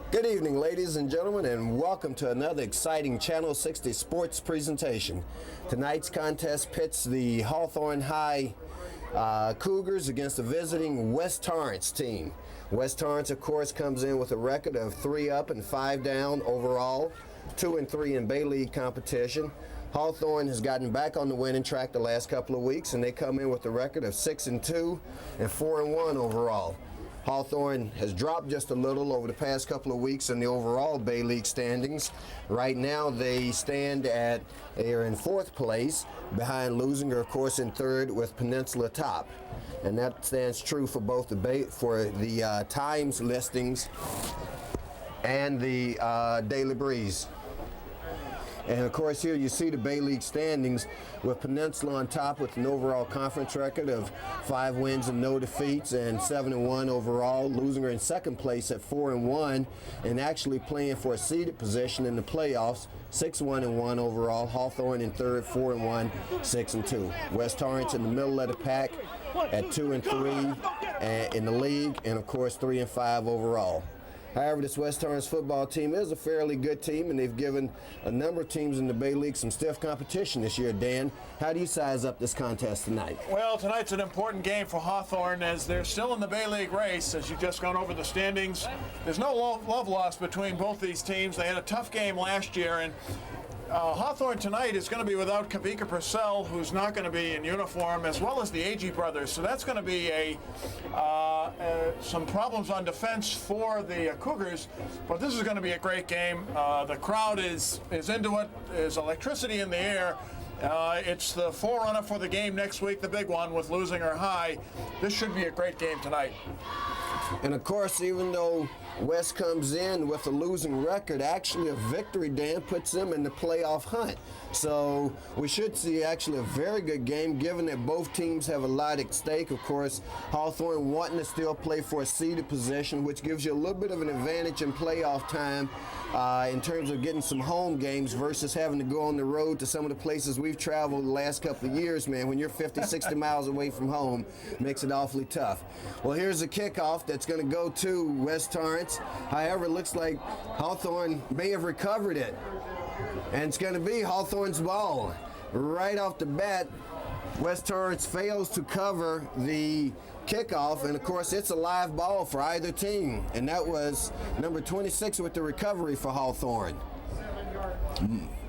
Good evening, ladies and gentlemen, and welcome to another exciting Channel 60 sports presentation. Tonight's contest pits the Hawthorne High Cougars against the visiting West Torrance team. West Torrance, of course, comes in with a record of 3 up and 5 down overall, 2 and 3 in Bay League competition. Hawthorne has gotten back on the winning track the last couple of weeks, and they come in with a record of 6 and 2 and 4 and 1 overall. Hawthorne has dropped just a little over the past couple of weeks in the overall Bay League standings. Right now they are in 4th place, behind Losinger, of course, in 3rd with Peninsula top. And that stands true for both the Times listings and the Daily Breeze. And of course here you see the Bay League standings with Peninsula on top with an overall conference record of 5 wins and no defeats and 7 and 1 overall. Losinger in 2nd place at 4 and 1 and actually playing for a seeded position in the playoffs, 6-1 and 1 overall. Hawthorne in 3rd, 4 and 1, 6 and 2. West Torrance in the middle of the pack at 2 and 3 in the league, and of course 3 and 5 overall. However, this West Torrance football team is a fairly good team, and they've given a number of teams in the Bay League some stiff competition this year. Dan, how do you size up this contest tonight? Well, tonight's an important game for Hawthorne as they're still in the Bay League race. As you've just gone over the standings, there's no love lost between both these teams. They had a tough game last year, and Hawthorne tonight is going to be without Kavika Purcell, who's not going to be in uniform, as well as the Agee brothers. So that's going to be some problems on defense for the Cougars. But this is going to be a great game. The crowd is into it. There's electricity in the air. It's the forerunner for the game next week, the big one with Losinger High. This should be a great game tonight. And of course, even though West comes in with a losing record, actually a victory, Dan, puts them in the playoff hunt. So we should see actually a very good game, given that both teams have a lot at stake. Of course, Hawthorne wanting to still play for a seeded position, which gives you a little bit of an advantage in playoff time in terms of getting some home games versus having to go on the road to some of the places we've traveled the last couple of years, man. When you're 50, 60 miles away from home, makes it awfully tough. Well, here's a kickoff that's going to go to West Torrance. However, it looks like Hawthorne may have recovered it. And it's going to be Hawthorne's ball. Right off the bat, West Torrance fails to cover the kickoff, and of course it's a live ball for either team. And that was number 26 with the recovery for Hawthorne,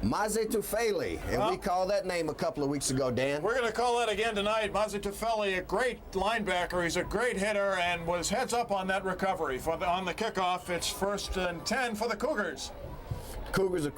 Maze Tufeli, and we called that name a couple of weeks ago, Dan. We're going to call that again tonight. Maze Tufeli, a great linebacker. He's a great hitter and was heads up on that recovery. On the kickoff, it's 1st and 10 for the Cougars. Cougars, of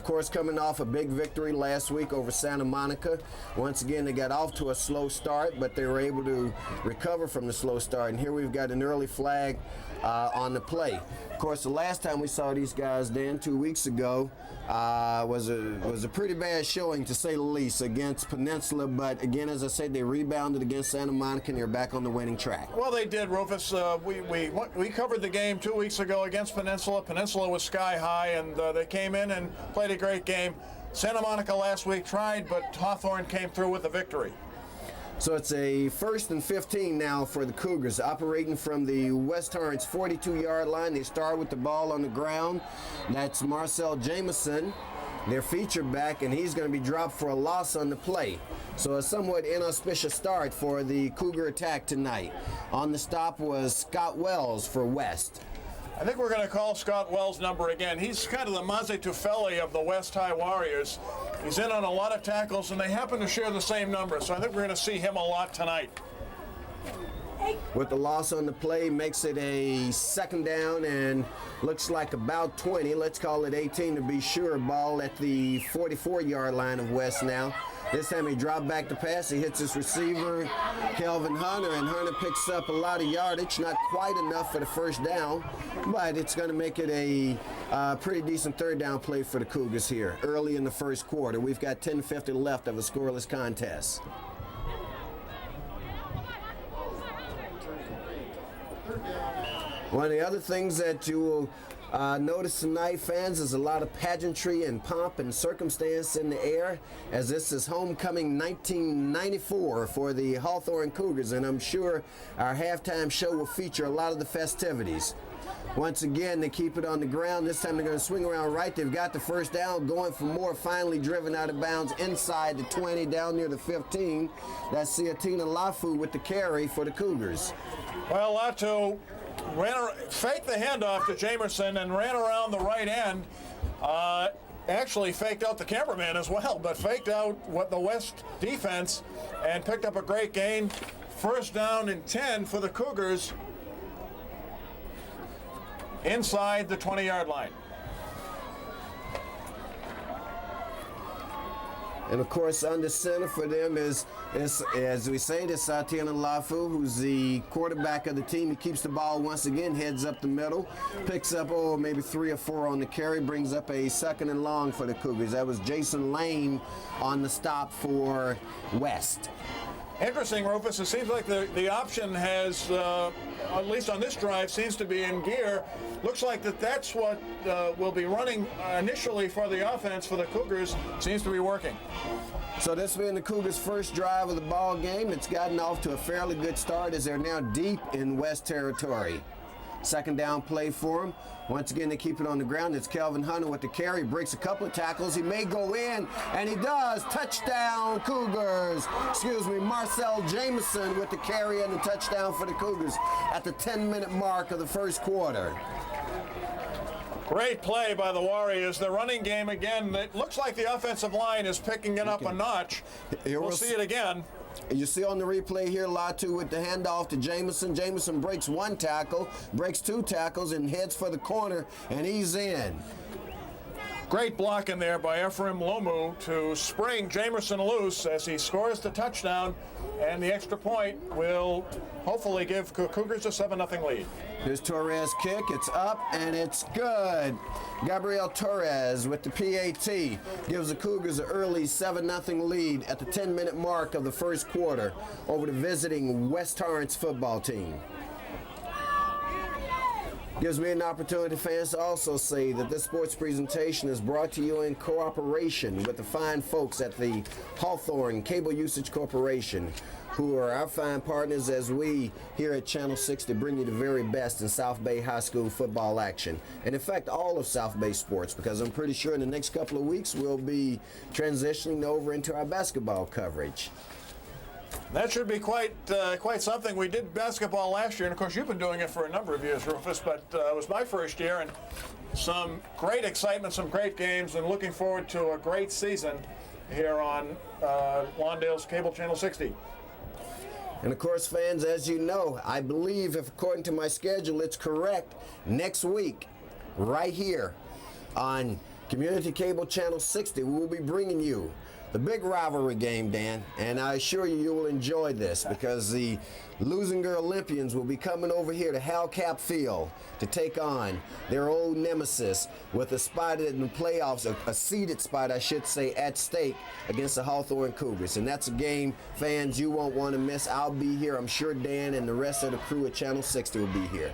course, coming off a big victory last week over Santa Monica. Once again, they got off to a slow start, but they were able to recover from the slow start. And here we've got an early flag on the play. Of course, the last time we saw these guys, Dan, 2 weeks ago, was a pretty bad showing, to say the least, against Peninsula. But again, as I said, they rebounded against Santa Monica, and they're back on the winning track. Well, they did, Rufus. We covered the game 2 weeks ago against Peninsula. Peninsula was sky high, and they came in and played a great game. Santa Monica last week tried, but Hawthorne came through with the victory. So it's a 1st and 15 now for the Cougars, operating from the West Torrance 42-yard line. They start with the ball on the ground. That's Marcel Jameson, their feature back, and he's going to be dropped for a loss on the play. So a somewhat inauspicious start for the Cougar attack tonight. On the stop was Scott Wells for West. I think we're going to call Scott Wells' number again. He's kind of the Maze Tufeli of the West High Warriors. He's in on a lot of tackles, and they happen to share the same number, so I think we're going to see him a lot tonight. With the loss on the play, makes it a 2nd down and looks like about 20. Let's call it 18 to be sure. Ball at the 44-yard line of West now. This time he dropped back to pass. He hits his receiver, Kelvin Hunter, and Hunter picks up a lot of yardage. Not quite enough for the 1st down, but it's going to make it a pretty decent 3rd down play for the Cougars here early in the 1st quarter. We've got 10:50 left of a scoreless contest. One of the other things that you will Notice tonight, fans, there's a lot of pageantry and pomp and circumstance in the air, as this is homecoming 1994 for the Hawthorne Cougars, and I'm sure our halftime show will feature a lot of the festivities. Once again, they keep it on the ground. This time they're going to swing around right. They've got the first down, going for more, finally driven out of bounds inside the 20, down near the 15. That's Siatina Lafu with the carry for the Cougars. Well, Latu faked the handoff to Jamerson and ran around the right end. Actually faked out the cameraman as well, but faked out what the West defense and picked up a great gain. First down and 10 for the Cougars inside the 20-yard line. And of course, under center for them is as we say, this Siatina Lafu, who's the quarterback of the team. He keeps the ball once again, heads up the middle, picks up maybe 3 or 4 on the carry, brings up a 2nd and long for the Cougars. That was Jason Lane on the stop for West. Interesting, Rufus. It seems like the option has, at least on this drive, seems to be in gear. Looks like that's what will be running initially for the offense for the Cougars. Seems to be working. So this being the Cougars' first drive of the ball game, it's gotten off to a fairly good start as they're now deep in West territory. 2nd down play for him. Once again, they keep it on the ground. It's Kelvin Hunter with the carry. Breaks a couple of tackles. He may go in, and he does. Touchdown, Cougars. Marcel Jameson with the carry and the touchdown for the Cougars at the 10-minute mark of the first quarter. Great play by the Warriors. The running game again, it looks like the offensive line is picking it up a notch. We'll see it again. You see on the replay here, Latu with the handoff to Jameson. Jameson breaks 1 tackle, breaks 2 tackles, and heads for the corner, and he's in. Great block in there by Ephraim Lomu to spring Jamerson loose as he scores the touchdown, and the extra point will hopefully give Cougars a 7-0 lead. Here's Torres' kick. It's up, and it's good. Gabriel Torres with the PAT gives the Cougars an early 7-0 lead at the 10-minute mark of the first quarter over the visiting West Torrance football team. Gives me an opportunity, fans, to also say that this sports presentation is brought to you in cooperation with the fine folks at the Hawthorne Cable Usage Corporation, who are our fine partners as we here at Channel 60 bring you the very best in South Bay High School football action. And in fact, all of South Bay sports, because I'm pretty sure in the next couple of weeks we'll be transitioning over into our basketball coverage. That should be quite something. We did basketball last year, and of course you've been doing it for a number of years, Rufus, but it was my first year, and some great excitement, some great games, and looking forward to a great season here on Lawndale's Cable Channel 60. And of course, fans, as you know, I believe, if according to my schedule it's correct, next week, right here on Community Cable Channel 60, we will be bringing you the big rivalry game, Dan, and I assure you, you will enjoy this because the Lusinger Olympians will be coming over here to Hal Cap Field to take on their old nemesis with a spot in the playoffs, a seeded spot, I should say, at stake against the Hawthorne Cougars. And that's a game, fans, you won't want to miss. I'll be here. I'm sure Dan and the rest of the crew at Channel 60 will be here.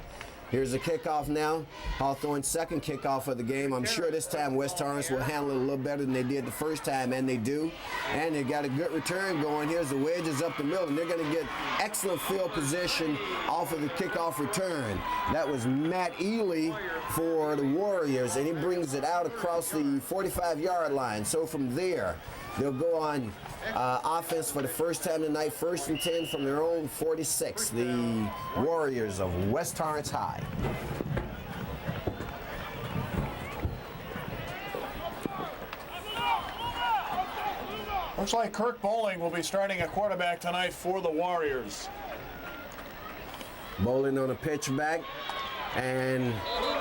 Here's the kickoff now. Hawthorne's second kickoff of the game. I'm sure this time West Torrance will handle it a little better than they did the first time, and they do. And they got a good return going. Here's the wedges up the middle, and they're going to get excellent field position off of the kickoff return. That was Matt Ely for the Warriors, and he brings it out across the 45-yard line. So from there, they'll go on offense for the first time tonight, 1st and 10 from their own 46, the Warriors of West Torrance High. Looks like Kirk Bowling will be starting a quarterback tonight for the Warriors. Bowling on a pitch back, and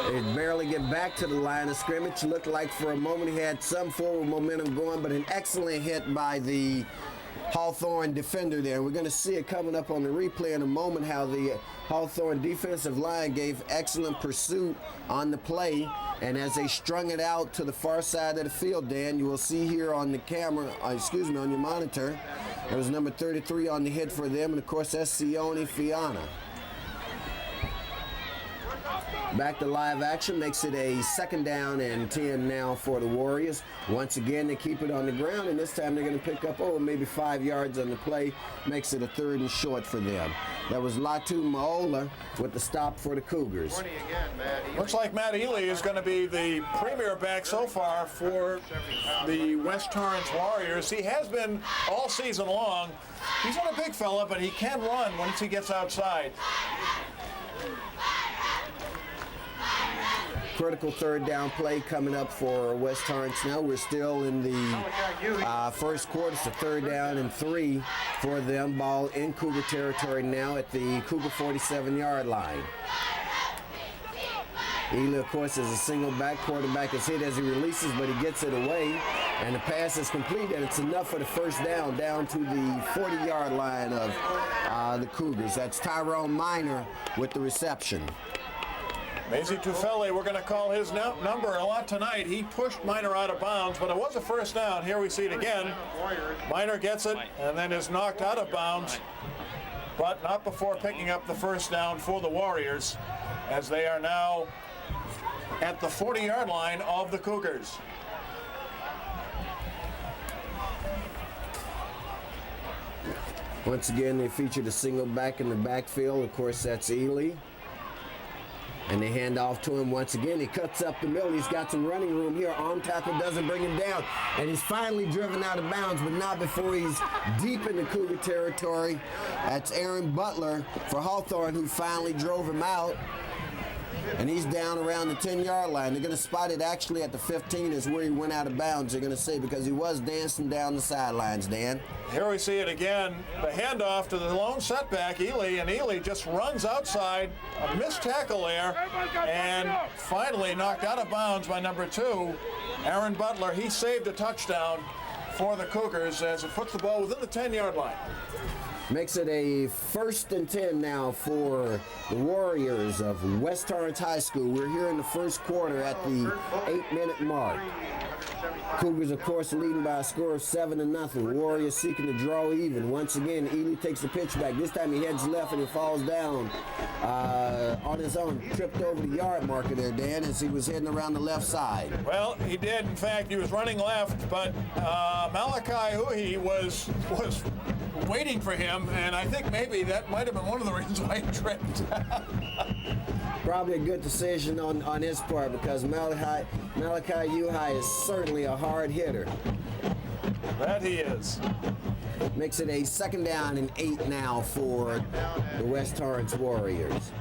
they barely get back to the line of scrimmage. Looked like for a moment he had some forward momentum going, but an excellent hit by the Hawthorne defender there. We're going to see it coming up on the replay in a moment, how the Hawthorne defensive line gave excellent pursuit on the play, and as they strung it out to the far side of the field, Dan, you will see here on the camera, on your monitor, there was number 33 on the hit for them, and of course that's Sione Fiana. Back to live action, makes it a 2nd down and 10 now for the Warriors. Once again, they keep it on the ground, and this time they're going to pick up, maybe 5 yards on the play. Makes it a 3rd and short for them. That was Latu Maola with the stop for the Cougars. Looks like Matt Ely is going to be the premier back so far for the West Torrance Warriors. He has been all season long. He's not a big fella, but he can run once he gets outside. Critical 3rd down play coming up for West Torrance now. We're still in the first quarter. It's a 3rd down and 3 for them. Ball in Cougar territory now at the Cougar 47-yard line. Ely, of course, is a single back. Quarterback is hit as he releases, but he gets it away. And the pass is complete, and it's enough for the 1st down to the 40-yard line of the Cougars. That's Tyrone Minor with the reception. Maisie Tufeli, we're going to call his number a lot tonight. He pushed Minor out of bounds, but it was a 1st down. Here we see it again. Minor gets it and then is knocked out of bounds, but not before picking up the 1st down for the Warriors, as they are now at the 40-yard line of the Cougars. Once again, they featured a single back in the backfield. Of course, that's Ely. And they hand off to him once again. He cuts up the middle. He's got some running room here. Arm tackle doesn't bring him down. And he's finally driven out of bounds, but not before he's deep in the Cougar territory. That's Aaron Butler for Hawthorne, who finally drove him out. And he's down around the 10-yard line. They're going to spot it actually at the 15 is where he went out of bounds, they're going to say, because he was dancing down the sidelines, Dan. Here we see it again. The handoff to the lone setback, Ely, and Ely just runs outside. A missed tackle there, and finally knocked out of bounds by number 2, Aaron Butler. He saved a touchdown for the Cougars as it puts the ball within the 10-yard line. Makes it a 1st and 10 now for the Warriors of West Torrance High School. We're here in the first quarter at the 8-minute mark. Cougars, of course, leading by a score of 7-0. Warriors seeking to draw even. Once again, Ely takes the pitch back. This time he heads left and he falls down on his own. Tripped over the yard marker there, Dan, as he was heading around the left side. Well, he did. In fact, he was running left, but Malachi Uhi was waiting for him, and I think maybe that might have been one of the reasons why he tripped. Probably a good decision on his part, because Malachi Uhi is certainly a hard hitter. That he is. Makes it a 2nd down and 8 now for the West Torrance Warriors.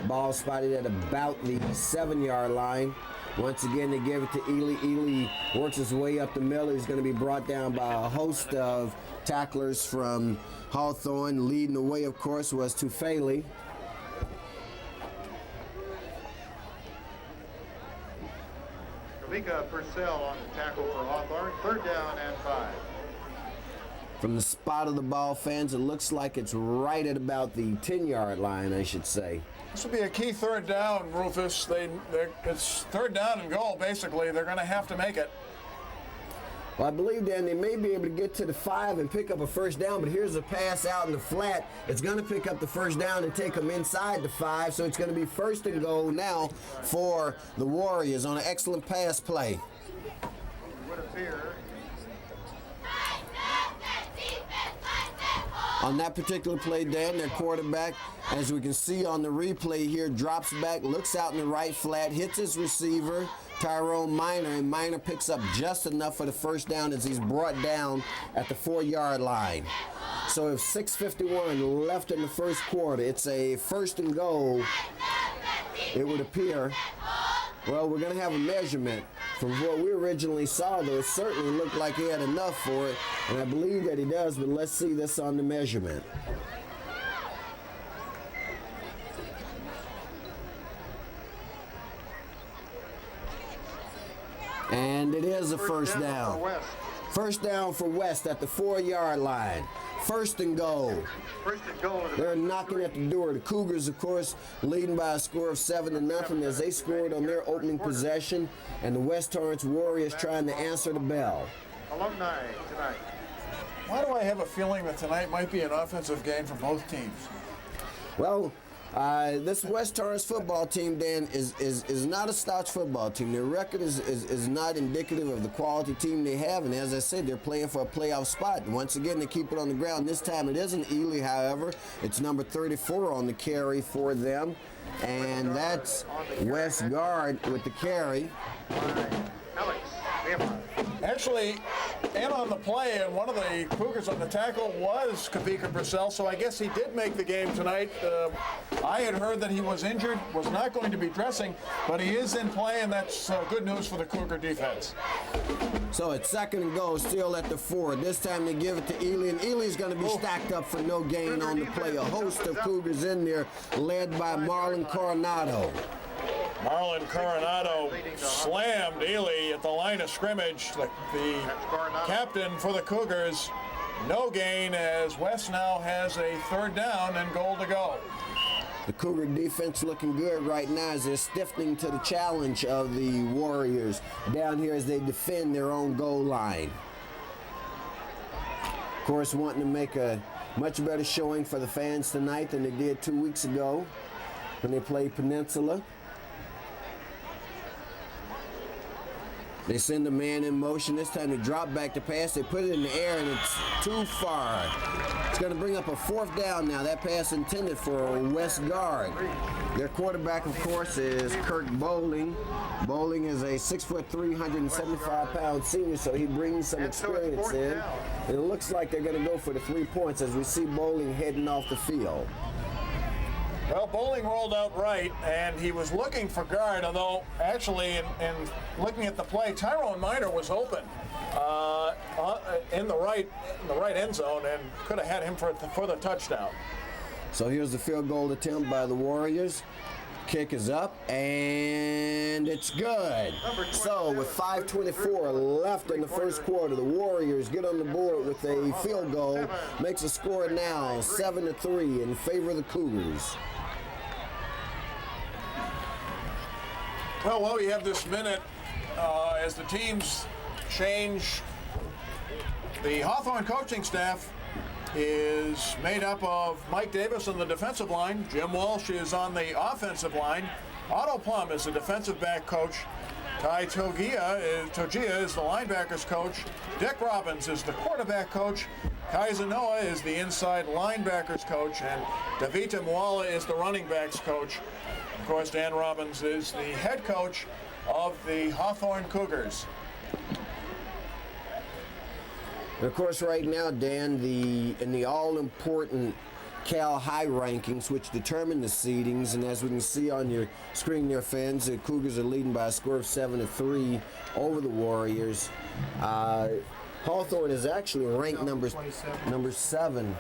Ball spotted at about the 7-yard line. Once again, they give it to Ely. Ely works his way up the middle. He's going to be brought down by a host of tacklers from Hawthorne. Leading the way, of course, was Tufeli. Mika Purcell on the tackle for Hawthorne. 3rd down and 5. From the spot of the ball, fans, it looks like it's right at about the 10-yard line, I should say. This will be a key 3rd down, Rufus. It's 3rd down and goal, basically. They're going to have to make it. Well, I believe, Dan, they may be able to get to the 5 and pick up a 1st down, but here's a pass out in the flat. It's going to pick up the 1st down and take them inside the 5, so it's going to be 1st and goal now for the Warriors on an excellent pass play. Would appear. On that particular play, Dan, their quarterback, as we can see on the replay here, drops back, looks out in the right flat, hits his receiver, Tyrone Minor, and Minor picks up just enough for the 1st down as he's brought down at the 4-yard line. So if 6:51 left in the first quarter, it's a 1st and goal, it would appear. Well, we're going to have a measurement. From what we originally saw, though, it certainly looked like he had enough for it, and I believe that he does, but let's see this on the measurement. And it is a 1st down. 1st down for West at the 4-yard line. 1st and goal. 1st and goal. They're knocking at the door. The Cougars, of course, leading by a score of 7-0 as they scored on their opening possession, and the West Torrance Warriors trying to answer the bell. Alumni tonight. Why do I have a feeling that tonight might be an offensive game for both teams? Well, This West Torrance football team, Dan, is not a slouch football team. Their record is not indicative of the quality team they have, and as I said, they're playing for a playoff spot. And once again, they keep it on the ground. This time it isn't Ely, however. It's number 34 on the carry for them, and that's West Guard with the carry. Actually, in on the play, and one of the Cougars on the tackle was Kavika Purcell, so I guess he did make the game tonight. I had heard that he was injured, was not going to be dressing, but he is in play, and that's good news for the Cougar defense. So it's 2nd and goal, still at the 4. This time they give it to Ely, and Ely's going to be stacked up for no gain on the play. A host of Cougars in there, led by Marlon Coronado. Marlon Coronado slammed Ely at the line of scrimmage. The captain for the Cougars, no gain, as West now has a 3rd down and goal to go. The Cougar defense looking good right now as they're stiffening to the challenge of the Warriors down here as they defend their own goal line. Of course, wanting to make a much better showing for the fans tonight than they did 2 weeks ago when they played Peninsula. They send a man in motion. This time they drop back to pass. They put it in the air, and it's too far. It's going to bring up a 4th down now. That pass intended for West Guard. Their quarterback, of course, is Kirk Bowling. Bowling is a 6'3", 175-pound senior, so he brings some experience in. And it looks like they're going to go for the 3 points as we see Bowling heading off the field. Well, Bowling rolled out right, and he was looking for guard, although actually in looking at the play, Tyrone Minor was open in the right end zone and could have had him for the touchdown. So here's the field goal attempt by the Warriors. Kick is up, and it's good. So with 5:24 left in the first quarter, the Warriors get on the board with a field goal, makes a score now 7-3 in favor of the Cougars. Well, while we have this minute, as the teams change, the Hawthorne coaching staff is made up of Mike Davis on the defensive line. Jim Walsh is on the offensive line. Otto Plum is the defensive back coach. Ty Togia is the linebackers coach. Dick Robbins is the quarterback coach. Kai Zanoa is the inside linebackers coach. And Davita Mwala is the running backs coach. Of course, Dan Robbins is the head coach of the Hawthorne Cougars. And of course, right now, Dan, in the all-important Cal High rankings, which determine the seedings, and as we can see on your screen there, fans, the Cougars are leading by a score of 7-3 over the Warriors. Hawthorne is actually ranked number 7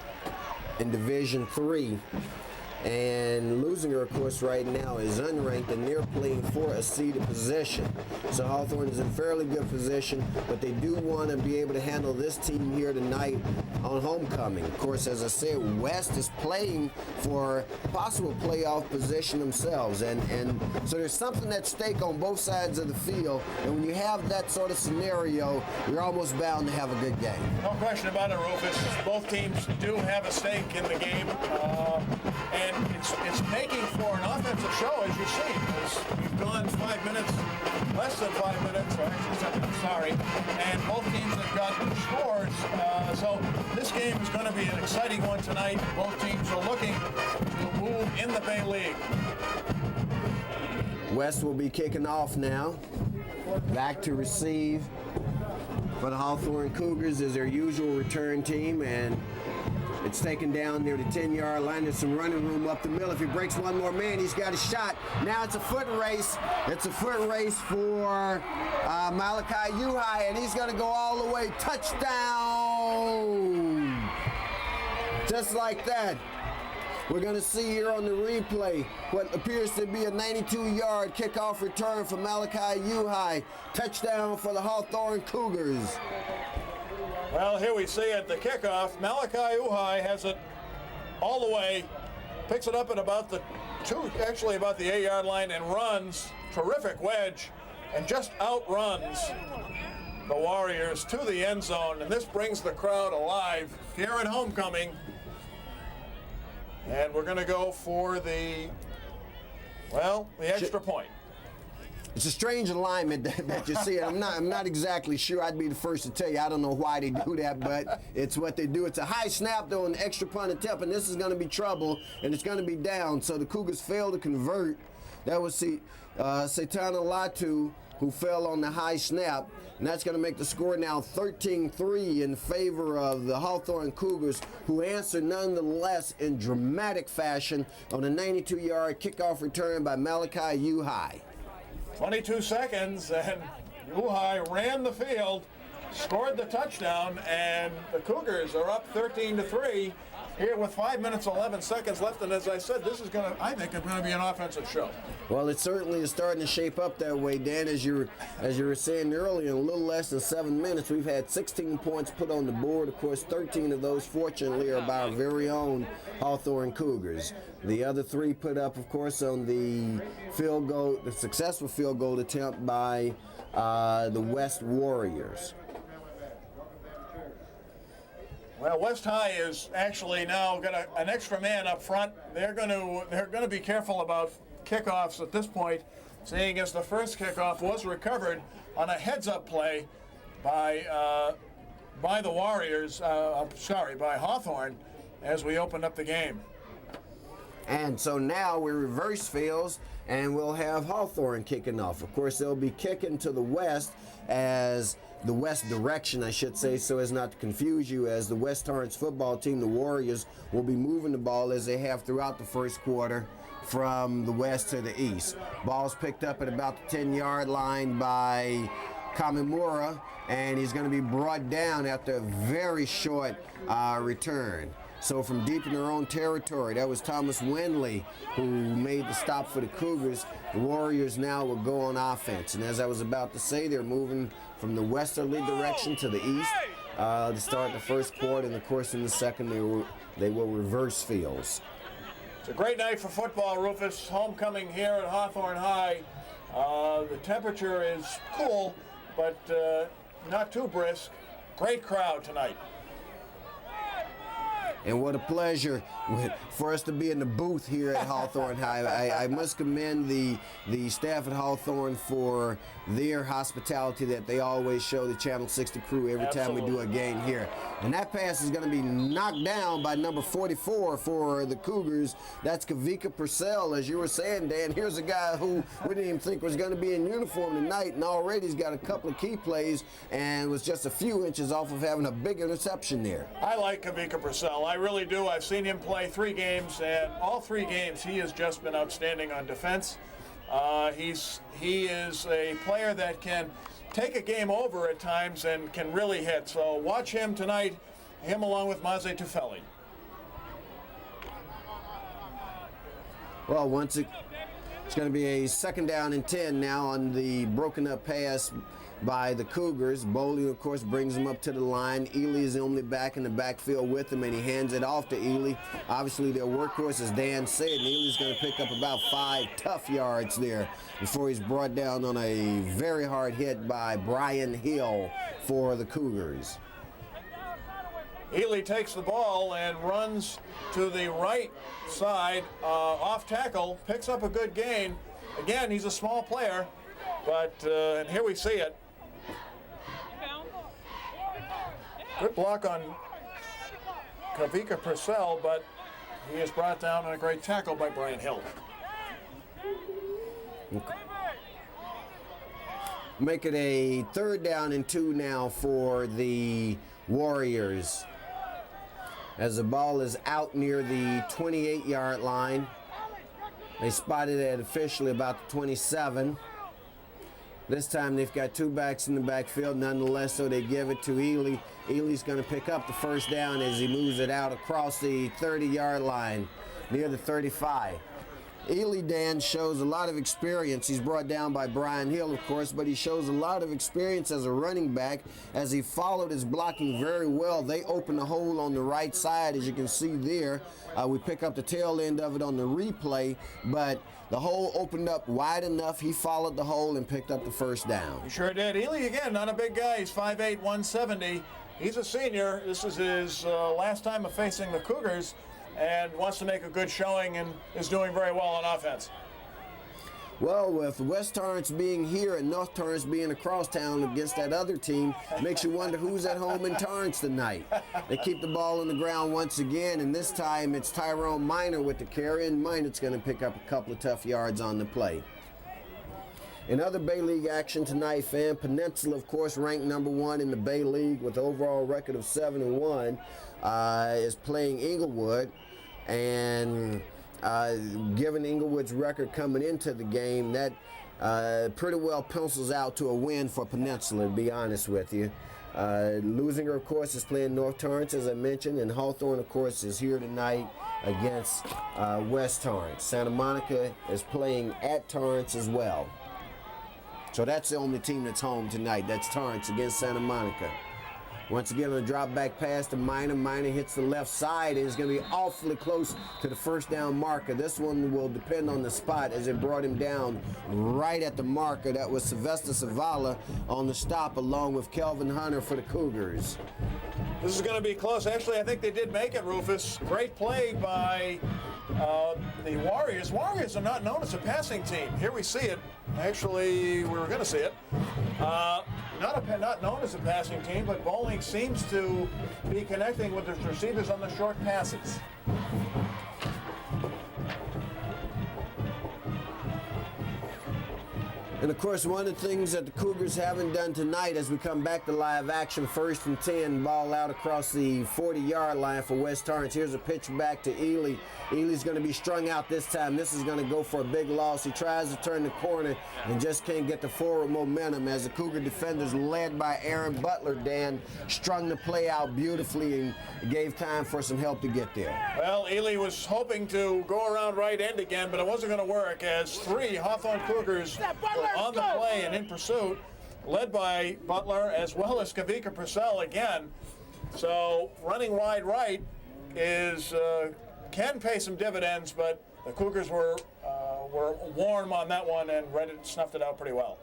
in Division III. And Lusinger, of course, right now is unranked, and they're playing for a seeded position. So Hawthorne is in fairly good position, but they do want to be able to handle this team here tonight on homecoming. Of course, as I said, West is playing for possible playoff position themselves, and so there's something at stake on both sides of the field. And when you have that sort of scenario, you're almost bound to have a good game. No question about it, Rufus. Both teams do have a stake in the game. And it's making for an offensive show, as you've seen. We've gone 5 minutes, less than 5 minutes, or actually, I'm sorry, and both teams have gotten scores. So this game is going to be an exciting one tonight. Both teams are looking to move in the Bay League. West will be kicking off now. Back to receive for the Hawthorne Cougars is their usual return team, and it's taken down near the 10-yard line. There's some running room up the middle. If he breaks one more man, he's got a shot. Now it's a foot race. It's a foot race for Malachi Uhai, and he's going to go all the way. Touchdown! Just like that. We're going to see here on the replay what appears to be a 92-yard kickoff return for Malachi Uhai. Touchdown for the Hawthorne Cougars. Well, here we see at the kickoff, Malachi Uhai has it all the way, picks it up at about the 8-yard line and runs, terrific wedge, and just outruns the Warriors to the end zone. And this brings the crowd alive here at homecoming And we're going to go for the extra point. It's a strange alignment that you see. I'm not exactly sure. I'd be the first to tell you. I don't know why they do that, but it's what they do. It's a high snap, though, an extra punt attempt, and this is going to be trouble, and it's going to be down. So the Cougars fail to convert. That was Setana Latu, who fell on the high snap, and that's going to make the score now 13-3 in favor of the Hawthorne Cougars, who answered nonetheless in dramatic fashion on a 92-yard kickoff return by Malachi Uhai. 22 seconds, and Uhai ran the field, scored the touchdown, and the Cougars are up 13-3 here with 5 minutes 11 seconds left. And as I said, this is I think it's going to be an offensive show. Well, it certainly is starting to shape up that way, Dan. As you were saying earlier, in a little less than 7 minutes, we've had 16 points put on the board. Of course, 13 of those, fortunately, are by our very own Hawthorne Cougars. The other 3 put up, of course, on the successful field goal attempt by the West Warriors. Well, West High is actually now got an extra man up front. They're going to be careful about kickoffs at this point, seeing as the first kickoff was recovered on a heads-up play by the Warriors. By Hawthorne, as we opened up the game. And so now we reverse fields, and we'll have Hawthorne kicking off. Of course, they'll be kicking to the west, as the west direction, I should say, so as not to confuse you, as the West Torrance football team, the Warriors, will be moving the ball as they have throughout the first quarter from the west to the east. Ball's picked up at about the 10-yard line by Kamimura, and he's going to be brought down after a very short return. So from deep in their own territory, that was Thomas Wendley who made the stop for the Cougars. The Warriors now will go on offense. And as I was about to say, they're moving from the westerly direction to the east to start the first quarter. And, of course, in the second, they will reverse fields. It's a great night for football, Rufus. Homecoming here at Hawthorne High. The temperature is cool, but not too brisk. Great crowd tonight. And what a pleasure for us to be in the booth here at Hawthorne High. I must commend the staff at Hawthorne for their hospitality that they always show the Channel 60 crew every time we do a game here. And that pass is going to be knocked down by number 44 for the Cougars. That's Kavika Purcell. As you were saying, Dan, here's a guy who we didn't even think was going to be in uniform tonight, and already he's got a couple of key plays and was just a few inches off of having a big interception there. I like Kavika Purcell. I really do. I've seen him play 3 games, and all 3 games he has just been outstanding on defense. He is a player that can take a game over at times and can really hit. So watch him tonight, him along with Maze Tufeli. Well, it's going to be a 2nd down and 10 now on the broken up pass by the Cougars. Bowley, of course, brings him up to the line. Ely is only back in the backfield with him, and he hands it off to Ely. Obviously, their workhorse, as Dan said, and Ely's going to pick up about 5 tough yards there before he's brought down on a very hard hit by Brian Hill for the Cougars. Ely takes the ball and runs to the right side, off tackle, picks up a good gain. Again, he's a small player, but and here we see it. Good block on Kavika Purcell, but he is brought down on a great tackle by Brian Hill. Make it a 3rd down and 2 now for the Warriors, as the ball is out near the 28-yard line. They spotted it officially about the 27. This time they've got 2 backs in the backfield, nonetheless, so they give it to Ely. Ely's going to pick up the 1st down as he moves it out across the 30-yard line near the 35. Ely, Dan, shows a lot of experience. He's brought down by Brian Hill, of course, but he shows a lot of experience as a running back as he followed his blocking very well. They opened the hole on the right side, as you can see there. We pick up the tail end of it on the replay, but the hole opened up wide enough. He followed the hole and picked up the 1st down. He sure did. Ely, again, not a big guy. He's 5'8", 170. He's a senior. This is his last time of facing the Cougars. and wants to make a good showing and is doing very well on offense. Well, with West Torrance being here and North Torrance being across town against that other team, makes you wonder who's at home in Torrance tonight. They keep the ball on the ground once again, and this time it's Tyrone Minor with the carry, and Minor's going to pick up a couple of tough yards on the play. In other Bay League action tonight, fam, Peninsula, of course, ranked number 1 in the Bay League with an overall record of 7-1, is playing Inglewood, and given Inglewood's record coming into the game, that pretty well pencils out to a win for Peninsula, to be honest with you. Losinger, of course, is playing North Torrance, as I mentioned, and Hawthorne, of course, is here tonight against West Torrance. Santa Monica is playing at Torrance as well. So that's the only team that's home tonight. That's Torrance against Santa Monica. Once again, on a drop back pass to Minor. Minor hits the left side and is going to be awfully close to the first down marker. This one will depend on the spot as it brought him down right at the marker. That was Sylvester Savala on the stop along with Kelvin Hunter for the Cougars. This is going to be close. Actually, I think they did make it, Rufus. Great play by the Warriors. Warriors are not known as a passing team. Here we see it. Actually, we were going to see it. Not known as a passing team, but Bowling seems to be connecting with his receivers on the short passes. And of course, one of the things that the Cougars haven't done tonight as we come back to live action, 1st and 10, ball out across the 40-yard line for West Torrance. Here's a pitch back to Ely. Ely's going to be strung out this time. This is going to go for a big loss. He tries to turn the corner and just can't get the forward momentum as the Cougar defenders, led by Aaron Butler, Dan, strung the play out beautifully and gave time for some help to get there. Well, Ely was hoping to go around right end again, but it wasn't going to work as 3 Hawthorne Cougars were on the play and in pursuit, led by Butler as well as Kavika Purcell again. So running wide right is can pay some dividends, but the Cougars were warm on that one and snuffed it out pretty well.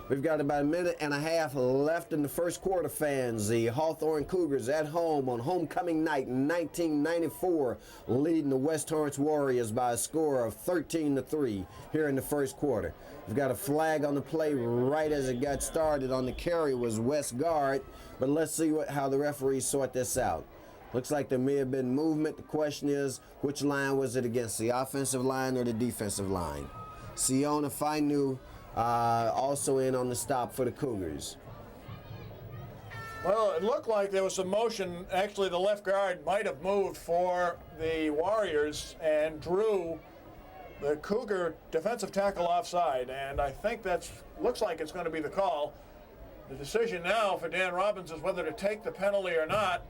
We've got about a minute and a half left in the first quarter, fans. The Hawthorne Cougars at home on homecoming night in 1994, leading the West Torrance Warriors by a score of 13-3 here in the first quarter. We've got a flag on the play right as it got started. On the carry was West Guard, but let's see how the referees sort this out. Looks like there may have been movement. The question is, which line was it against, the offensive line or the defensive line? Siona Fainu also in on the stop for the Cougars. Well, it looked like there was some motion. Actually, the left guard might have moved for the Warriors and drew the Cougar defensive tackle offside, and I think looks like it's going to be the call. The decision now for Dan Robbins is whether to take the penalty or not,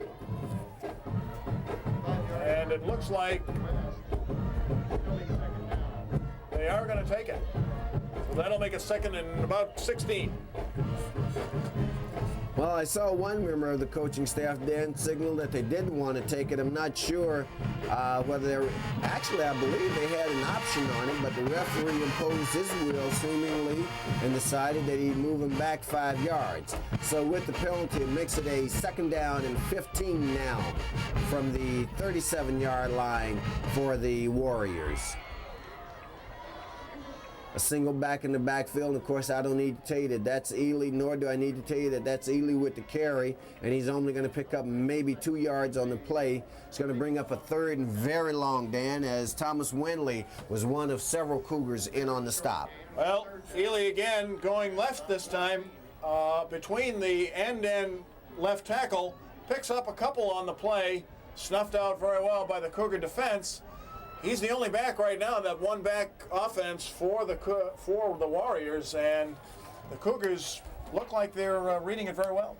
and it looks like they are going to take it. So that'll make it 2nd and about 16. Well, I saw one member of the coaching staff, Dan, signal that they didn't want to take it. I'm not sure whether they were, actually I believe they had an option on it, but the referee imposed his will seemingly and decided that he'd move him back 5 yards. So with the penalty, it makes it a 2nd down and 15 now from the 37-yard line for the Warriors. A single back in the backfield. Of course, I don't need to tell you that that's Ely, nor do I need to tell you that that's Ely with the carry, and he's only going to pick up maybe 2 yards on the play. It's going to bring up a 3rd and very long, Dan, as Thomas Windley was one of several Cougars in on the stop. Well, Ely again going left this time between the end and left tackle, picks up a couple on the play, snuffed out very well by the Cougar defense. He's the only back right now, that one-back offense for the Warriors, and the Cougars look like they're reading it very well.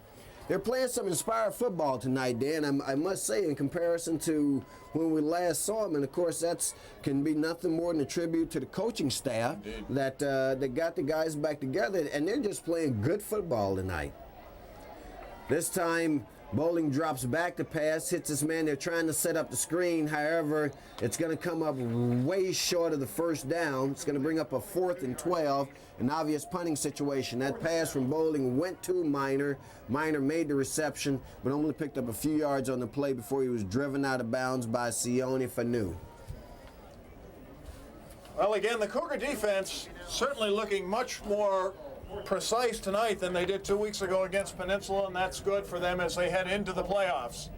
They're playing some inspired football tonight, Dan, I must say, in comparison to when we last saw them. And, of course, that can be nothing more than a tribute to the coaching staff that got the guys back together, and they're just playing good football tonight. This time, Bowling drops back to pass, hits his man. They're trying to set up the screen. However, it's going to come up way short of the first down. It's going to bring up a 4th and 12, an obvious punting situation. That pass from Bowling went to Minor. Minor made the reception, but only picked up a few yards on the play before he was driven out of bounds by Sione Fanu. Well, again, the Cougar defense certainly looking much more precise tonight than they did 2 weeks ago against Peninsula, and that's good for them as they head into the playoffs.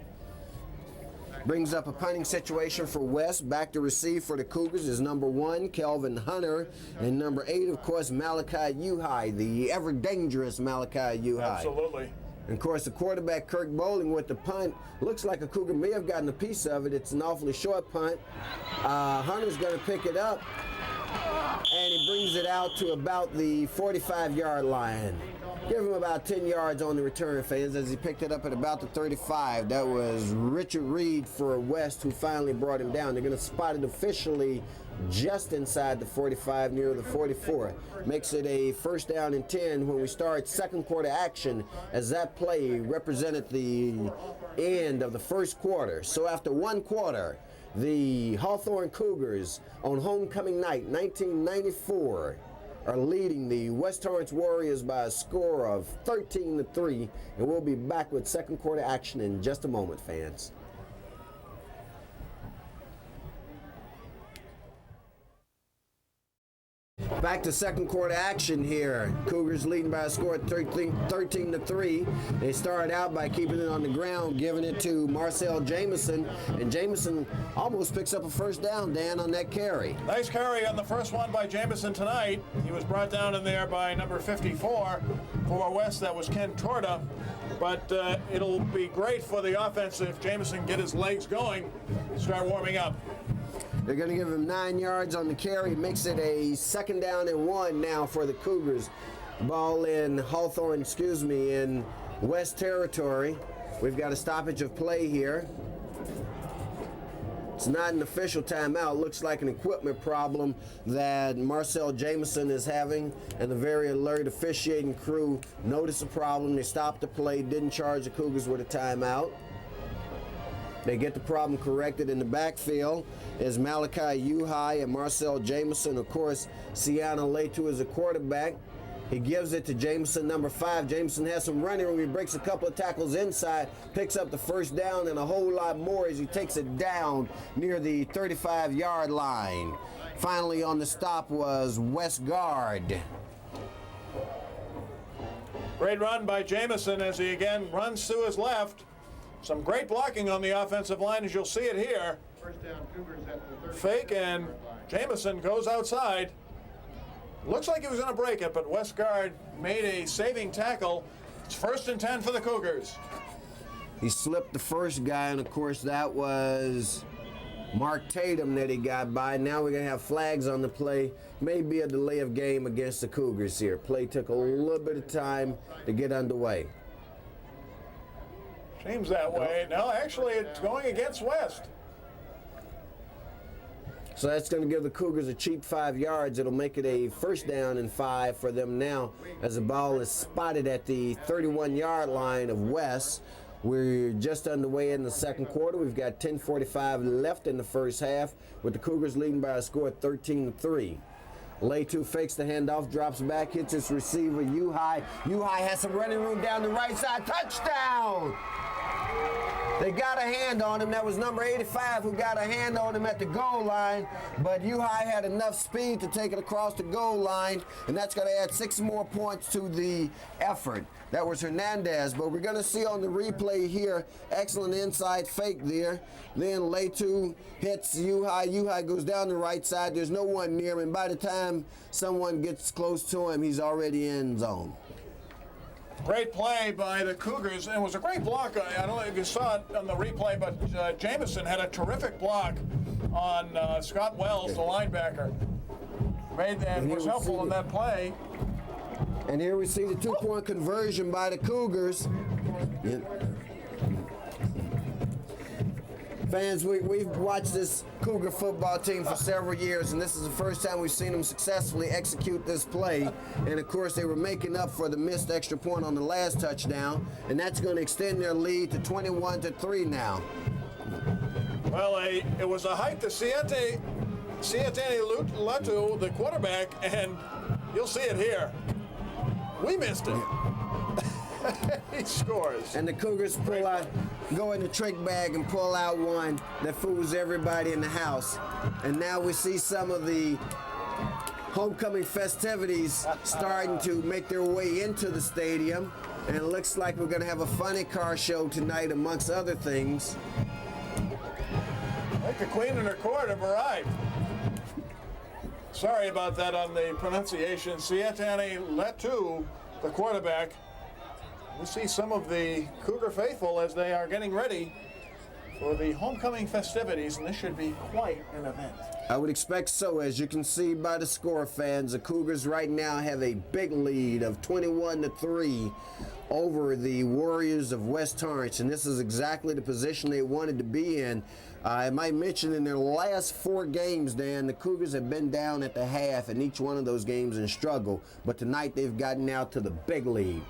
Brings up a punting situation for West. Back to receive for the Cougars is number 1, Kelvin Hunter, and number 8, of course, Malachi Uhai, the ever-dangerous Malachi Uhai. Absolutely. And of course, the quarterback, Kirk Bowling, with the punt. Looks like a Cougar may have gotten a piece of it. It's an awfully short punt. Hunter's going to pick it up, and he brings it out to about the 45-yard line. Give him about 10 yards on the return, fans, as he picked it up at about the 35. That was Richard Reed for West, who finally brought him down. They're going to spot it officially just inside the 45, near the 44. Makes it a 1st down and 10 when we start second quarter action, as that play represented the end of the first quarter. So after 1 quarter, the Hawthorne Cougars on homecoming night 1994 are leading the West Torrance Warriors by a score of 13-3, and we'll be back with second quarter action in just a moment, fans. Back to second quarter action here. Cougars leading by a score of 13-3. They started out by keeping it on the ground, giving it to Marcel Jamison, and Jamison almost picks up a 1st down, Dan, on that carry. Nice carry on the first one by Jamison tonight. He was brought down in there by number 54 for West. That was Ken Torta. But it'll be great for the offense if Jamison get his legs going and start warming up. They're going to give him 9 yards on the carry. It makes it a 2nd down and 1 now for the Cougars. Ball in Hawthorne, in West territory. We've got a stoppage of play here. It's not an official timeout. Looks like an equipment problem that Marcel Jamison is having, and the very alert officiating crew noticed the problem. They stopped the play, didn't charge the Cougars with a timeout. They get the problem corrected. In the backfield is Malachi Uhai and Marcel Jamison. Of course, Siana Letu is a quarterback. He gives it to Jamison, number 5. Jamison has some running room. He breaks a couple of tackles inside, picks up the 1st down and a whole lot more as he takes it down near the 35-yard line. Finally on the stop was West guard. Great run by Jamison as he again runs to his left. Some great blocking on the offensive line, as you'll see it here. 1st down, Cougars at the 30. Fake, and Jamison goes outside. Looks like he was going to break it, but West guard made a saving tackle. It's 1st and 10 for the Cougars. He slipped the first guy, and of course that was Mark Tatum that he got by. Now we're going to have flags on the play. Maybe a delay of game against the Cougars here. Play took a little bit of time to get underway. Seems that way. No, actually, it's going against West. So that's going to give the Cougars a cheap 5 yards. It'll make it a 1st down and 5 for them now, as the ball is spotted at the 31-yard line of West. We're just underway in the second quarter. We've got 10:45 left in the first half, with the Cougars leading by a score of 13-3. Letu fakes the handoff, drops back, hits his receiver, Uhai. Uhai has some running room down the right side. Touchdown! They got a hand on him. That was number 85 who got a hand on him at the goal line, but Uhai had enough speed to take it across the goal line, and that's going to add 6 more points to the effort. That was Hernandez, but we're going to see on the replay here, excellent inside fake there. Then Letu hits Uhai. Uhai goes down the right side. There's no one near him, and by the time someone gets close to him, he's already in zone. Great play by the Cougars, and it was a great block. I don't know if you saw it on the replay, but Jamison had a terrific block on Scott Wells, the linebacker. Made that, was helpful in that play. And here we see the 2-point conversion by the Cougars. Fans, we've watched this Cougar football team for several years, and this is the first time we've seen them successfully execute this play. And of course, they were making up for the missed extra point on the last touchdown, and that's going to extend their lead to 21-3 now. Well, it was a hike to Siete Letu, the quarterback, and you'll see it here. We missed it. He scores. And the Cougars go in the trick bag and pull out one that fools everybody in the house. And now we see some of the homecoming festivities starting to make their way into the stadium. And it looks like we're going to have a funny car show tonight, amongst other things. Like the Queen and her court have arrived. Sorry about that on the pronunciation. Sietane Letu, the quarterback. We see some of the Cougar faithful as they are getting ready for the homecoming festivities, and this should be quite an event. I would expect so. As you can see by the score, fans, the Cougars right now have a big lead of 21-3 over the Warriors of West Torrance, and this is exactly the position they wanted to be in. I might mention in their last 4 games, Dan, the Cougars have been down at the half in each one of those games and struggled, but tonight they've gotten out to the big lead.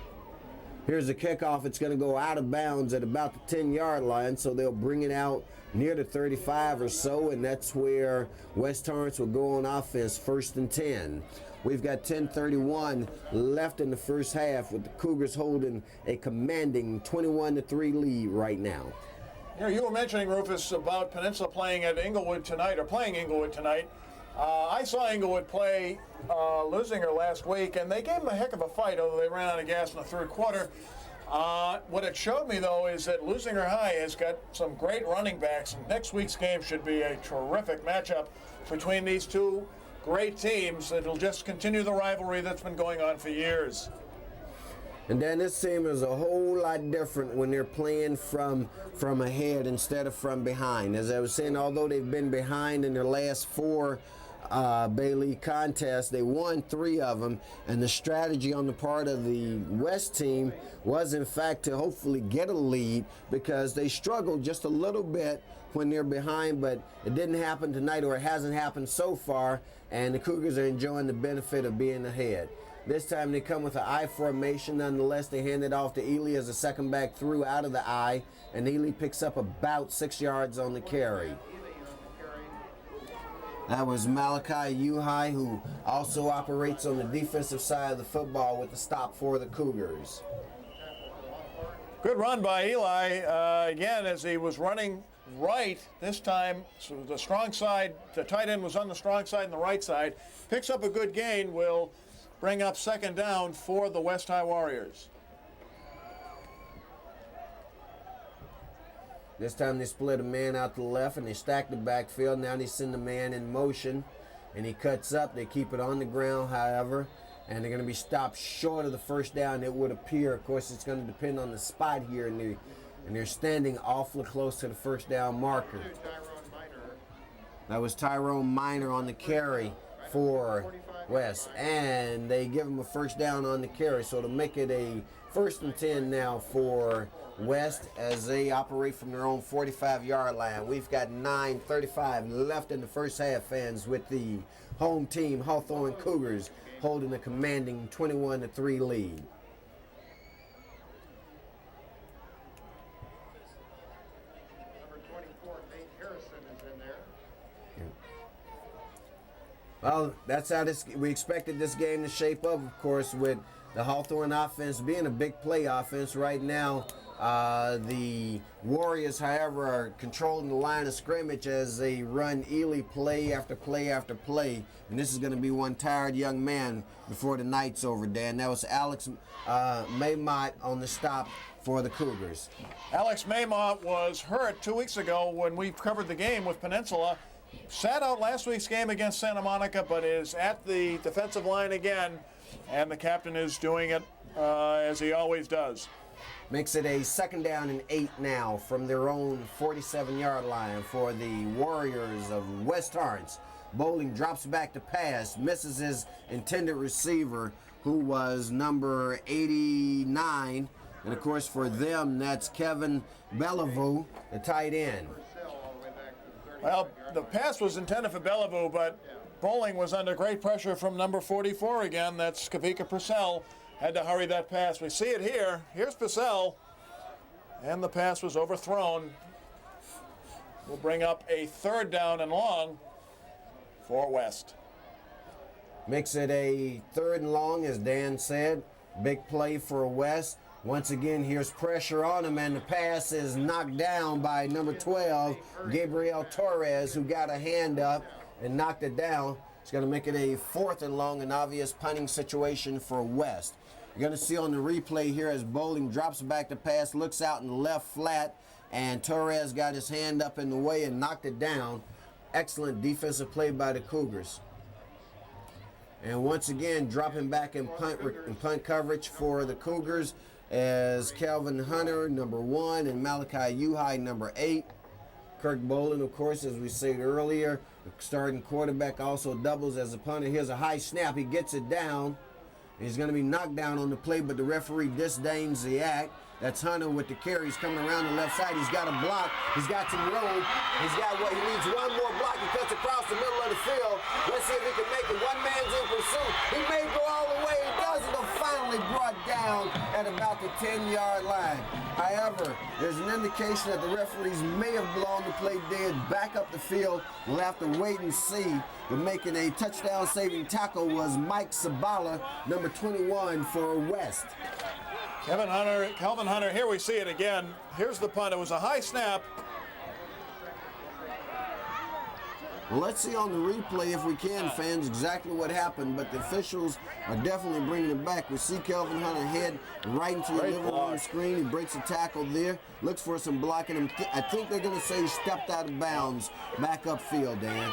Here's the kickoff. It's going to go out of bounds at about the 10-yard line, so they'll bring it out near the 35 or so, and that's where West Torrance will go on offense, 1st and 10. We've got 10:31 left in the first half, with the Cougars holding a commanding 21-3 lead right now. You were mentioning, Rufus, about Peninsula playing at Inglewood tonight, or playing Inglewood tonight. I saw Inglewood play Lusinger last week, and they gave them a heck of a fight, although they ran out of gas in the third quarter. What it showed me, though, is that Lusinger High has got some great running backs, and next week's game should be a terrific matchup between these two great teams. It'll just continue the rivalry that's been going on for years. And then this team is a whole lot different when they're playing from ahead instead of from behind. As I was saying, although they've been behind in their last 4 Bay League contests, they won 3 of them, and the strategy on the part of the West team was in fact to hopefully get a lead, because they struggled just a little bit when they're behind, but it didn't happen tonight, or it hasn't happened so far, and the Cougars are enjoying the benefit of being ahead. This time they come with an I formation. Nonetheless, they hand it off to Ely as a second back through out of the I, and Ely picks up about 6 yards on the carry. That was Malachi Uhai, who also operates on the defensive side of the football, with the stop for the Cougars. Good run by Eli, again, as he was running right this time. So the strong side, the tight end was on the strong side and the right side. Picks up a good gain, will bring up 2nd down for the West High Warriors. This time they split a man out to the left and they stack the backfield. Now they send the man in motion and he cuts up. They keep it on the ground, however, and they're going to be stopped short of the 1st down, it would appear. Of course, it's going to depend on the spot here, and they're standing awfully close to the 1st down marker. That was Tyrone Minor on the carry for West, and they give him a 1st down on the carry, so to make it a 1st and 10 now for West as they operate from their own 45-yard line. We've got 9:35 left in the first half, fans, with the home team Hawthorne Cougars holding a commanding 21-3 lead. Number 24, Nate Harrison, is in there. Well, that's how we expected this game to shape up, of course, with the Hawthorne offense being a big play offense right now. The Warriors, however, are controlling the line of scrimmage as they run Ely play after play after play. And this is going to be one tired young man before the night's over, Dan. That was Alex Maymont on the stop for the Cougars. Alex Maymont was hurt 2 weeks ago when we covered the game with Peninsula. Sat out last week's game against Santa Monica, but is at the defensive line again, and the captain is doing it as he always does. Makes it a 2nd down and 8 now from their own 47-yard line for the Warriors of West Torrance. Bowling drops back to pass, misses his intended receiver, who was number 89. And, of course, for them, that's Kevin Bellevue, the tight end. Well, the pass was intended for Bellevue, but Bowling was under great pressure from number 44 again. That's Kavika Purcell. Had to hurry that pass. We see it here. Here's Purcell. And the pass was overthrown. We'll bring up a 3rd down and long for West. Makes it a 3rd and long, as Dan said. Big play for West. Once again, here's pressure on him, and the pass is knocked down by number 12, Gabriel Torrance, who got a hand up and knocked it down. It's going to make it a 4th and long, an obvious punting situation for West. You're going to see on the replay here as Bowling drops back the pass, looks out in the left flat, and Torrance got his hand up in the way and knocked it down. Excellent defensive play by the Cougars. And once again, dropping back in punt coverage for the Cougars as Calvin Hunter, number 1, and Malachi Uhai, number 8. Kirk Bowling, of course, as we said earlier, the starting quarterback, also doubles as a punter. Here's a high snap. He gets it down. He's going to be knocked down on the play, but the referee disdains the act. That's Hunter with the carry. He's coming around the left side. He's got a block. He's got some room. He's got what he needs. One more block. He cuts across the middle of the field. Let's see if he can make it. One man's in pursuit. He may go all the way. He doesn't. But finally brought down at about the 10-yard line. However, there's an indication that the referees may have blown the play dead. Back up the field. We'll have to wait and see. But making a touchdown-saving tackle was Mike Sabala, number 21 for West. Calvin Hunter, here we see it again. Here's the punt. It was a high snap. Well, let's see on the replay, if we can, fans, exactly what happened. But the officials are definitely bringing it back. We see Calvin Hunter head right into the living room screen. He breaks a tackle there, looks for some blocking. I think they're going to say he stepped out of bounds back upfield, Dan.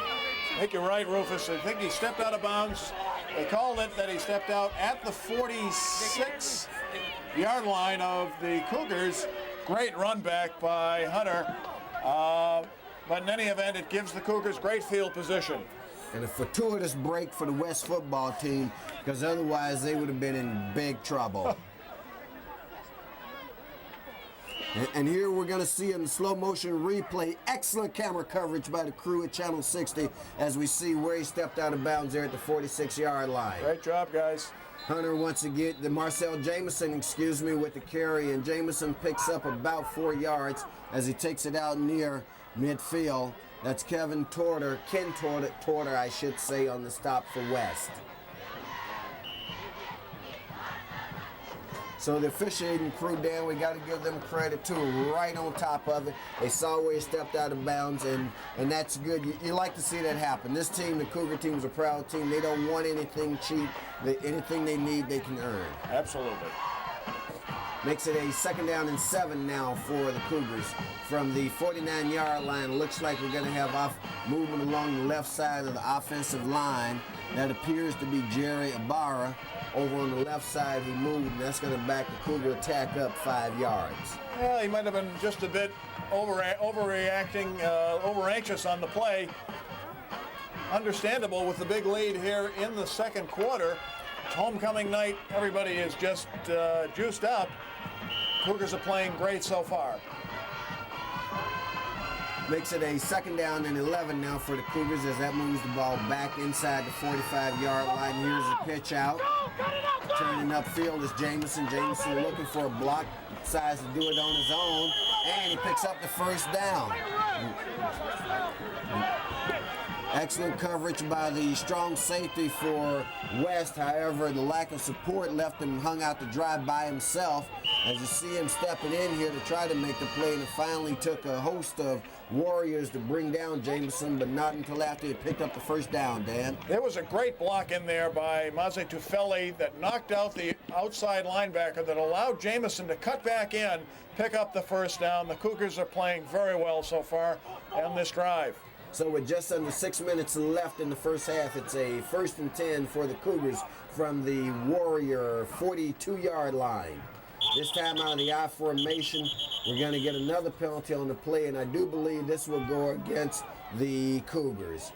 I think you're right, Rufus. I think he stepped out of bounds. They called it that he stepped out at the 46-yard line of the Cougars. Great run back by Hunter. But in any event, it gives the Cougars great field position. And a fortuitous break for the West football team, because otherwise they would have been in big trouble. And here we're going to see in the slow motion replay, excellent camera coverage by the crew at Channel 60 as we see where he stepped out of bounds there at the 46-yard line. Great job, guys. Hunter once again, Marcel Jameson, with the carry, and Jameson picks up about 4 yards as he takes it out near midfield. That's Ken Torter, I should say, on the stop for West. So the officiating crew, Dan, we got to give them credit too, right on top of it. They saw where he stepped out of bounds, and that's good. You like to see that happen. This team, the Cougar team, is a proud team. They don't want anything cheap. Anything they need, they can earn. Absolutely. Makes it a 2nd down and 7 now for the Cougars. From the 49-yard line, looks like we're going to have movement along the left side of the offensive line. That appears to be Jerry Ibarra. Over on the left side, he moved, and that's going to back the Cougar attack up 5 yards. Well, he might have been just a bit overreacting, over-anxious on the play. Understandable with the big lead here in the second quarter. It's homecoming night. Everybody is just juiced up. Cougars are playing great so far. Makes it a 2nd down and 11 now for the Cougars as that moves the ball back inside the 45-yard line. Here's the pitch out. Turning upfield is Jameson. Jameson looking for a block. Decides to do it on his own. And he picks up the 1st down. Excellent coverage by the strong safety for West. However, the lack of support left him hung out to dry by himself. As you see him stepping in here to try to make the play, and it finally took a host of Warriors to bring down Jameson, but not until after he picked up the 1st down, Dan. There was a great block in there by Maze Tufeli that knocked out the outside linebacker that allowed Jameson to cut back in, pick up the 1st down. The Cougars are playing very well so far on this drive. So with just under 6 minutes left in the first half, it's a 1st and 10 for the Cougars from the Warrior 42-yard line. This time out of the I formation, we're going to get another penalty on the play, and I do believe this will go against the Cougars.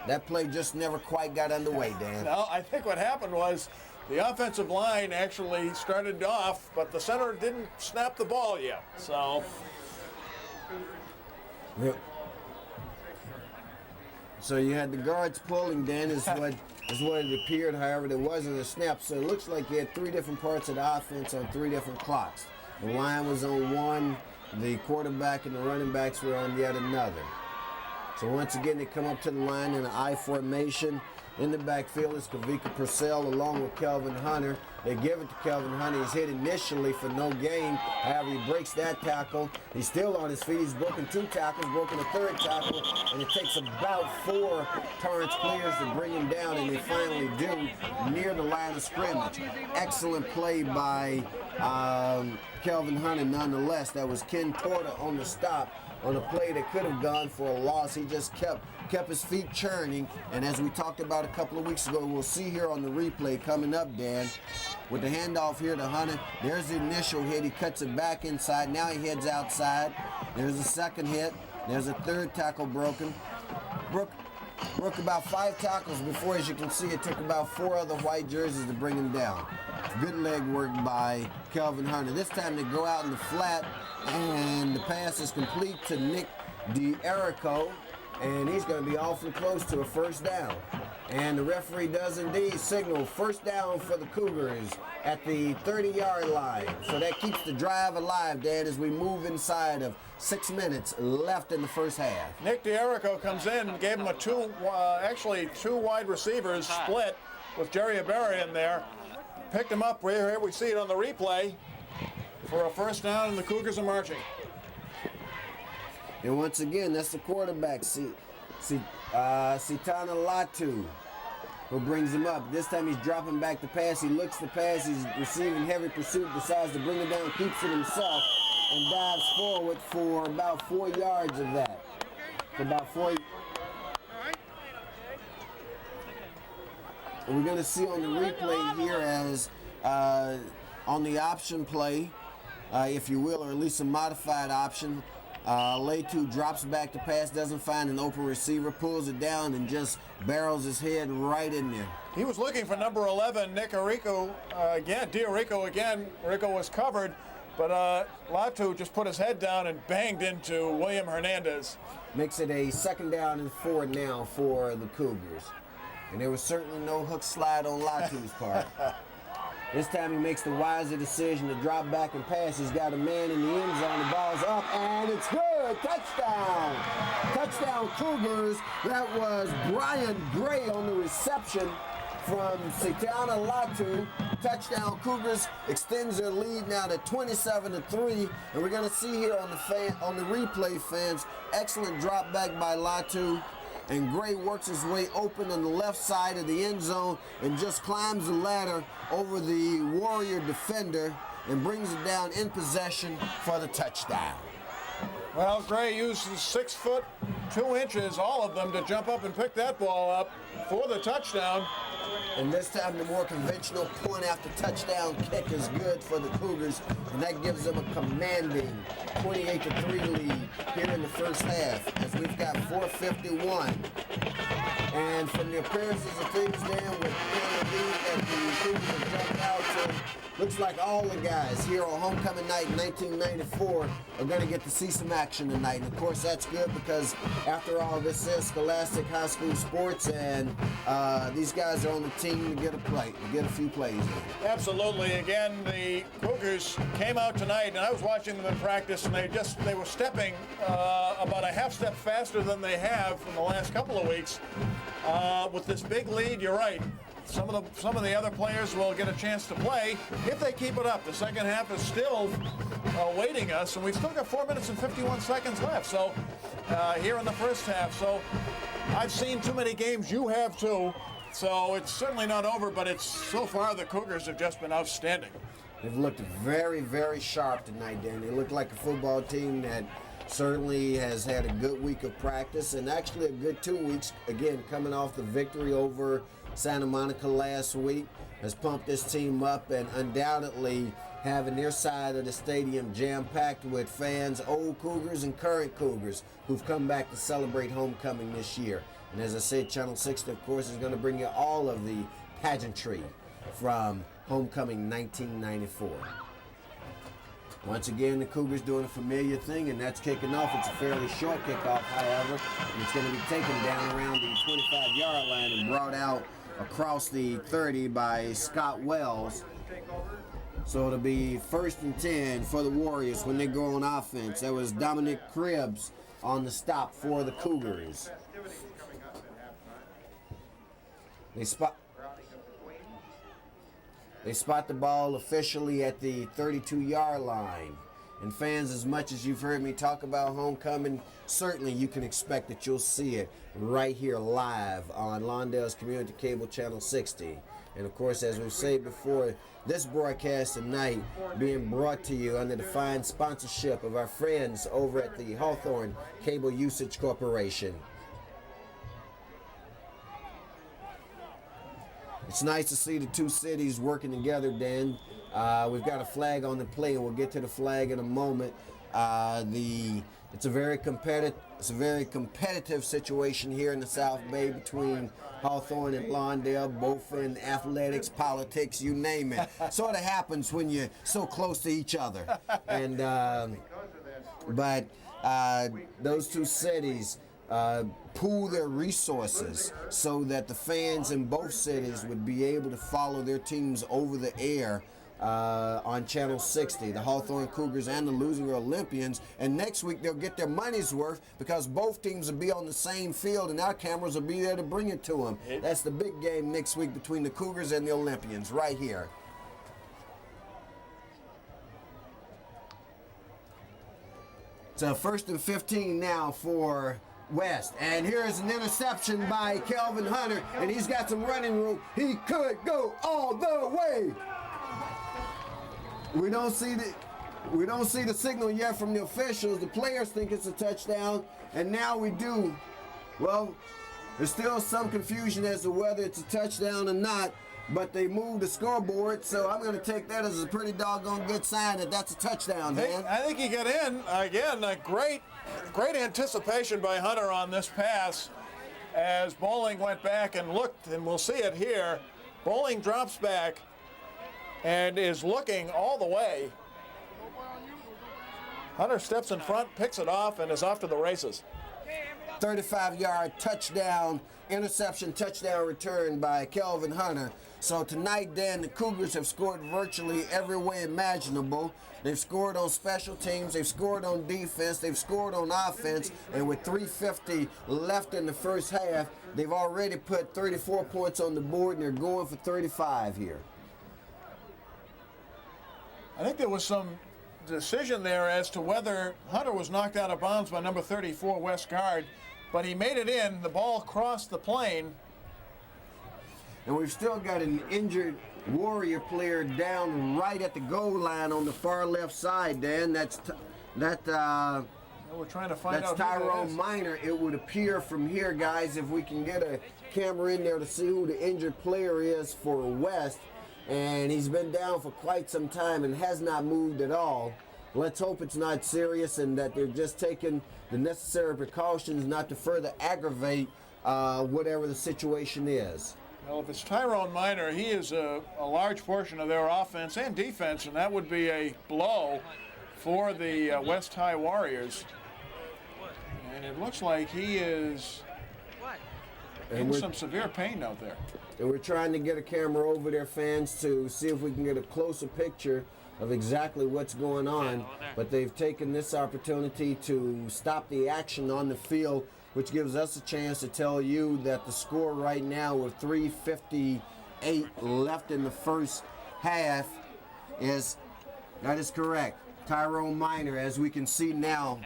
That play just never quite got underway, Dan. No, I think what happened was the offensive line actually started off, but the center didn't snap the ball yet. So, Yep. So you had the guards pulling, Dan, is what it appeared. However, there wasn't a snap. So it looks like you had three different parts of the offense on three different clocks. The line was on one, the quarterback and the running backs were on yet another. So once again, they come up to the line in an I formation. In the backfield is Kavika Purcell along with Kelvin Hunter. They give it to Kelvin Hunter. He's hit initially for no gain. However, he breaks that tackle. He's still on his feet. He's broken two tackles, broken a third tackle, and it takes about 4 Torrance clears to bring him down, and they finally do near the line of scrimmage. Excellent play by Kelvin Hunter nonetheless. That was Ken Porter on the stop on a play that could have gone for a loss. He just kept his feet churning, and as we talked about a couple of weeks ago, we'll see here on the replay coming up, Dan, with the handoff here to Hunter. There's the initial hit. He cuts it back inside. Now he heads outside. There's a second hit. There's a third tackle broken. Broke about 5 tackles before, as you can see, it took about 4 other white jerseys to bring him down. Good leg work by Kelvin Hunter. This time they go out in the flat, and the pass is complete to Nick DiErico, and he's going to be awfully close to a first down. And the referee does indeed signal first down for the Cougars at the 30-yard line. So that keeps the drive alive, Dan, as we move inside of 6 minutes left in the first half. Nick DiErico comes in and gave him a two wide receivers split with Jerry Ibarra in there. Picked him up. Here we see it on the replay for a first down, and the Cougars are marching. And once again, that's the quarterback, Sitana Latu, who brings him up. This time he's dropping back the pass. He looks the pass. He's receiving heavy pursuit, decides to bring it down, keeps it himself, and dives forward for about 4 yards of that. For about 4. And we're going to see on the replay here as on the option play, if you will, or at least a modified option, Latu drops back the pass, doesn't find an open receiver, pulls it down, and just barrels his head right in there. He was looking for number 11, Nick DiErico again. Rico was covered, but Latu just put his head down and banged into William Hernandez. Makes it a 2nd down and 4 now for the Cougars. And there was certainly no hook slide on Latu's part. This time he makes the wiser decision to drop back and pass. He's got a man in the end zone. The ball's up, and it's good. Touchdown. Touchdown, Cougars. That was Brian Gray on the reception from Sitana Latu. Touchdown, Cougars extends their lead now to 27-3. And we're going to see here on the replay, fans, excellent drop back by Latu. And Gray works his way open on the left side of the end zone and just climbs the ladder over the Warrior defender and brings it down in possession for the touchdown. Well, Gray uses 6 foot 2 inches, all of them, to jump up and pick that ball up for the touchdown. And this time the more conventional point after touchdown kick is good for the Cougars, and that gives them a commanding 28-3 lead here in the first half, as we've got 4:51. And from the appearances of things, Dan, with the lead that the Cougars have jumped out to, looks like all the guys here on homecoming night in 1994 are going to get to see some action tonight. And of course, that's good because after all, this is Scholastic High School sports, and these guys are on the team to get a few plays in. Absolutely. Again, the Cougars came out tonight, and I was watching them in practice, and they were stepping about a half step faster than they have in the last couple of weeks. With this big lead, you're right. Some of the other players will get a chance to play if they keep it up. The second half is still awaiting us, and we've still got 4 minutes and 51 seconds left. So here in the first half. So I've seen too many games. You have too. So it's certainly not over, but it's so far the Cougars have just been outstanding. They've looked very, very sharp tonight, Dan. They look like a football team that certainly has had a good week of practice and actually a good 2 weeks, again, coming off the victory over Santa Monica last week, has pumped this team up and undoubtedly having their side of the stadium jam-packed with fans, old Cougars and current Cougars, who've come back to celebrate homecoming this year. And as I said, Channel 60, of course, is going to bring you all of the pageantry from homecoming 1994. Once again, the Cougars doing a familiar thing, and that's kicking off. It's a fairly short kickoff, however, and it's going to be taken down around the 25-yard line and brought out across the 30 by Scott Wells. So it'll be 1st and 10 for the Warriors when they go on offense. That was Dominic Cribbs on the stop for the Cougars. They spot the ball officially at the 32-yard line. And fans, as much as you've heard me talk about homecoming, certainly you can expect that you'll see it right here live on Lawndale's Community Cable Channel 60. And of course, as we've said before, this broadcast tonight being brought to you under the fine sponsorship of our friends over at the Hawthorne Cable Usage Corporation. It's nice to see the two cities working together, Dan. We've got a flag on the play, and we'll get to the flag in a moment. It's a very competitive situation here in the South Bay between Hawthorne and Lawndale, both in athletics, politics, you name it. Sort of happens when you're so close to each other. And but those two cities pool their resources so that the fans in both cities would be able to follow their teams over the air on Channel 60, the Hawthorne Cougars and the losing Olympians. And next week they'll get their money's worth because both teams will be on the same field and our cameras will be there to bring it to them. That's the big game next week between the Cougars and the Olympians right here. It's 1st and 15 now for West. And here's an interception by Kelvin Hunter, and he's got some running room. He could go all the way. We don't see the signal yet from the officials. The players think it's a touchdown, and now we do. Well, there's still some confusion as to whether it's a touchdown or not, but they moved the scoreboard, so I'm going to take that as a pretty doggone good sign that that's a touchdown, man. I think he got in. Again, a great anticipation by Hunter on this pass as Bowling went back and looked, and we'll see it here. Bowling drops back and is looking all the way. Hunter steps in front, picks it off, and is off to the races. 35-yard touchdown, interception, touchdown return by Kelvin Hunter. So tonight, Dan, the Cougars have scored virtually every way imaginable. They've scored on special teams, they've scored on defense, they've scored on offense, and with 3:50 left in the first half, they've already put 34 points on the board, and they're going for 35 here. I think there was some decision there as to whether Hunter was knocked out of bounds by number 34 West guard, but he made it in. The ball crossed the plane. And we've still got an injured Warrior player down right at the goal line on the far left side, Dan. We're trying to find out who that Tyrone is. Minor. It would appear from here, guys, if we can get a camera in there to see who the injured player is for West. And he's been down for quite some time and has not moved at all. Let's hope it's not serious and that they're just taking the necessary precautions not to further aggravate whatever the situation is. Well, if it's Tyrone Minor, he is a large portion of their offense and defense, and that would be a blow for the West High Warriors. And it looks like he is in some severe pain out there. And we're trying to get a camera over there, fans, to see if we can get a closer picture of exactly what's going on. But they've taken this opportunity to stop the action on the field, which gives us a chance to tell you that the score right now with 3:58 left in the first half is correct. Tyrone Minor, as we can see now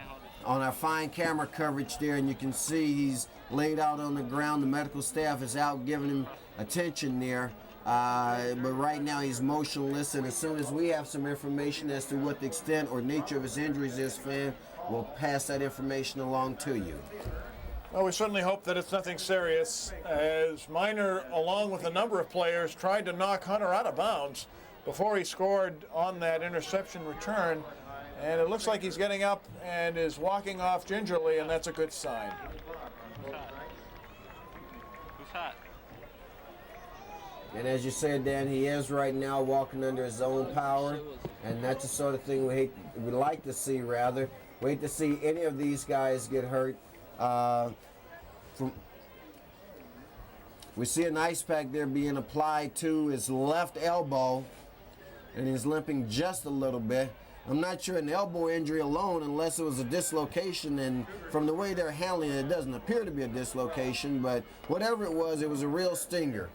on our fine camera coverage there, and you can see he's laid out on the ground. The medical staff is out giving him attention there. But right now he's motionless, and as soon as we have some information as to what the extent or nature of his injuries is, fan, we'll pass that information along to you. Well, we certainly hope that it's nothing serious, as Minor, along with a number of players, tried to knock Hunter out of bounds before he scored on that interception return. And it looks like he's getting up and is walking off gingerly, and that's a good sign. Who's hot? And as you said, Dan, he is right now walking under his own power, and that's the sort of thing we like to see, rather. We hate to see any of these guys get hurt. We see an ice pack there being applied to his left elbow, and he's limping just a little bit. I'm not sure an elbow injury alone, unless it was a dislocation, and from the way they're handling it, it doesn't appear to be a dislocation, but whatever it was a real stinger.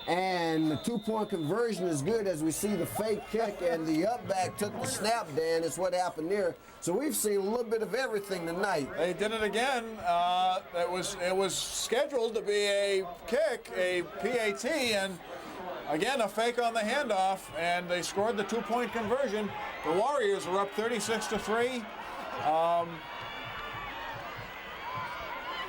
And the two-point conversion is good, as we see the fake kick and the up back took the snap, Dan. It's what happened there. So we've seen a little bit of everything tonight. They did it again. It was scheduled to be a kick, a PAT, and again a fake on the handoff, and they scored the two-point conversion. The Warriors are up 36-3.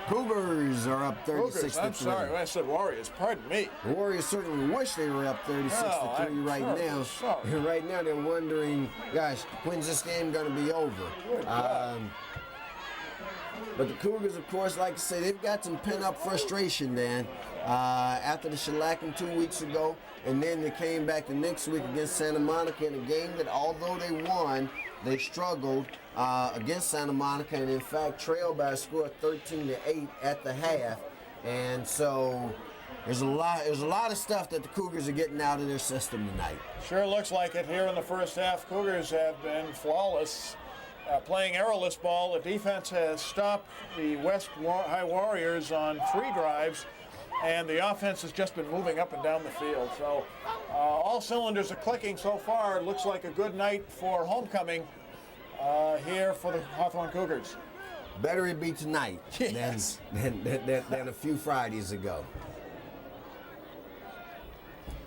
Cougars are up 36-3. I'm sorry, I said Warriors. Pardon me. The Warriors certainly wish they were up 36-3 right now. And right now they're wondering, gosh, when's this game going to be over? But the Cougars, of course, like I say, they've got some pent-up frustration, Dan. After the shellacking 2 weeks ago, and then they came back the next week against Santa Monica in a game that, although they won, they struggled against Santa Monica, and in fact trailed by a score of 13-8 at the half. And so there's a lot of stuff that the Cougars are getting out of their system tonight. Sure looks like it here in the first half. Cougars have been flawless, playing errorless ball. The defense has stopped the West High Warriors on 3 drives, and the offense has just been moving up and down the field. So all cylinders are clicking so far. It looks like a good night for homecoming here for the Hawthorne Cougars. Better it be tonight yes. than a few Fridays ago.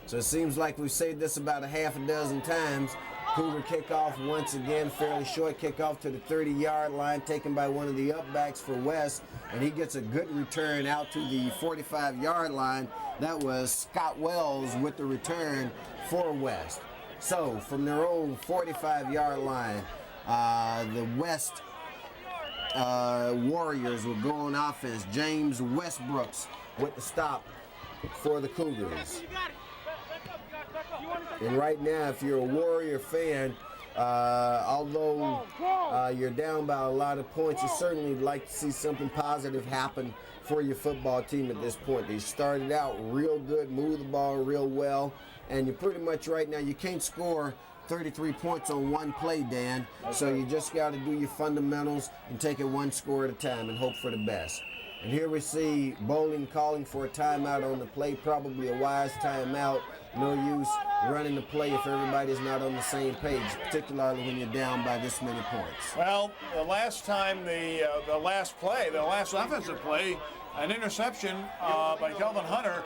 So it seems like we've said this about a half a dozen times. Cougar kickoff once again, fairly short kickoff to the 30-yard line, taken by one of the upbacks for West, and he gets a good return out to the 45-yard line. That was Scott Wells with the return for West. So from their own 45-yard line, the West Warriors will go on offense. James Westbrooks with the stop for the Cougars. And right now, if you're a Warrior fan, although you're down by a lot of points, you certainly would like to see something positive happen for your football team at this point. They started out real good, moved the ball real well, and you pretty much right now, you can't score 33 points on one play, Dan. So you just got to do your fundamentals and take it one score at a time and hope for the best. And here we see Bowling calling for a timeout on the play, probably a wise timeout. No use running the play if everybody's not on the same page, particularly when you're down by this many points. Well, the last time, the last offensive play, an interception by Kelvin Hunter,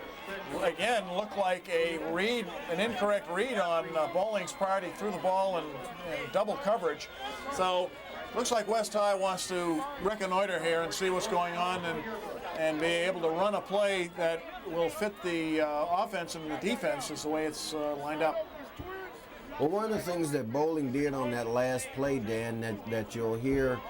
again, looked like an incorrect read on Bowling's part. He threw the ball in double coverage. So looks like West High wants to reconnoiter here and see what's going on and be able to run a play that will fit the offense and the defense is the way it's lined up. Well, one of the things that Bowling did on that last play, Dan, that you'll hear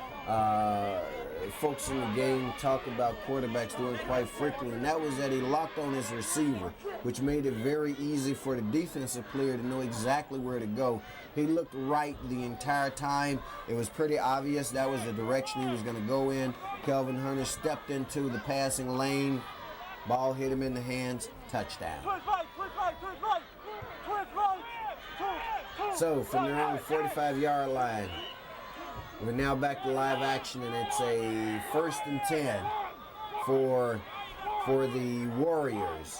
folks in the game talk about quarterbacks doing quite frequently, and that was that he locked on his receiver, which made it very easy for the defensive player to know exactly where to go. He looked right the entire time. It was pretty obvious that was the direction he was going to go in. Kelvin Hunter stepped into the passing lane. Ball hit him in the hands. Touchdown. So from their own 45-yard line, we're now back to live action, and it's a 1st and 10 for the Warriors.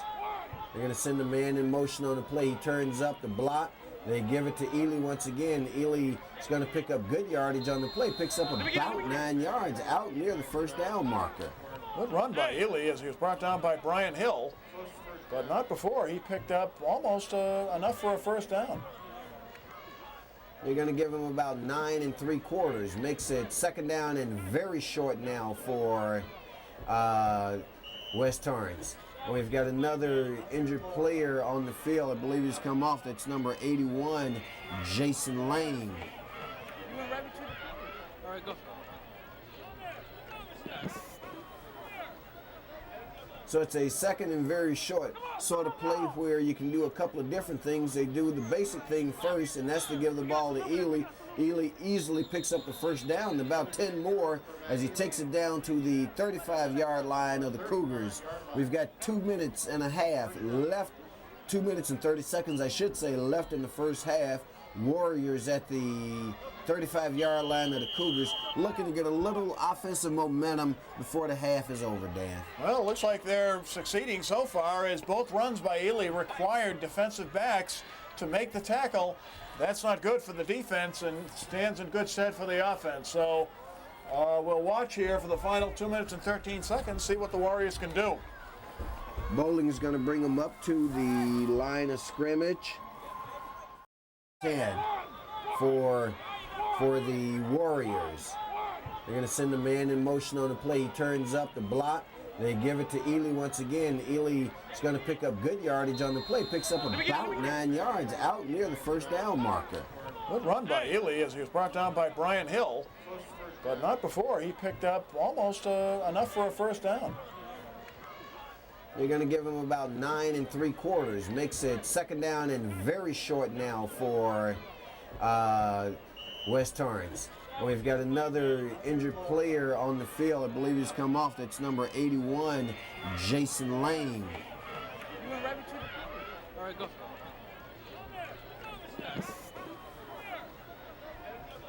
They're going to send the man in motion on the play. He turns up the block. They give it to Ely once again. Ely is going to pick up good yardage on the play. Picks up about 9 yards out near the first down marker. Good run by Ely as he was brought down by Brian Hill, but not before. He picked up almost enough for a first down. They're going to give him about 9 3/4. Makes it 2nd down and very short now for West Torrance. We've got another injured player on the field. I believe he's come off. That's number 81, Jason Lane. So it's a second and very short sort of play where you can do a couple of different things. They do the basic thing first, and that's to give the ball to Ely. Ely easily picks up the first down, about 10 more as he takes it down to the 35-yard line of the Cougars. We've got 2 minutes and a half left, 2 minutes and 30 seconds, I should say, left in the first half. Warriors at the 35-yard line of the Cougars, looking to get a little offensive momentum before the half is over, Dan. Well, it looks like they're succeeding so far, as both runs by Ely required defensive backs to make the tackle. That's not good for the defense and stands in good stead for the offense. So we'll watch here for the final 2 minutes and 13 seconds, see what the Warriors can do. Bowling is going to bring them up to the line of scrimmage. 10 for the Warriors. They're going to send the man in motion on the play. He turns up the block. They give it to Ely once again. Ely is going to pick up good yardage on the play. Picks up about 9 yards out near the first down marker. Good run by Ely as he was brought down by Brian Hill, but not before. He picked up almost enough for a first down. They're going to give him about 9 3/4. Makes it second down and very short now for West Torrance. And we've got another injured player on the field. I believe he's come off. That's number 81, Jason Lane. All right, go.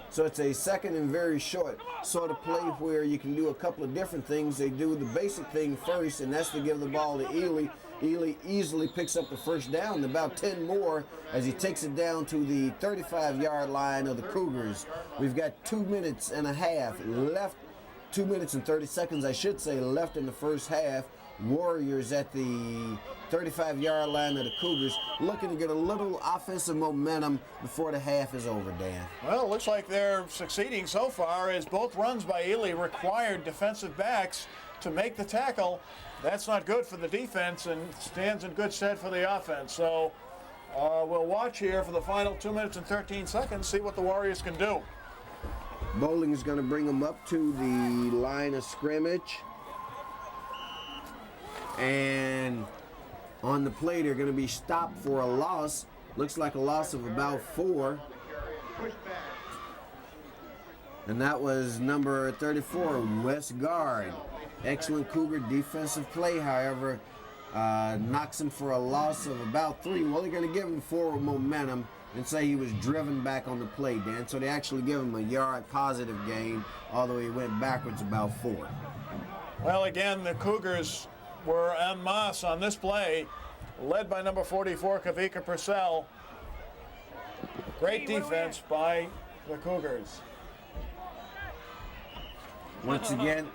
So it's a second and very short sort of play where you can do a couple of different things. They do the basic thing first, and that's to give the ball to Ely. Ely easily picks up the first down, about 10 more as he takes it down to the 35-yard line of the Cougars. We've got 2 minutes and a half left, 2 minutes and 30 seconds, I should say, left in the first half. Warriors at the 35-yard line of the Cougars, looking to get a little offensive momentum before the half is over, Dan. Well, it looks like they're succeeding so far, as both runs by Ely required defensive backs to make the tackle. That's not good for the defense and stands in good stead for the offense. So we'll watch here for the final 2 minutes and 13 seconds, see what the Warriors can do. Bowling is going to bring them up to the line of scrimmage. And on the play, they're going to be stopped for a loss. Looks like a loss of about 4. And that was number 34, West Guard. Excellent Cougar defensive play, however, knocks him for a loss of about 3. Well, they're going to give him forward momentum and say he was driven back on the play, Dan. So they actually give him a yard positive gain, although he went backwards about 4. Well, again, the Cougars were en masse on this play, led by number 44, Kavika Purcell. Great defense by the Cougars. Once again,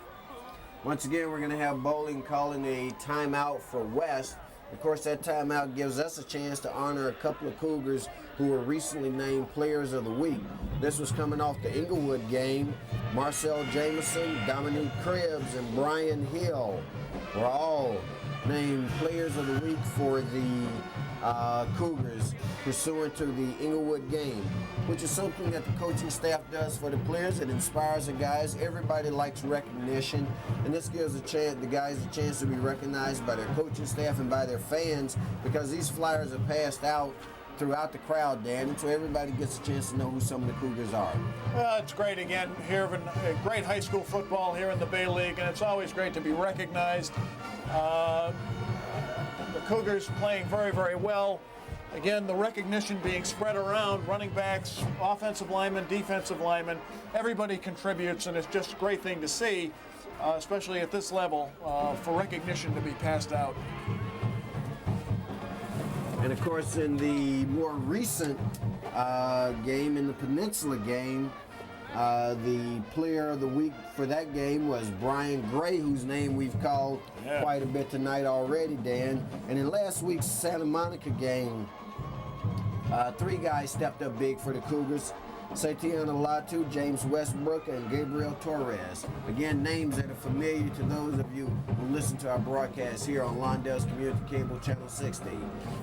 we're going to have Bowling calling a timeout for West. Of course, that timeout gives us a chance to honor a couple of Cougars who were recently named Players of the Week. This was coming off the Inglewood game. Marcel Jameson, Dominique Cribbs, and Brian Hill were all named Players of the Week for the Cougars pursuant to the Inglewood game, which is something that the coaching staff does for the players. It inspires the guys. Everybody likes recognition, and this gives the guys a chance to be recognized by their coaching staff and by their fans, because these flyers are passed out throughout the crowd, Dan, so everybody gets a chance to know who some of the Cougars are. Well, it's great again here in great high school football here in the Bay League, and it's always great to be recognized. The Cougars playing very, very well. Again, the recognition being spread around, running backs, offensive linemen, defensive linemen, everybody contributes, and it's just a great thing to see, especially at this level, for recognition to be passed out. And of course, in the more recent game, in the Peninsula game, the player of the week for that game was Brian Gray, whose name we've called quite a bit tonight already, Dan. And in last week's Santa Monica game, 3 guys stepped up big for the Cougars. Satiana Latu, James Westbrook, and Gabriel Torrance. Again, names that are familiar to those of you who listen to our broadcast here on Lawndale's Community Cable Channel 60.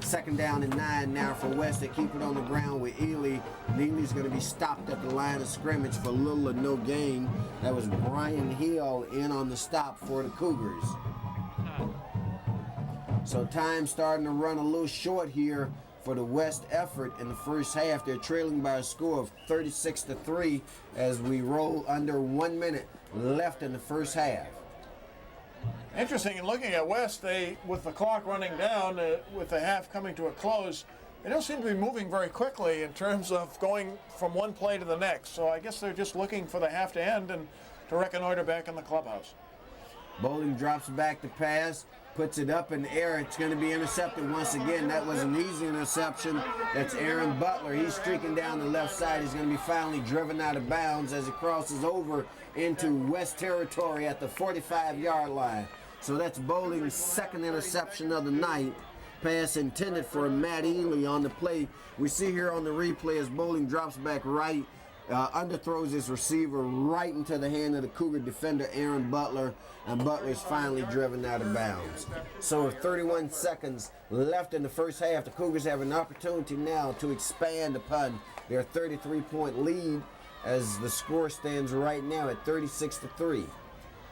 Second down and 9 now for West. They keep it on the ground with Ely. And Ely's going to be stopped at the line of scrimmage for little or no gain. That was Brian Hill in on the stop for the Cougars. So time starting to run a little short here for the West effort in the first half. They're trailing by a score of 36-3 as we roll under 1 minute left in the first half. Interesting, in looking at West, they, with the clock running down, with the half coming to a close, they don't seem to be moving very quickly in terms of going from one play to the next. So I guess they're just looking for the half to end and to reconnoiter back in the clubhouse. Bowling drops back to pass, puts it up in the air. It's going to be intercepted once again. That was an easy interception. That's Aaron Butler. He's streaking down the left side. He's going to be finally driven out of bounds as he crosses over into West territory at the 45-yard line. So that's Bowling's second interception of the night. Pass intended for Matt Ely on the play. We see here on the replay as Bowling drops back right, underthrows his receiver right into the hand of the Cougar defender, Aaron Butler, and Butler's finally driven out of bounds. So with 31 seconds left in the first half, the Cougars have an opportunity now to expand upon their 33-point lead as the score stands right now at 36-3.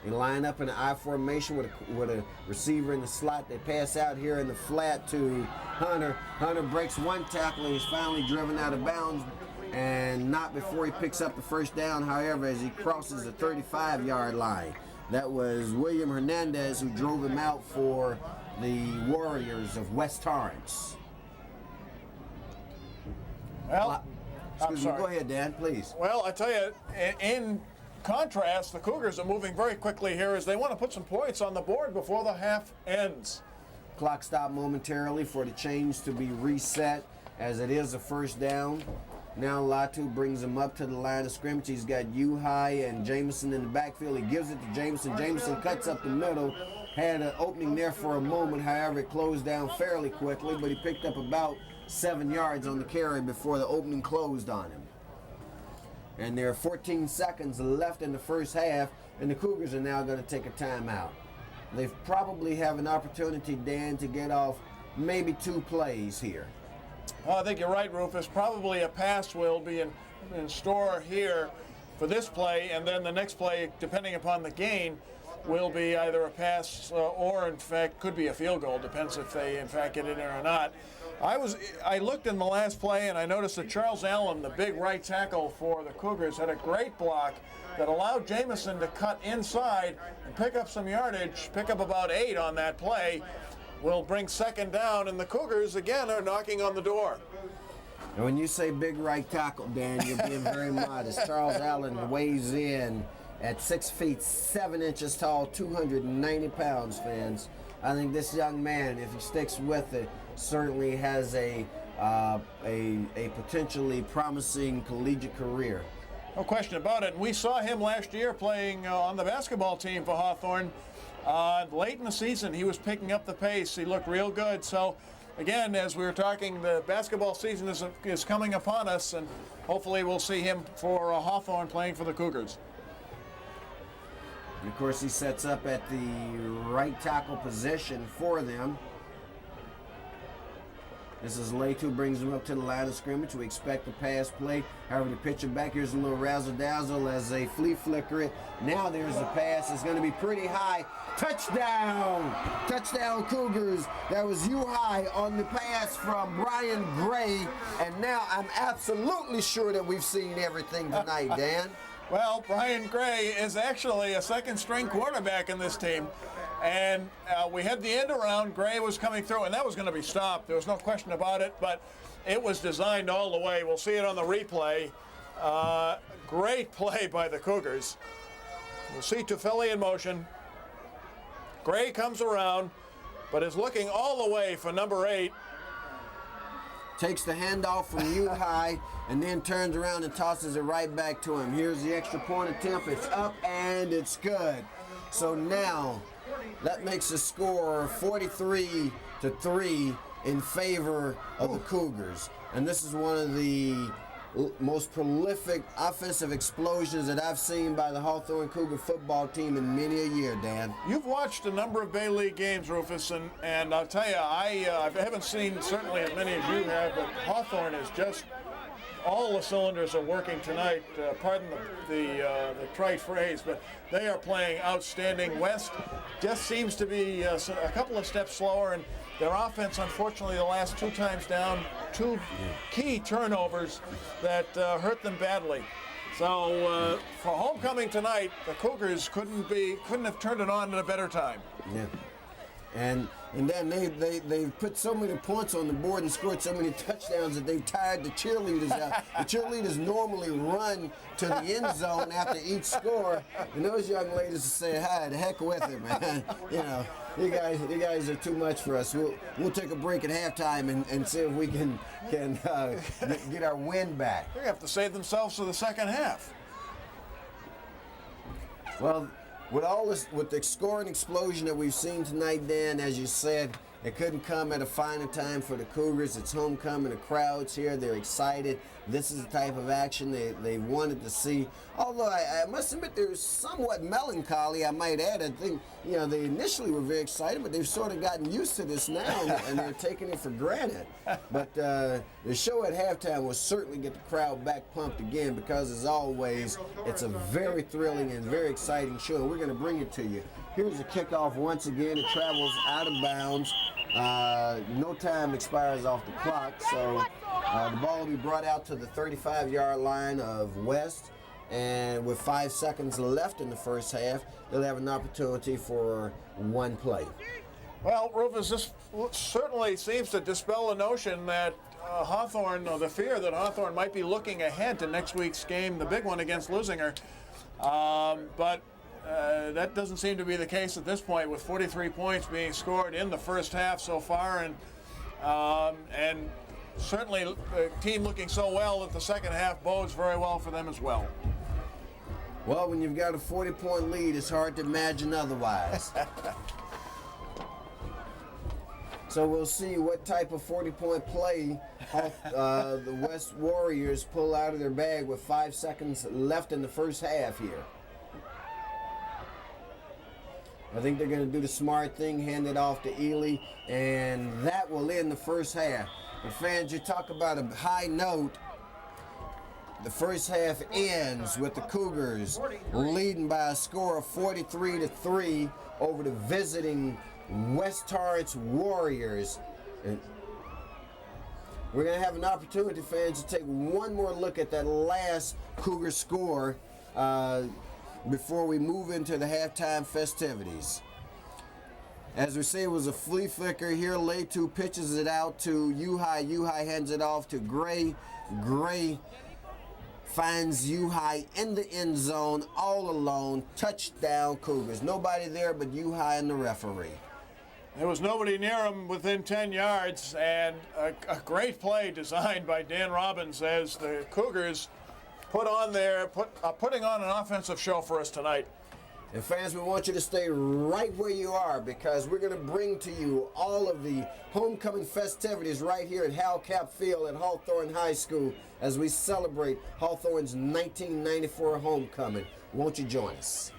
They line up in an I formation with a receiver in the slot. They pass out here in the flat to Hunter. Hunter breaks one tackle and he's finally driven out of bounds, and not before he picks up the first down, however, as he crosses the 35-yard line. That was William Hernandez who drove him out for the Warriors of West Torrance. Well, Excuse me, go ahead, Dan, please. Well, I tell you, in contrast, the Cougars are moving very quickly here as they want to put some points on the board before the half ends. Clock stopped momentarily for the change to be reset as it is a first down. Now Latu brings him up to the line of scrimmage. He's got Uhai and Jameson in the backfield. He gives it to Jameson. Jameson cuts up the middle. Had an opening there for a moment. However, it closed down fairly quickly, but he picked up about 7 yards on the carry before the opening closed on him. And there are 14 seconds left in the first half, and the Cougars are now going to take a timeout. They probably have an opportunity, Dan, to get off maybe 2 plays here. Well, I think you're right, Rufus. Probably a pass will be in store here for this play, and then the next play, depending upon the gain, will be either a pass or, in fact, could be a field goal. Depends if they, in fact, get in there or not. I looked in the last play, and I noticed that Charles Allen, the big right tackle for the Cougars, had a great block that allowed Jameson to cut inside and pick up some yardage, pick up about 8 on that play. Will bring second down, and the Cougars, again, are knocking on the door. And when you say big right tackle, Dan, you're being very modest. Charles Allen weighs in at 6 feet 7 inches tall, 290 pounds, fans. I think this young man, if he sticks with it, certainly has a potentially promising collegiate career. No question about it. And we saw him last year playing on the basketball team for Hawthorne. Late in the season, he was picking up the pace. He looked real good. So, again, as we were talking, the basketball season is coming upon us, and hopefully we'll see him for Hawthorne playing for the Cougars. And of course, he sets up at the right tackle position for them. This is Late who brings him up to the line of scrimmage. We expect a pass play. However, the pitcher back, here's a little razzle-dazzle as they flea flicker it. Now there's a pass. It's going to be pretty high. Touchdown! Touchdown Cougars. That was Uhai on the pass from Brian Gray. And now I'm absolutely sure that we've seen everything tonight, Dan. Well, Brian Gray is actually a second-string quarterback in this team. And we had the end around. Gray was coming through, and that was going to be stopped. There was no question about it, but it was designed all the way. We'll see it on the replay. Great play by the Cougars. We'll see Tufeli in motion. Gray comes around, but is looking all the way for number 8. Takes the handoff from Uhai and then turns around and tosses it right back to him. Here's the extra point attempt. It's up and it's good. So now that makes the score 43-3 in favor of the Cougars. And this is one of the most prolific offensive explosions that I've seen by the Hawthorne Cougar football team in many a year, Dan. You've watched a number of Bay League games, Rufus, and I'll tell you, I haven't seen certainly as many as you have, but Hawthorne is just, all the cylinders are working tonight. Pardon the trite phrase, but they are playing outstanding. West just seems to be a couple of steps slower, and their offense, unfortunately, the last 2 times down, 2 key turnovers that hurt them badly. So for homecoming tonight, the Cougars couldn't have turned it on at a better time. Yeah. And then they put so many points on the board and scored so many touchdowns that they've tired the cheerleaders out. The cheerleaders normally run to the end zone after each score, and those young ladies say, "Hi, the heck with it, man. You guys are too much for us. We'll take a break at halftime and see if we can get our win back." They have to save themselves for the second half. Well, with the scoring explosion that we've seen tonight, Dan, as you said, it couldn't come at a finer time for the Cougars. It's homecoming. The crowd's here. They're excited. This is the type of action they wanted to see. Although I must admit there's somewhat melancholy, I might add. I think, they initially were very excited, but they've sort of gotten used to this now, and they're taking it for granted. But the show at halftime will certainly get the crowd back pumped again because, as always, it's a very thrilling and very exciting show, and we're going to bring it to you. Here's the kickoff once again. It travels out of bounds. No time expires off the clock, so the ball will be brought out to the 35-yard line of West, and with 5 seconds left in the first half, they'll have an opportunity for one play. Well, Rufus, this certainly seems to dispel the notion that Hawthorne, or the fear that Hawthorne might be looking ahead to next week's game, the big one against Lusinger. But that doesn't seem to be the case at this point, with 43 points being scored in the first half so far, and certainly the team looking so well that the second half bodes very well for them as well. Well, when you've got a 40-point lead, it's hard to imagine otherwise. So we'll see what type of 40-point play the West Warriors pull out of their bag with 5 seconds left in the first half here. I think they're going to do the smart thing, hand it off to Ely, and that will end the first half. But fans, you talk about a high note. The first half ends with the Cougars leading by a score of 43-3 over the visiting West Torrance Warriors. And we're going to have an opportunity, fans, to take one more look at that last Cougar score before we move into the halftime festivities. As we say, it was a flea flicker here. Letu pitches it out to Uhai. Uhai hands it off to Gray. Gray finds Uhai in the end zone all alone. Touchdown Cougars. Nobody there but Uhai and the referee. There was nobody near him within 10 yards, and a great play designed by Dan Robbins as the Cougars putting on an offensive show for us tonight. And fans, we want you to stay right where you are because we're going to bring to you all of the homecoming festivities right here at Hal Cap Field at Hawthorne High School as we celebrate Hawthorne's 1994 homecoming. Won't you join us?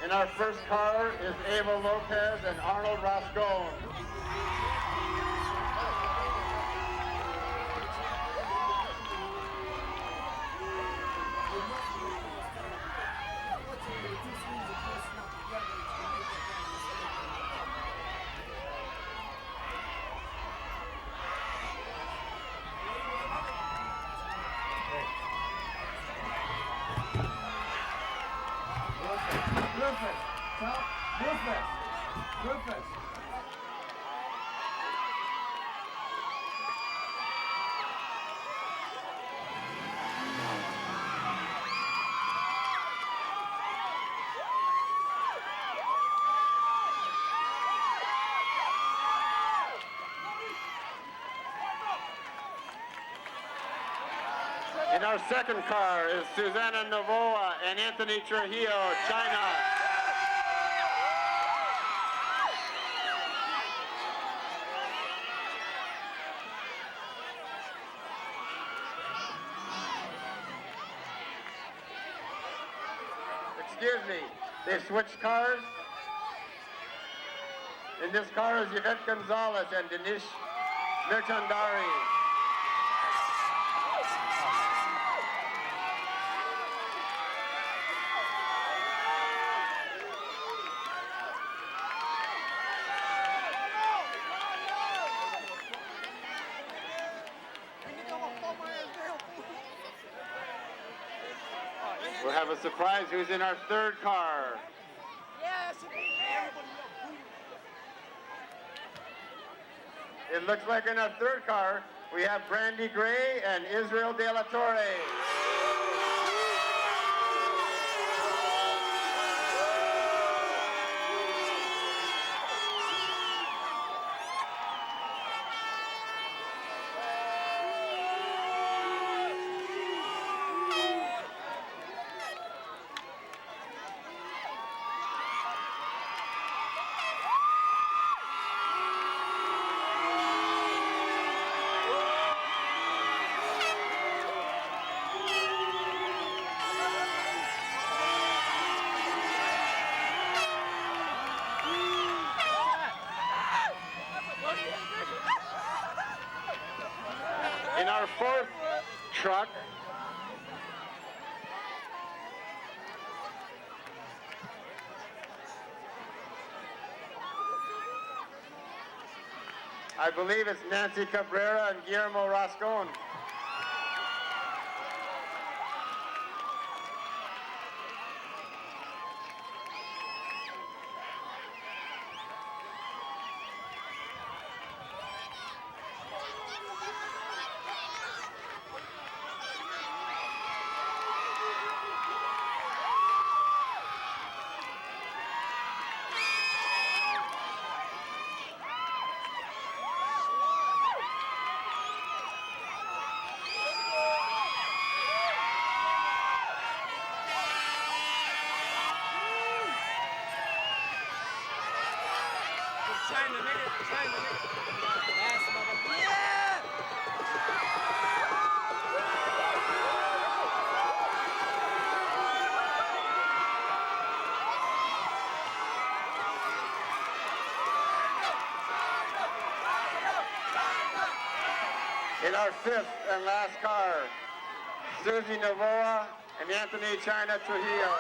In our first car is Ava Lopez and Arnold Roscone. Rufus. In our second car is Susanna Novoa and Anthony Trujillo, China. excuse me. They switched cars. In this car is Yvette Gonzalez and Dinesh Mirchandari. We'll have a surprise who's in our third car. It looks like in our third car, we have Brandy Gray and Israel De La Torre. In our fourth truck, I believe it's Nancy Cabrera and Guillermo Rascon. In our fifth and last car, Susie Novoa and Anthony China Trujillo.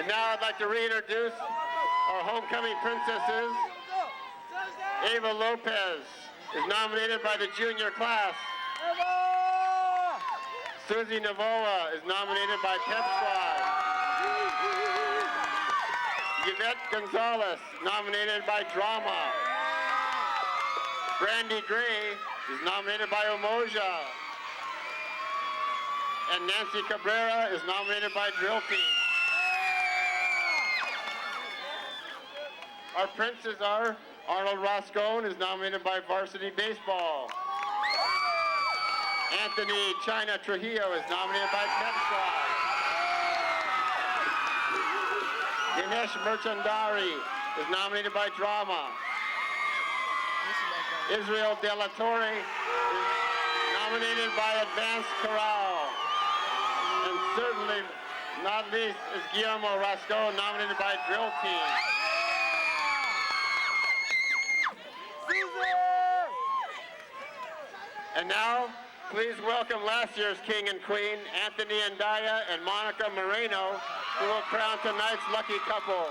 Now I'd like to reintroduce our homecoming princesses. Ava Lopez is nominated by the junior class. Susie Navoa is nominated by Pep Squad. Yvette Gonzalez, nominated by Drama. Brandy Gray is nominated by Umoja. And Nancy Cabrera is nominated by Drill Team. Our princes are Arnold Roscone is nominated by Varsity Baseball. Anthony China Trujillo is nominated by Pep Squad. Dinesh Merchandari is nominated by Drama. Israel De La Torre is nominated by Advanced Chorale. And certainly not least is Guillermo Rasco, nominated by Drill Team. And now, please welcome last year's King and Queen, Anthony Andaya and Monica Moreno, who will crown tonight's lucky couple.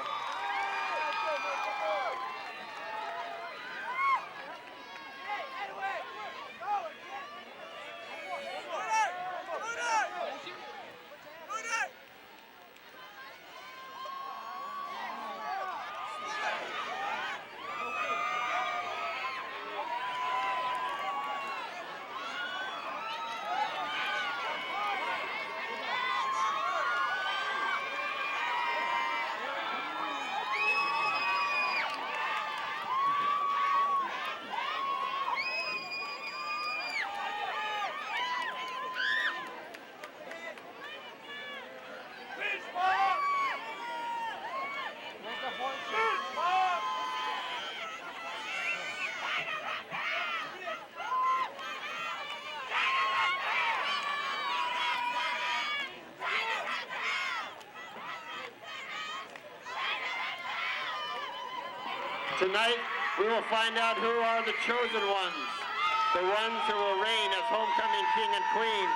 Tonight, we will find out who are the chosen ones, the ones who will reign as homecoming king and queen.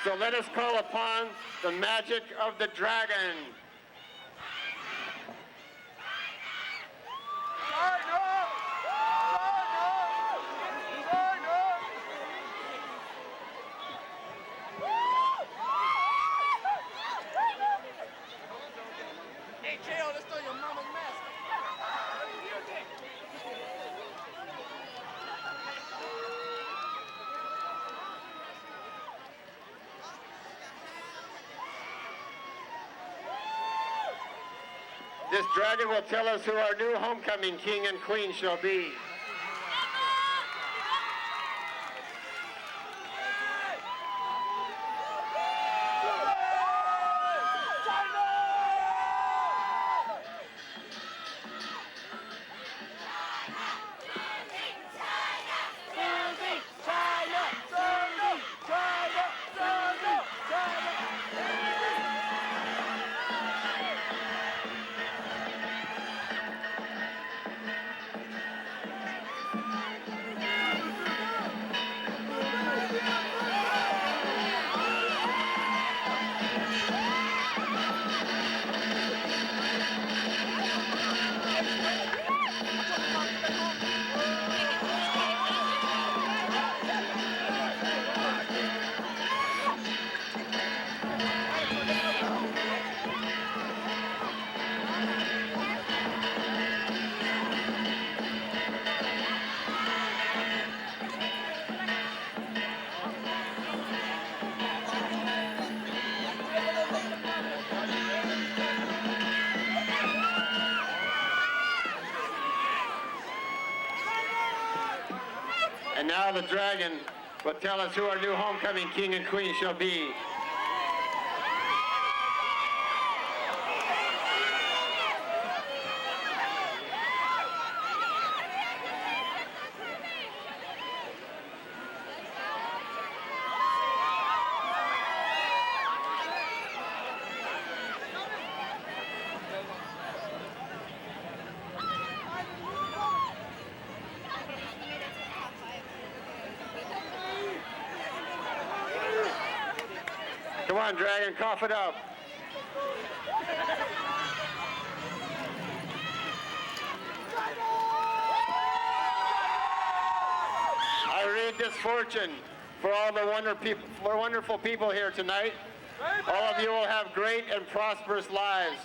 So let us call upon the magic of the dragon. Hey, J.O., let's throw your mama's mask. This dragon will tell us who our new homecoming king and queen shall be. And now the dragon will tell us who our new homecoming king and queen shall be. Come on, dragon, cough it up. great misfortune for all the wonderful people here tonight. All of you will have great and prosperous lives,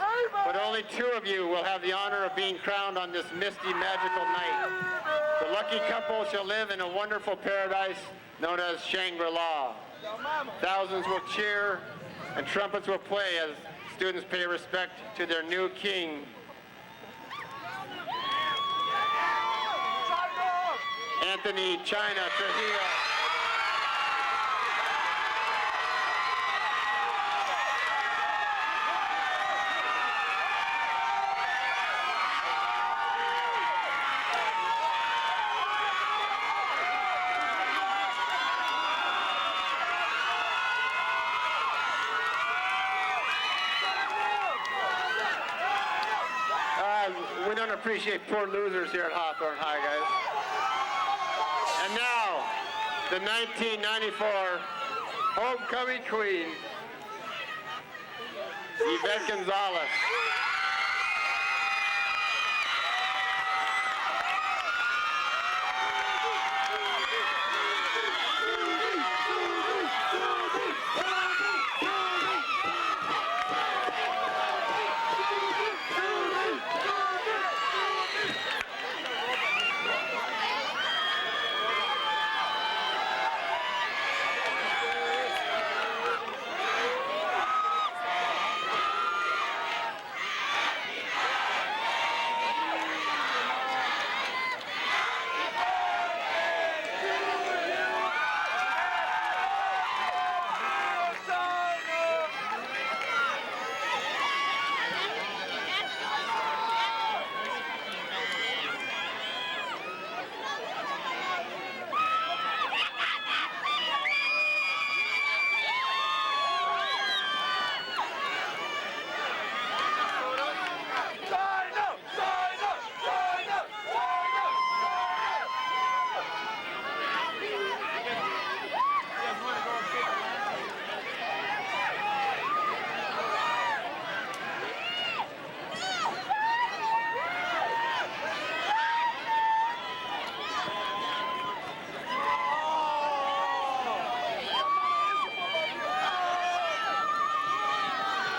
but only 2 of you will have the honor of being crowned on this misty, magical night. The lucky couple shall live in a wonderful paradise known as Shangri-La. Thousands will cheer and trumpets will play as students pay respect to their new king. Anthony China Trujillo. We don't appreciate poor losers here at Hawthorne High, guys. And now, the 1994 homecoming queen, Yvette Gonzalez.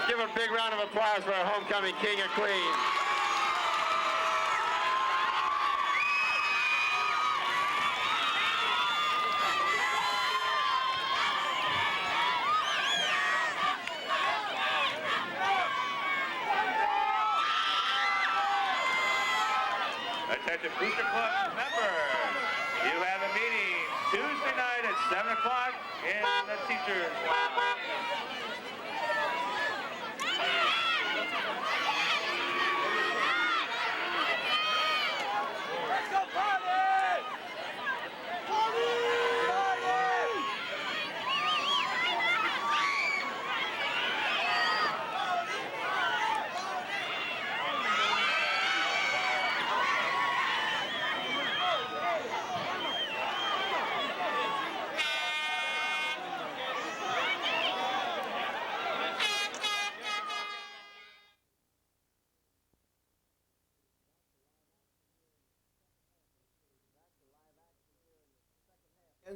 Give a big round of applause for our homecoming king and queen. Attention Booster Club members, you have a meeting Tuesday night at 7 o'clock in the teacher's lounge.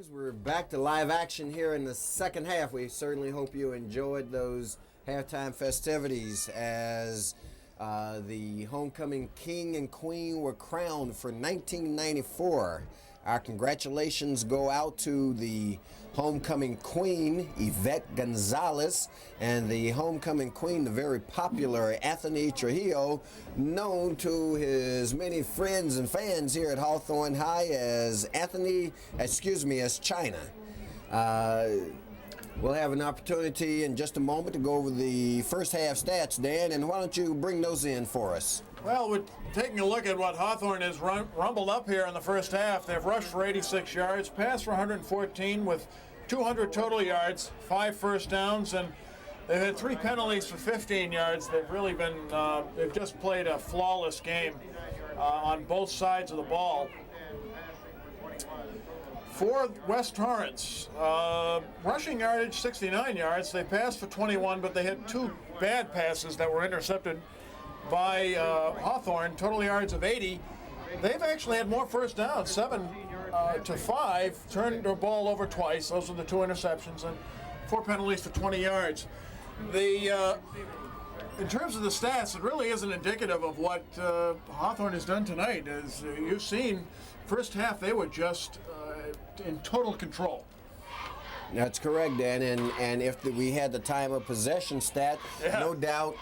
We're back to live action here in the second half. We certainly hope you enjoyed those halftime festivities as the homecoming king and queen were crowned for 1994. Our congratulations go out to the homecoming queen, Yvette Gonzalez, and the homecoming queen, the very popular Anthony Trujillo, known to his many friends and fans here at Hawthorne High as China. We'll have an opportunity in just a moment to go over the first half stats, Dan, and why don't you bring those in for us? Well, we're taking a look at what Hawthorne has rumbled up here in the first half. They've rushed for 86 yards, passed for 114 with 200 total yards, 5 first downs, and they've had 3 penalties for 15 yards. They've really been, they've just played a flawless game on both sides of the ball. For West Torrance, rushing yardage 69 yards. They passed for 21, but they had 2 bad passes that were intercepted by Hawthorne. Total yards of 80. They've actually had more first downs, 7 to 5, turned the ball over twice. Those were the 2 interceptions and 4 penalties for 20 yards. In terms of the stats, it really isn't indicative of what Hawthorne has done tonight. As you've seen, first half they were just in total control. That's correct, Dan. And if we had the time of possession stat, no doubt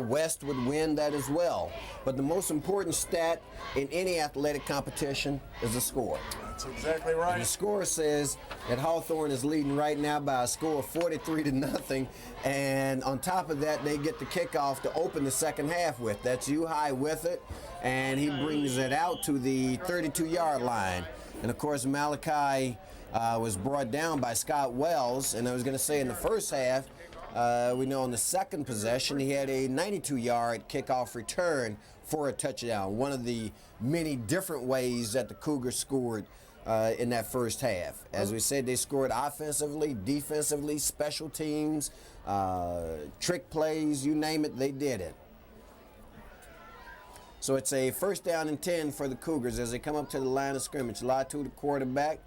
West would win that as well. But the most important stat in any athletic competition is the score. That's exactly right. And the score says that Hawthorne is leading right now by a score of 43-0. And on top of that, they get the kickoff to open the second half with. That's U-High with it, and he brings it out to the 32-yard line. And of course, Malachi was brought down by Scott Wells, and I was going to say in the first half, we know in the second possession he had a 92-yard kickoff return for a touchdown. One of the many different ways that the Cougars scored in that first half. As we said, they scored offensively, defensively, special teams, trick plays, you name it, they did it. So it's a 1st down and 10 for the Cougars as they come up to the line of scrimmage. Latu, the quarterback.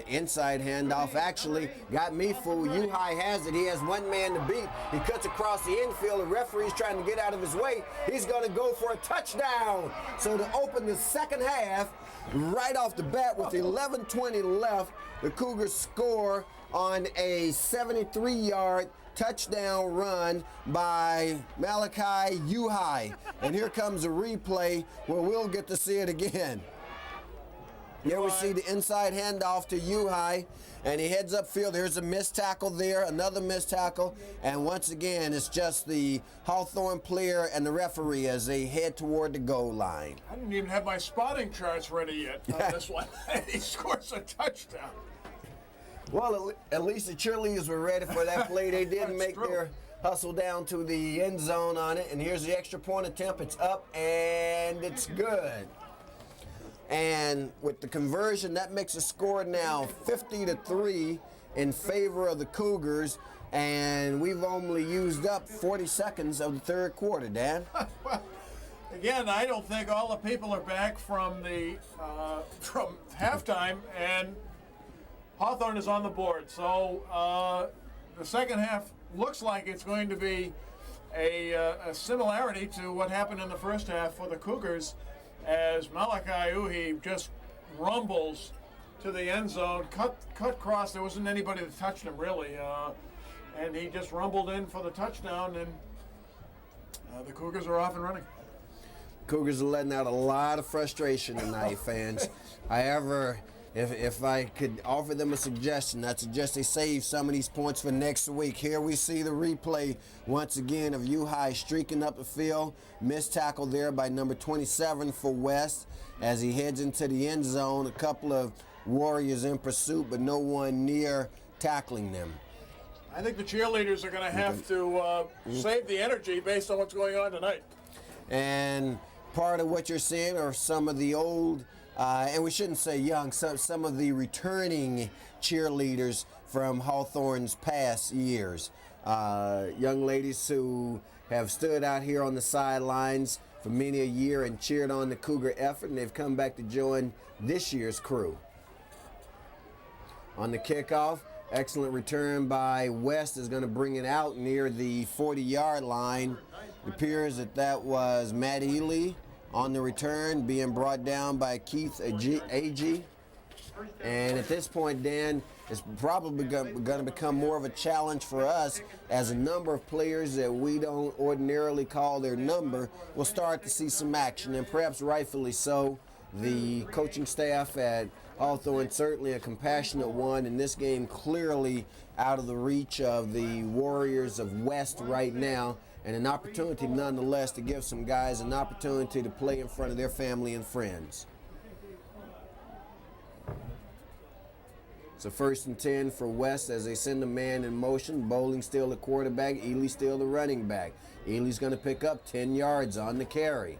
Inside handoff actually got me fooled. U-High has it. He has one man to beat. He cuts across the infield. The referee's trying to get out of his way. He's going to go for a touchdown. So to open the second half, right off the bat with 11:20 left, the Cougars score on a 73-yard touchdown run by Malachi U-High. And here comes a replay where we'll get to see it again. Here we see the inside handoff to U-High, and he heads upfield. There's a missed tackle there, another missed tackle, and once again, it's just the Hawthorne player and the referee as they head toward the goal line. I didn't even have my spotting charts ready yet on this one. He scores a touchdown. Well, at least the cheerleaders were ready for that play. They didn't make their hustle down to the end zone on it, and here's the extra point attempt. It's up, and it's good. And with the conversion, that makes the score now 50-3 in favor of the Cougars. And we've only used up 40 seconds of the third quarter, Dan. Well, again, I don't think all the people are back from the from halftime, and Hawthorne is on the board. So the second half looks like it's going to be a similarity to what happened in the first half for the Cougars, as Malachi Uhi just rumbles to the end zone, cut cross. There wasn't anybody that touched him really, and he just rumbled in for the touchdown, and the Cougars are off and running. Cougars are letting out a lot of frustration tonight, fans. However, if I could offer them a suggestion, I'd suggest they save some of these points for next week. Here we see the replay once again of U-High streaking up the field. Missed tackle there by number 27 for West as he heads into the end zone. A couple of Warriors in pursuit, but no one near tackling them. I think the cheerleaders are going to have to save the energy based on what's going on tonight. And part of what you're seeing are some of the old, and we shouldn't say young, some of the returning cheerleaders from Hawthorne's past years. Young ladies who have stood out here on the sidelines for many a year and cheered on the Cougar effort, and they've come back to join this year's crew. On the kickoff, excellent return by West is going to bring it out near the 40-yard line. It appears that was Matt Ely on the return, being brought down by Keith Agee. And at this point, Dan, it's probably going to become more of a challenge for us as a number of players that we don't ordinarily call their number will start to see some action, and perhaps rightfully so. The coaching staff at Hawthorne, certainly a compassionate one, and this game clearly out of the reach of the Warriors of West right now, and an opportunity nonetheless to give some guys an opportunity to play in front of their family and friends. So 1st and 10 for West as they send a man in motion. Bowling still the quarterback, Ely still the running back. Ely's going to pick up 10 yards on the carry.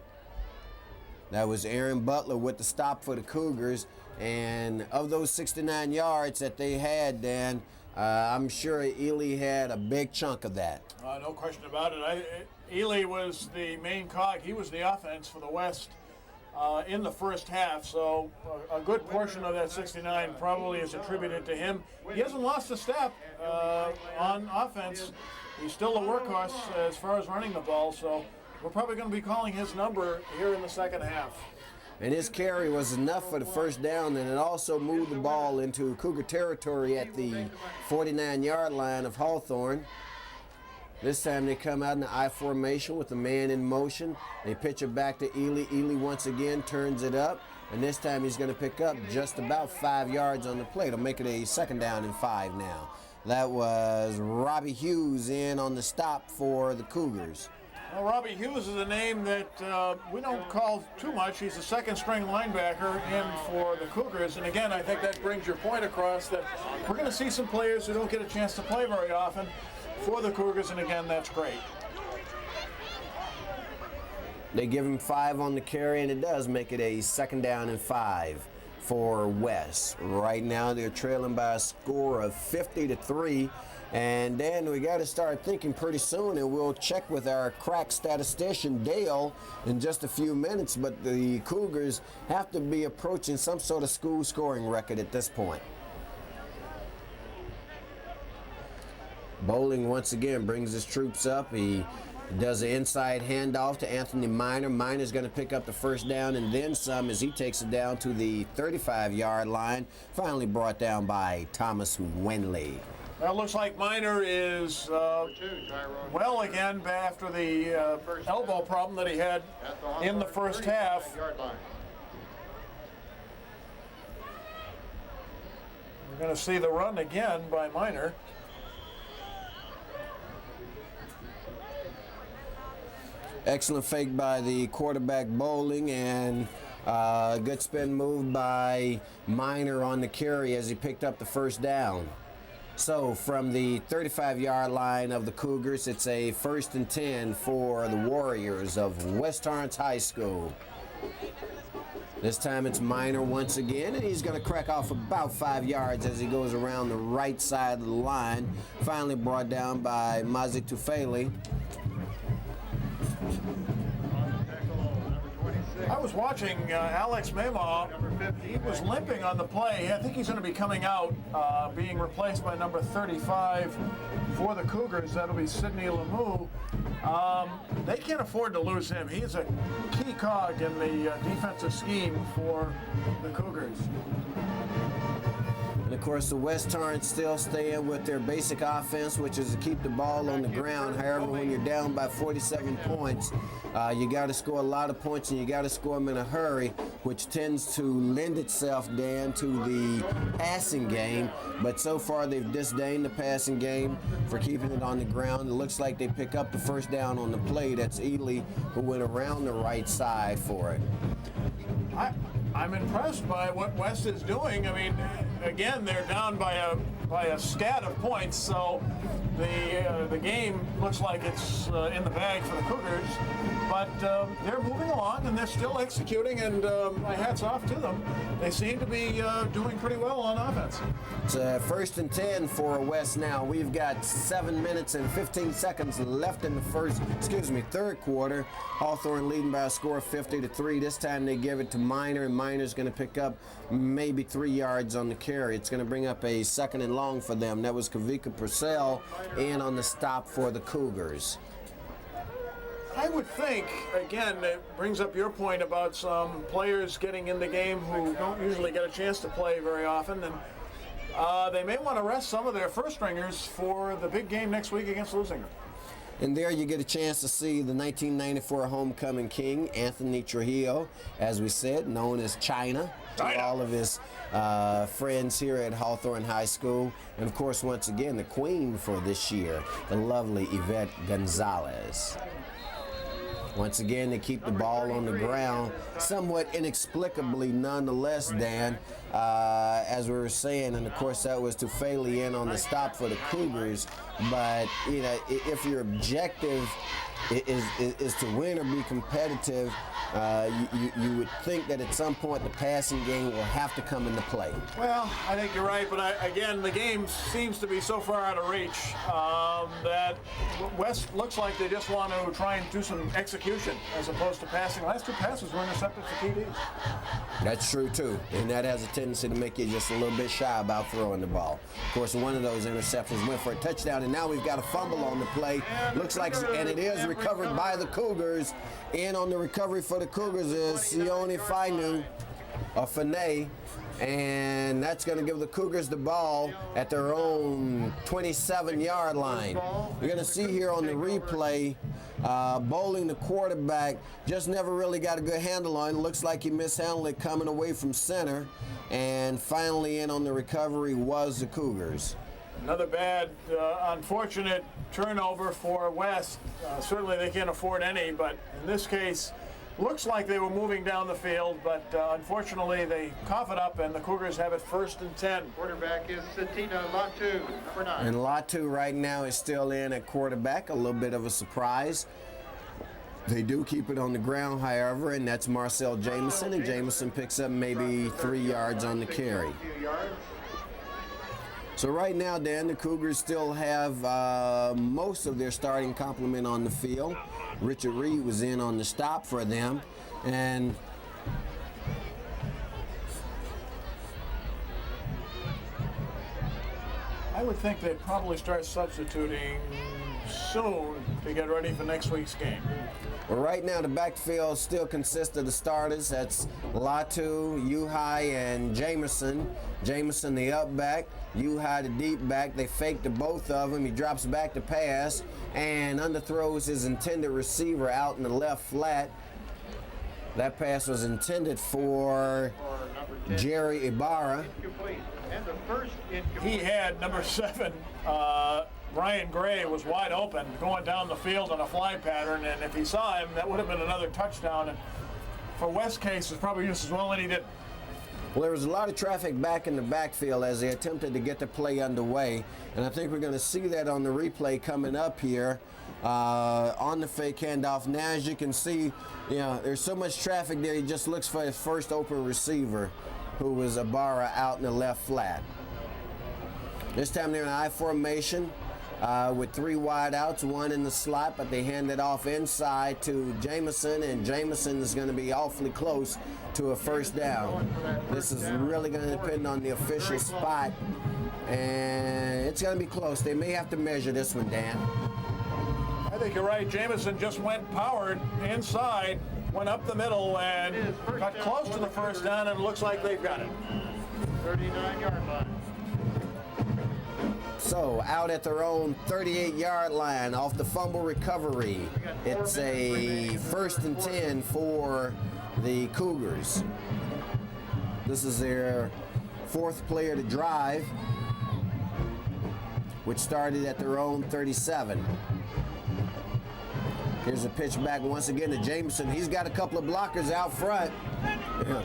That was Aaron Butler with the stop for the Cougars. And of those 69 yards that they had, Dan, I'm sure Ely had a big chunk of that. No question about it. Ely was the main cog. He was the offense for the West in the first half, so a good portion of that 69 probably is attributed to him. He hasn't lost a step on offense. He's still a workhorse as far as running the ball, so we're probably going to be calling his number here in the second half. And his carry was enough for the first down, and it also moved the ball into Cougar territory at the 49-yard line of Hawthorne. This time they come out in the I formation with the man in motion. They pitch it back to Ely. Ely once again turns it up, and this time he's going to pick up just about 5 yards on the play. It'll make it a second down and 5 now. That was Robbie Hughes in on the stop for the Cougars. Well, Robbie Hughes is a name that we don't call too much. He's a second-string linebacker in for the Cougars. And again, I think that brings your point across that we're going to see some players who don't get a chance to play very often for the Cougars, and again, that's great. They give him 5 on the carry, and it does make it a second down and 5 for West. Right now, they're trailing by a score of 50-3. And then we got to start thinking pretty soon, and we'll check with our crack statistician Dale in just a few minutes, but the Cougars have to be approaching some sort of school scoring record at this point. Bowling once again brings his troops up. He does an inside handoff to Anthony Minor. Minor's going to pick up the first down and then some as he takes it down to the 35-yard line, finally brought down by Thomas Winley. Well, it looks like Minor is well again after the elbow problem that he had in the first half. We're going to see the run again by Minor. Excellent fake by the quarterback Bowling, and good spin move by Minor on the carry as he picked up the first down. So from the 35-yard line of the Cougars, it's a 1st and 10 for the Warriors of West Torrance High School. This time it's Minor once again, and he's going to crack off about 5 yards as he goes around the right side of the line. Finally brought down by Mazi Tufeli. I was watching Alex Mema. He was limping on the play. I think he's going to be coming out, being replaced by number 35 for the Cougars. That'll be Sidney Lemieux. They can't afford to lose him. He's a key cog in the defensive scheme for the Cougars. And of course, the West Torrance still staying with their basic offense, which is to keep the ball on the ground. However, when you're down by 47 points, you got to score a lot of points, and you got to score them in a hurry, which tends to lend itself, Dan, to the passing game. But so far, they've disdained the passing game for keeping it on the ground. It looks like they pick up the first down on the play. That's Ely, who went around the right side for it. I'm impressed by what West is doing. I mean, again, they're down by a stat of points, so the game looks like it's in the bag for the Cougars. But they're moving along, and they're still executing, and my hat's off to them. They seem to be doing pretty well on offense. It's 1st and 10 for West now. We've got 7 minutes and 15 seconds left in the third quarter. Hawthorne leading by a score of 50-3. This time they give it to Minor, and Minor's going to pick up maybe 3 yards on the carry. It's going to bring up a 2nd and long for them. That was Kavika Purcell in on the stop for the Cougars. I would think, again, it brings up your point about some players getting in the game who don't usually get a chance to play very often, and they may want to rest some of their first stringers for the big game next week against Lusinger. And there you get a chance to see the 1994 homecoming king, Anthony Trujillo, as we said, known as China, to all of his friends here at Hawthorne High School. And of course, once again, the queen for this year, the lovely Yvette Gonzalez. Once again, they keep the ball on the ground, somewhat inexplicably nonetheless, Dan, as we were saying, and of course that was Tufeli in on the stop for the Cougars. But, you know, if your objective is to win or be competitive. You would think that at some point the passing game will have to come into play. Well, I think you're right, but again, the game seems to be so far out of reach that West looks like they just want to try and do some execution as opposed to passing. Last two passes were intercepted for TDs. That's true too, and that has a tendency to make you just a little bit shy about throwing the ball. Of course, one of those interceptions went for a touchdown, and now we've got a fumble on the play. Looks like, and it is recovered by the Cougars. In on the recovery for the Cougars is Sione Fanay, and that's going to give the Cougars the ball at their own 27-yard line. You're going to see here on the replay, Bowling, the quarterback, just never really got a good handle on it. Looks like he mishandled it coming away from center, and finally in on the recovery was the Cougars. Another bad, unfortunate turnover for West. Certainly they can't afford any, but in this case, looks like they were moving down the field, but unfortunately they cough it up and the Cougars have it 1st and 10. Quarterback is Satina Latu, number 9. And Latu right now is still in at quarterback, a little bit of a surprise. They do keep it on the ground, however, and that's Marcel Jameson, and Jameson picks up maybe 3 yards on the carry. So right now, Dan, the Cougars still have most of their starting complement on the field. Richard Reed was in on the stop for them, and I would think they'd probably start substituting soon to get ready for next week's game. well, right now the backfield still consists of the starters. That's Latu, Uhai, and Jameson. Jameson the up back, Uhai the deep back. They fake to both of them. He drops back to pass and underthrows his intended receiver out in the left flat. That pass was intended for Jerry Ibarra. He had number 7, Brian Gray, was wide open going down the field on a fly pattern, and if he saw him, that would have been another touchdown. And for West case, it's probably just as well that he did. Well, there was a lot of traffic back in the backfield as they attempted to get the play underway, and I think we're going to see that on the replay coming up here on the fake handoff. Now, as you can see, there's so much traffic there, he just looks for his first open receiver, who was Ibarra out in the left flat. This time they're in I formation with 3 wide outs, 1 in the slot, but they hand it off inside to Jameson, and Jameson is going to be awfully close to a first down. This is really going to depend on the official spot, and it's going to be close. They may have to measure this one, Dan. I think you're right. Jameson just went powered inside, went up the middle, and got close to the first down, and it looks like they've got it. 39-yard line. So out at their own 38-yard line off the fumble recovery. It's a 1st and 10 for the Cougars. This is their 4th play of the drive, which started at their own 37. Here's a pitch back once again to Jameson. He's got a couple of blockers out front. Yeah.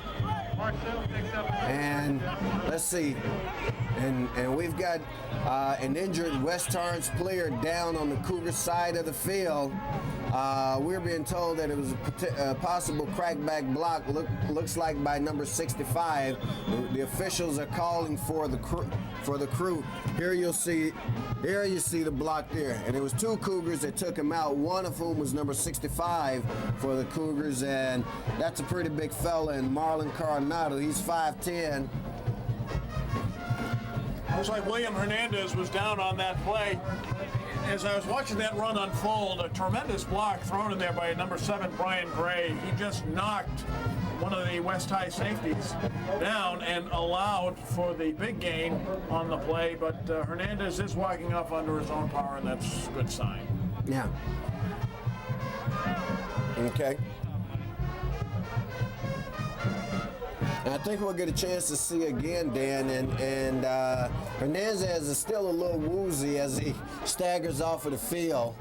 And let's see. And we've got an injured West Torrance player down on the Cougar side of the field. We're being told that it was a possible crackback block. Looks like by number 65. The officials are calling for the crew. Here you see the block there, and it was 2 Cougars that took him out. One of whom was number 65 for the Cougars, and that's a pretty big fella. And Marlon Coronado, he's 5'10". Looks like William Hernandez was down on that play. As I was watching that run unfold, a tremendous block thrown in there by number 7, Brian Gray. He just knocked one of the West High safeties down and allowed for the big gain on the play, but Hernandez is walking off under his own power, and that's a good sign. Yeah. Okay. And I think we'll get a chance to see again, Dan, and Hernandez is still a little woozy as he staggers off of the field.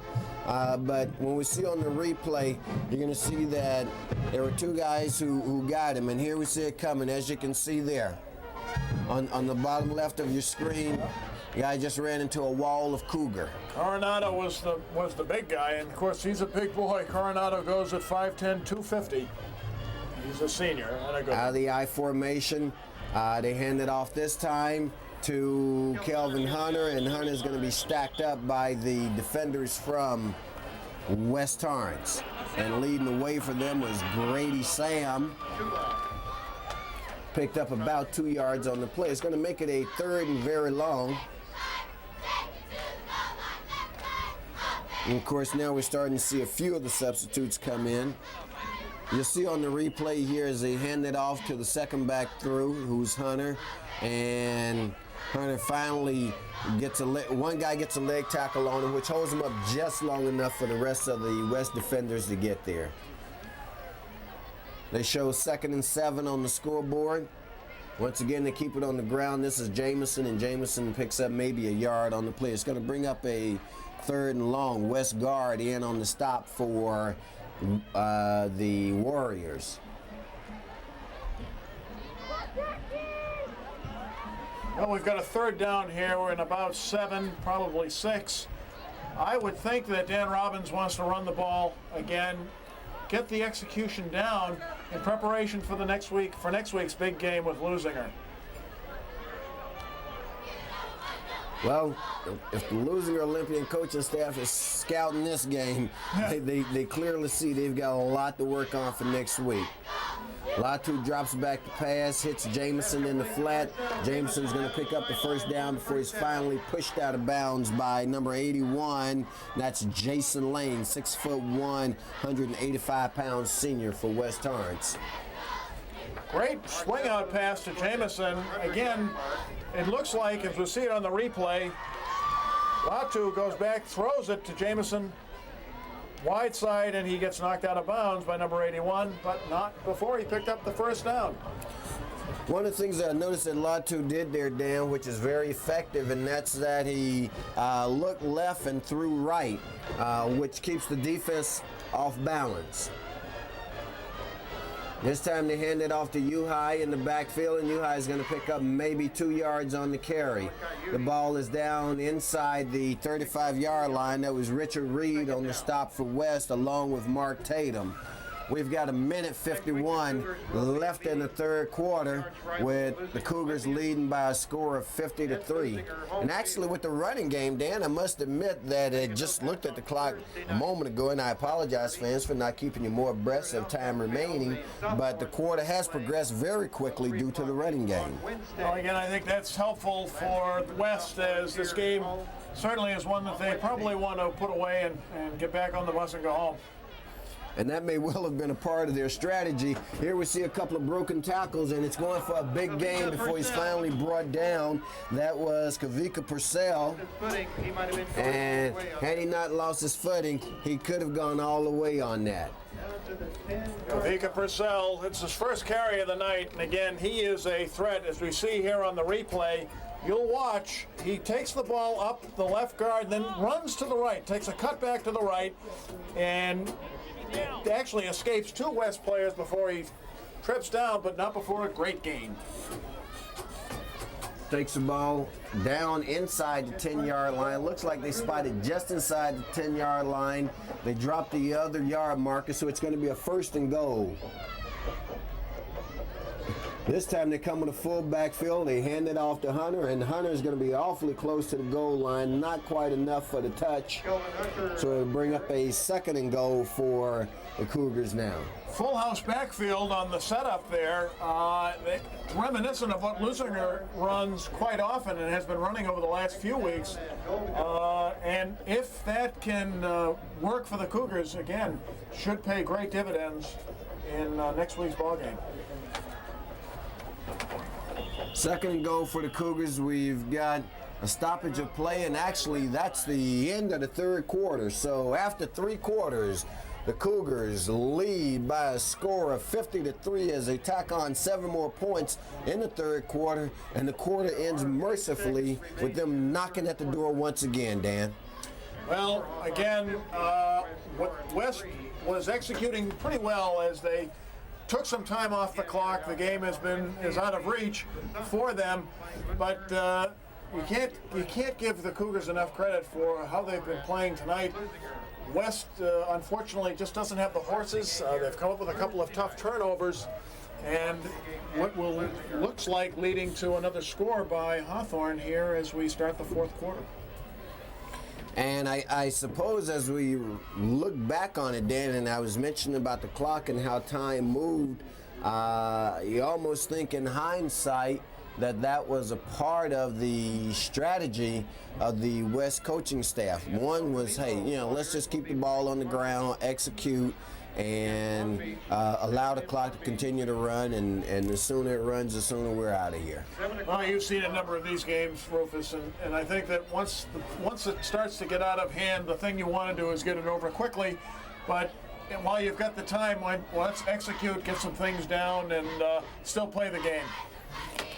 But when we see on the replay, you're going to see that there were 2 guys who got him, and here we see it coming, as you can see there on the bottom left of your screen. The guy just ran into a wall of Cougar. Coronado was the big guy, and of course he's a big boy. Coronado goes at 5'10", 250. He's a senior and a good Out of the I formation, they hand it off this time to Kelvin Hunter, and Hunter's going to be stacked up by the defenders from West Torrance. And leading the way for them was Grady Sam. Picked up about 2 yards on the play. It's going to make it a 3rd and very long. And of course, now we're starting to see a few of the substitutes come in. You'll see on the replay here as they hand it off to the second back through, who's Hunter. And Hunter finally gets one guy gets a leg tackle on him, which holds him up just long enough for the rest of the West defenders to get there. They show 2nd and 7 on the scoreboard. Once again, they keep it on the ground. This is Jamison, and Jamison picks up maybe a yard on the play. It's going to bring up a 3rd and long. West guard in on the stop for the Warriors. Well, we've got a 3rd down here. We're in about 7, probably 6. I would think that Dan Robbins wants to run the ball again, get the execution down in preparation for the next week's big game with Lusinger. Well, if the Lusinger Olympian coaching staff is scouting this game, they clearly see they've got a lot to work on for next week. Latu drops back to pass, hits Jamison in the flat. Jamison's going to pick up the 1st down before he's finally pushed out of bounds by number 81. That's Jason Lane, 6'1", 185-pound senior for West Torrance. Great swing out pass to Jamison. Again, it looks like, as we see it on the replay, Latu goes back, throws it to Jamison, wide side, and he gets knocked out of bounds by number 81, but not before he picked up the 1st down. One of the things that I noticed that Latu did there, Dan, which is very effective, and that's that he looked left and threw right, which keeps the defense off balance. This time they hand it off to Uhai in the backfield, and Uhai is going to pick up maybe 2 yards on the carry. The ball is down inside the 35-yard line. That was Richard Reed on the stop for West, along with Mark Tatum. We've got 1:51 left in the 3rd quarter, with the Cougars leading by a score of 50-3. And actually, with the running game, Dan, I must admit that I just looked at the clock a moment ago, and I apologize, fans, for not keeping you more abreast of time remaining. But the quarter has progressed very quickly due to the running game. Well, again, I think that's helpful for West, as this game certainly is one that they probably want to put away and get back on the bus and go home. And that may well have been a part of their strategy. Here we see a couple of broken tackles, and it's going for a big game before he's finally brought down. That was Kavika Purcell. And had he not lost his footing, he could have gone all the way on that. Kavika Purcell, it's his 1st carry of the night, and again, he is a threat, as we see here on the replay. You'll watch, he takes the ball up the left guard, then runs to the right, takes a cut back to the right, and actually escapes 2 West players before he trips down, but not before a great gain. Takes the ball down inside the 10-yard line. Looks like they spotted just inside the 10-yard line. They dropped the other yard marker, so it's going to be a 1st and goal. This time they come with a full backfield. They hand it off to Hunter, and Hunter's going to be awfully close to the goal line. Not quite enough for the touch. So it'll bring up a 2nd and goal for the Cougars now. Full house backfield on the setup there. Reminiscent of what Lusinger runs quite often and has been running over the last few weeks. And if that can work for the Cougars, again, should pay great dividends in next week's ballgame. 2nd and goal for the Cougars. We've got a stoppage of play, and actually that's the end of the 3rd quarter. So after 3 quarters, the Cougars lead by a score of 50-3 as they tack on 7 more points in the 3rd quarter, and the quarter ends mercifully with them knocking at the door once again, Dan. Well, again, West was executing pretty well as they took some time off the clock. The game is out of reach for them, but you can't give the Cougars enough credit for how they've been playing tonight. West, unfortunately, just doesn't have the horses. They've come up with a couple of tough turnovers, and what looks like leading to another score by Hawthorne here as we start the fourth quarter. And I suppose as we look back on it, Dan, and I was mentioning about the clock and how time moved, you almost think in hindsight that was a part of the strategy of the West coaching staff. One was, hey, let's just keep the ball on the ground, execute, and allow the clock to continue to run, and the sooner it runs, the sooner we're out of here. Well, you've seen a number of these games, Rufus, and I think that once it starts to get out of hand, the thing you want to do is get it over quickly. But while you've got the time, let's execute, get some things down, and still play the game.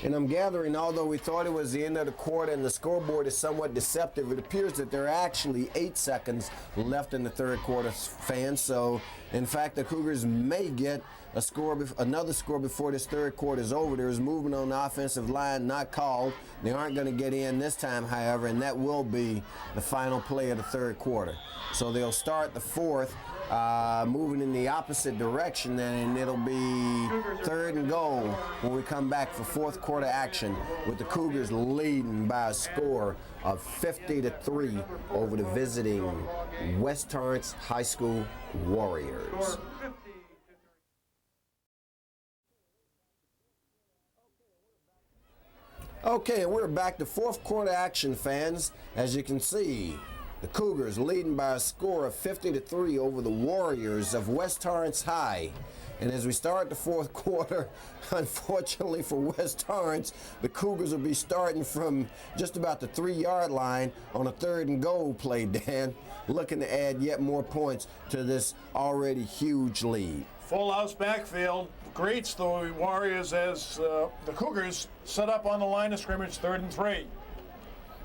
And I'm gathering, although we thought it was the end of the quarter and the scoreboard is somewhat deceptive, it appears that there are actually 8 seconds left in the third quarter, fans. So, in fact, the Cougars may get another score before this third quarter is over. There's movement on the offensive line not called. They aren't going to get in this time, however, and that will be the final play of the third quarter. So they'll start the fourth, moving in the opposite direction, and it'll be third and goal when we come back for fourth quarter action, with the Cougars leading by a score of 50-3 over the visiting West Torrance High School Warriors. Okay, and we're back to fourth quarter action, fans. As you can see, the Cougars leading by a score of 50-3 over the Warriors of West Torrance High. And as we start the fourth quarter, unfortunately for West Torrance, the Cougars will be starting from just about the 3-yard line on a third and goal play, Dan, looking to add yet more points to this already huge lead. Full house backfield greets the Warriors as the Cougars set up on the line of scrimmage, 3rd and 3.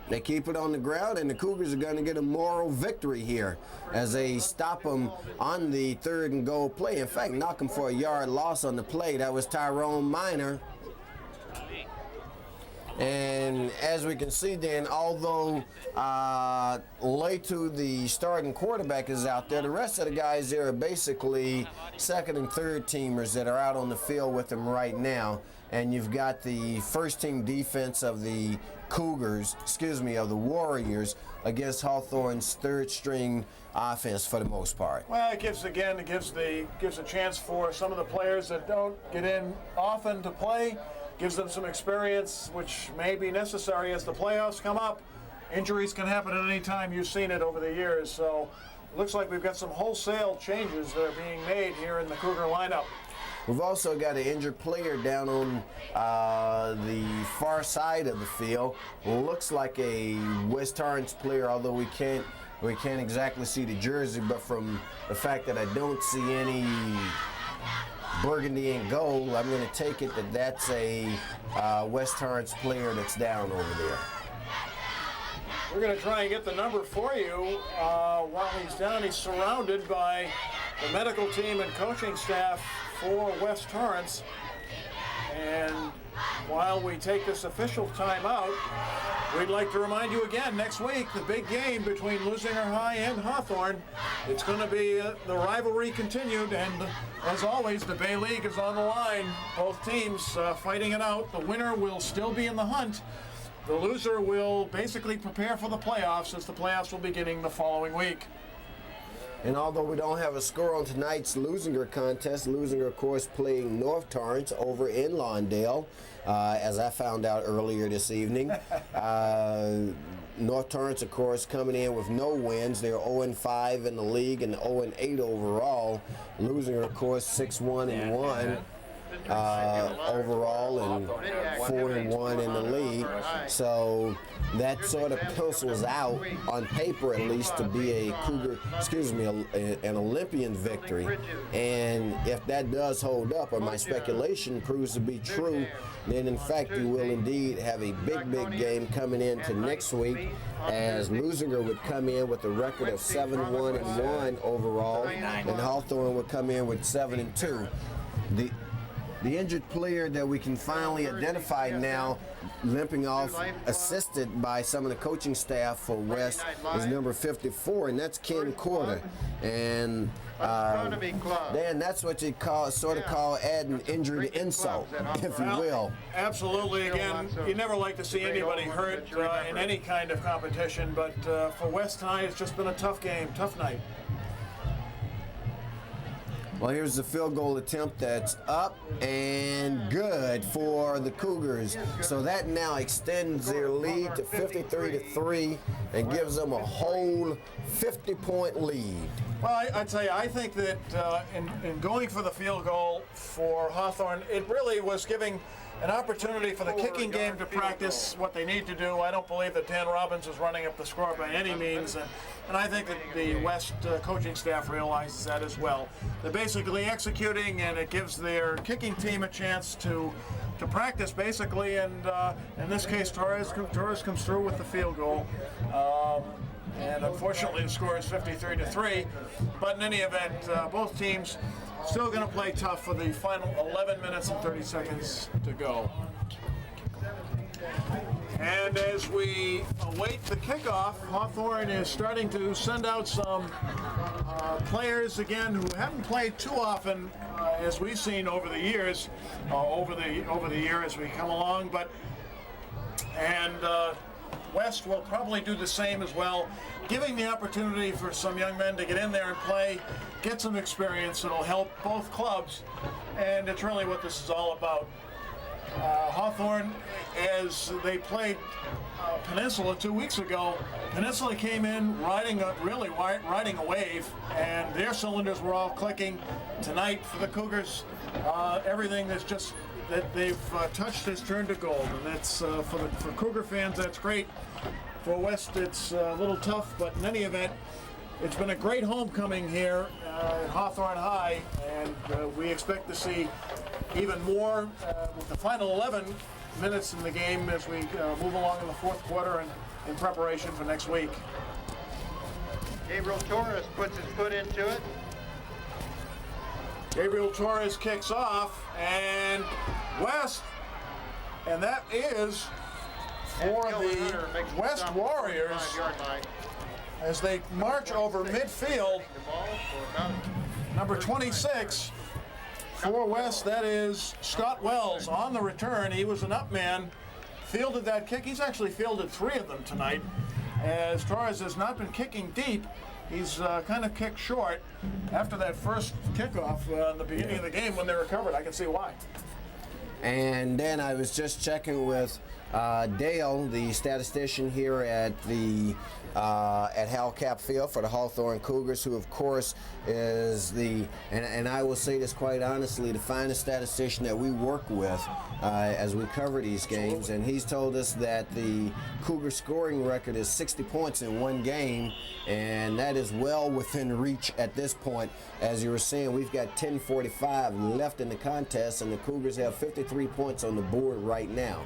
They keep it on the ground, and the Cougars are going to get a moral victory here as they stop them on the third and goal play. In fact, knock them for a yard loss on the play. That was Tyrone Minor. And as we can see, then, although Letu, the starting quarterback, is out there, the rest of the guys there are basically second and third teamers that are out on the field with them right now. And you've got the first team defense of the of the Warriors against Hawthorne's third string offense for the most part. Well, it gives a chance for some of the players that don't get in often to play, gives them some experience which may be necessary as the playoffs come up. Injuries can happen at any time. You've seen it over the years. So it looks like we've got some wholesale changes that are being made here in the Cougar lineup. We've also got an injured player down on the far side of the field. Looks like a West Torrance player, although we can't exactly see the jersey, but from the fact that I don't see any burgundy and gold, I'm going to take it that that's a West Torrance player that's down over there. We're going to try and get the number for you while he's down. He's surrounded by the medical team and coaching staff for West Torrance. And while we take this official timeout, we'd like to remind you again, next week, the big game between Lusinger High and Hawthorne. It's going to be the rivalry continued, and as always, the Bay League is on the line. Both teams fighting it out. The winner will still be in the hunt. The loser will basically prepare for the playoffs, as the playoffs will be beginning the following week. And although we don't have a score on tonight's Lusinger contest, Lusinger, of course, playing North Torrance over in Lawndale, as I found out earlier this evening. North Torrance, of course, coming in with no wins. They're 0-5 in the league and 0-8 overall. Lusinger, of course, 6-1-1. Overall and 4-1 in the league. So that sort of pencils out on paper, at least, to be a Cougar, an Olympian victory. And if that does hold up, or my speculation proves to be true, then in fact you will indeed have a big game coming into next week, as Lusinger would come in with a record of 7-1-1 overall, and Hawthorne would come in with 7-2. The injured player that we can finally identify now, limping off, assisted by some of the coaching staff for West, is number 54, and that's Ken Corder. And Dan, that's what you sort of call adding injury to insult, if you will. Absolutely. Again, you never like to see anybody hurt in any kind of competition, but for West tonight, it's just been a tough game, tough night. Well, here's the field goal attempt that's up and good for the Cougars. So that now extends their lead to 53-3 and gives them a whole 50-point lead. Well, I tell you, I think that in going for the field goal for Hawthorne, it really was giving an opportunity for the kicking game to practice what they need to do. I don't believe that Dan Robbins is running up the score by any means, and I think that the West coaching staff realizes that as well. They're basically executing, and it gives their kicking team a chance to practice basically, and in this case, Torrance comes through with the field goal. And unfortunately, the score is 53-3. But in any event, both teams still going to play tough for the final 11 minutes and 30 seconds to go. And as we await the kickoff, Hawthorne is starting to send out some players again who haven't played too often, as we've seen over the years, over the year as we come along. And West will probably do the same as well, giving the opportunity for some young men to get in there and play, get some experience. It'll help both clubs, and it's really what this is all about. Hawthorne, as they played Peninsula 2 weeks ago, Peninsula came in riding a wave, and their cylinders were all clicking. Tonight for the Cougars, everything that's just that they've touched has turned to gold, and that's for Cougar fans, that's great. For West, it's a little tough, but in any event, it's been a great homecoming here at Hawthorne High, and we expect to see even more with the final 11 minutes in the game as we move along in the fourth quarter and in preparation for next week. Gabriel Torres puts his foot into it. Gabriel Torres kicks off, and West, and that is for the West Warriors as they march over midfield. Number 26 for West, that is Scott Wells on the return. He was an up man, fielded that kick. He's actually fielded 3 of them tonight, as Torres has not been kicking deep. He's kind of kicked short after that first kickoff in the beginning of the game when they recovered. I can see why. And then I was just checking with Dale, the statistician here at the at Hal Cap Field for the Hawthorne Cougars, who of course is and I will say this quite honestly, the finest statistician that we work with as we cover these games. And he's told us that the Cougar scoring record is 60 points in one game, and that is well within reach at this point. As you were saying, we've got 10:45 left in the contest, and the Cougars have 53 points on the board right now.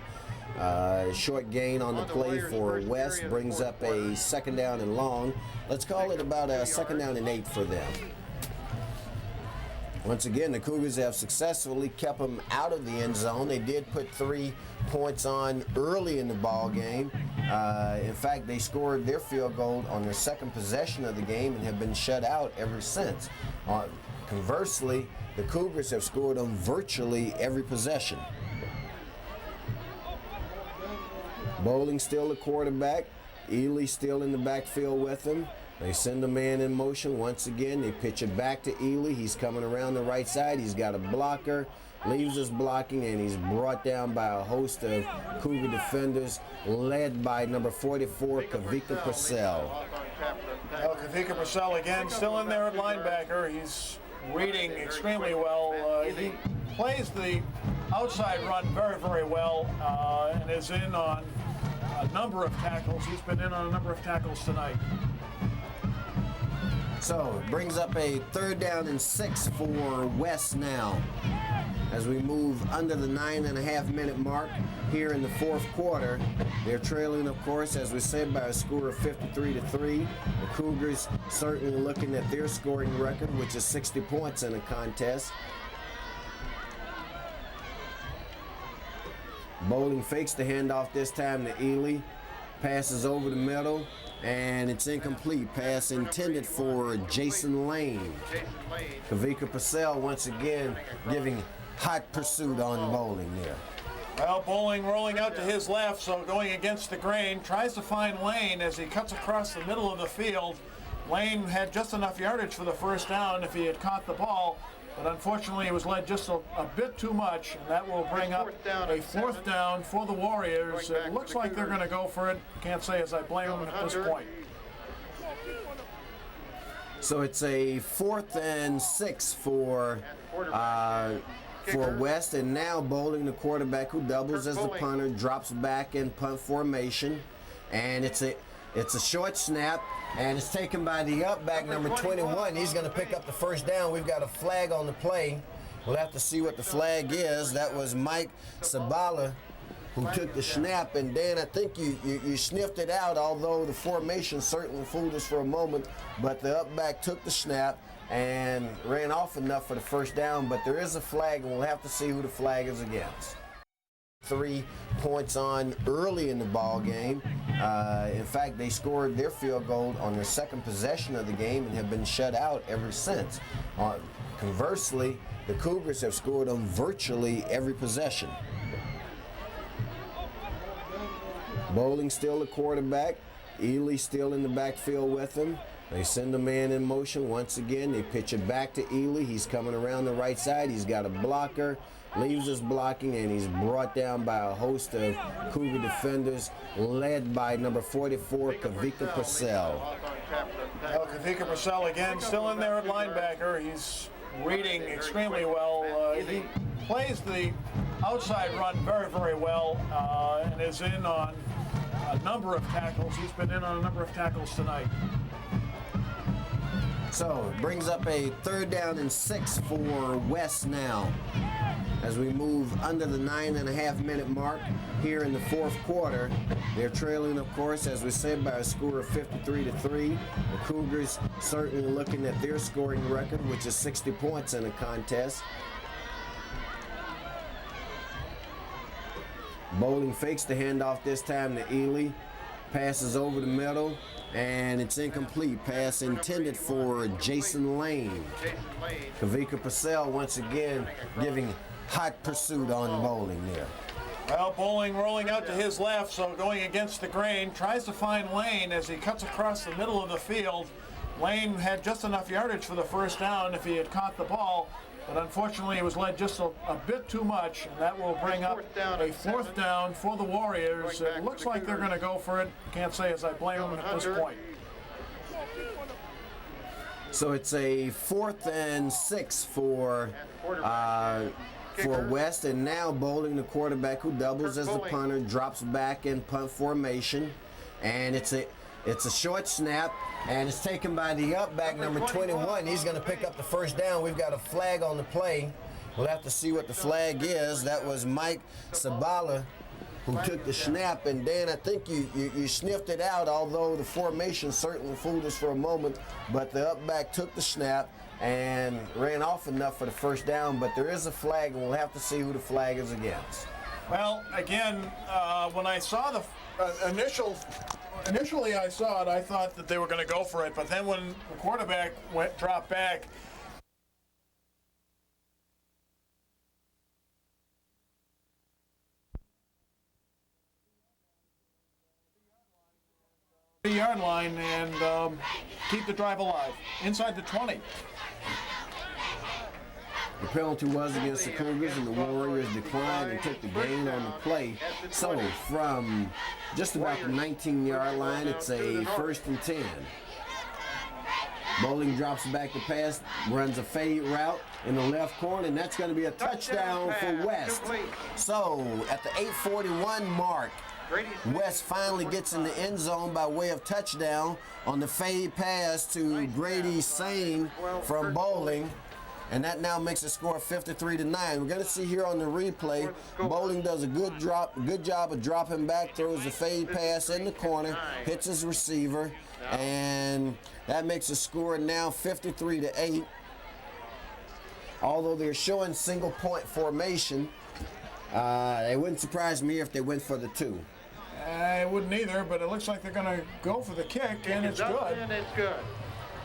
Short gain on the play for West brings up a second down and long. Let's call it about a second down and 8 for them. Once again, the Cougars have successfully kept them out of the end zone. They did put 3 points on early in the ball game. In fact, they scored their field goal on their second possession of the game and have been shut out ever since. Conversely, the Cougars have scored on virtually every possession. Bowling still the quarterback. Ely still in the backfield with him. They send a man in motion once again. They pitch it back to Ely. He's coming around the right side. He's got a blocker, leaves us blocking, and he's brought down by a host of Cougar defenders led by number 44, Kavika Purcell. Well, Kavika Purcell again still in there at linebacker. He's reading extremely well. He plays the outside run very, very well and is in on a number of tackles. He's been in on a number of tackles tonight. So it brings up a 3rd down and 6 for West now as we move under the 9.5-minute mark here in the fourth quarter. They're trailing, of course, as we said, by a score of 53-3. The Cougars certainly looking at their scoring record, which is 60 points in the contest. Bowling fakes the handoff this time to Ely. Passes over the middle, and it's incomplete. Pass intended for Jason Lane. Kavika Purcell once again giving hot pursuit on Bowling there. Well, Bowling rolling out to his left, so going against the grain. Tries to find Lane as he cuts across the middle of the field. Lane had just enough yardage for the first down if he had caught the ball, but unfortunately he was led just a bit too much, and that will bring up a fourth down for the Warriors. It looks like they're going to go for it. Can't say as I blame them at this point. So it's a 4th and 6 for West, and now Bowling, the quarterback who doubles as the punter, drops back in punt formation, and it's a short snap, and it's taken by the upback, number 21. He's going to pick up the first down. We've got a flag on the play. We'll have to see what the flag is. That was Mike Sabala who took the snap, and Dan, I think you sniffed it out, although the formation certainly fooled us for a moment, but the upback took the snap and ran off enough for the first down, but there is a flag, and we'll have to see who the flag is against. 3 points on early in the ball game. In fact, they scored their field goal on their second possession of the game and have been shut out ever since. Conversely, the Cougars have scored on virtually every possession. Bowling still the quarterback. Ely still in the backfield with him. They send a man in motion once again. They pitch it back to Ely. He's coming around the right side. He's got a blocker, leaves his blocking, and he's brought down by a host of Cougar defenders, led by number 44, Kavika Purcell. Well, Kavika Purcell again, still in there at linebacker. He's reading extremely well. He plays the outside run very, very well, and is in on a number of tackles. He's been in on a number of tackles tonight. So it brings up a 3rd down and 6 for West now, as we move under the 9.5-minute mark here in the 4th quarter. They're trailing, of course, as we said, by a score of 53-3. The Cougars certainly looking at their scoring record, which is 60 points in a contest. Bowling fakes the handoff this time to Ely. Passes over the middle, and it's incomplete. Pass intended for Jason Lane. Kavika Purcell once again giving hot pursuit on Bowling there. Well, Bowling rolling out to his left, so going against the grain. Tries to find Lane as he cuts across the middle of the field. Lane had just enough yardage for the first down if he had caught the ball, but unfortunately he was led just a bit too much, and that will bring up a fourth down for the Warriors. It looks like they're going to go for it. Can't say as I blame them at this point. So it's a 4th and 6 for West, and now Bowling, the quarterback who doubles as the punter, drops back in punt formation, and it's a short snap, and it's taken by the upback, number 21. He's going to pick up the first down. We've got a flag on the play. We'll have to see what the flag is. That was Mike Sabala who took the snap, and Dan, I think you sniffed it out, although the formation certainly fooled us for a moment, but the upback took the snap and ran off enough for the first down, but there is a flag, and we'll have to see who the flag is against. Well, again, when I saw the initially I saw it, I thought that they were going to go for it, but then when the quarterback dropped back, the yard line, and keep the drive alive inside the 20. The penalty was against the Cougars, and the Warriors declined and took the gain on the play. So from just about the 19-yard line, it's a 1st and 10. Bowling drops back the pass, runs a fade route in the left corner, and that's going to be a touchdown for West. So at the 8:41 mark, West finally gets in the end zone by way of touchdown on the fade pass to Grady Sane from Bowling. And that now makes the score 53-9. We're going to see here on the replay, Bowling does a good job of dropping back, throws the fade pass in the corner, hits his receiver, and that makes the score now 53-8. Although they're showing single point formation, It wouldn't surprise me if they went for the 2. I wouldn't either, but it looks like they're going to go for the kick, and it's good. And it's good.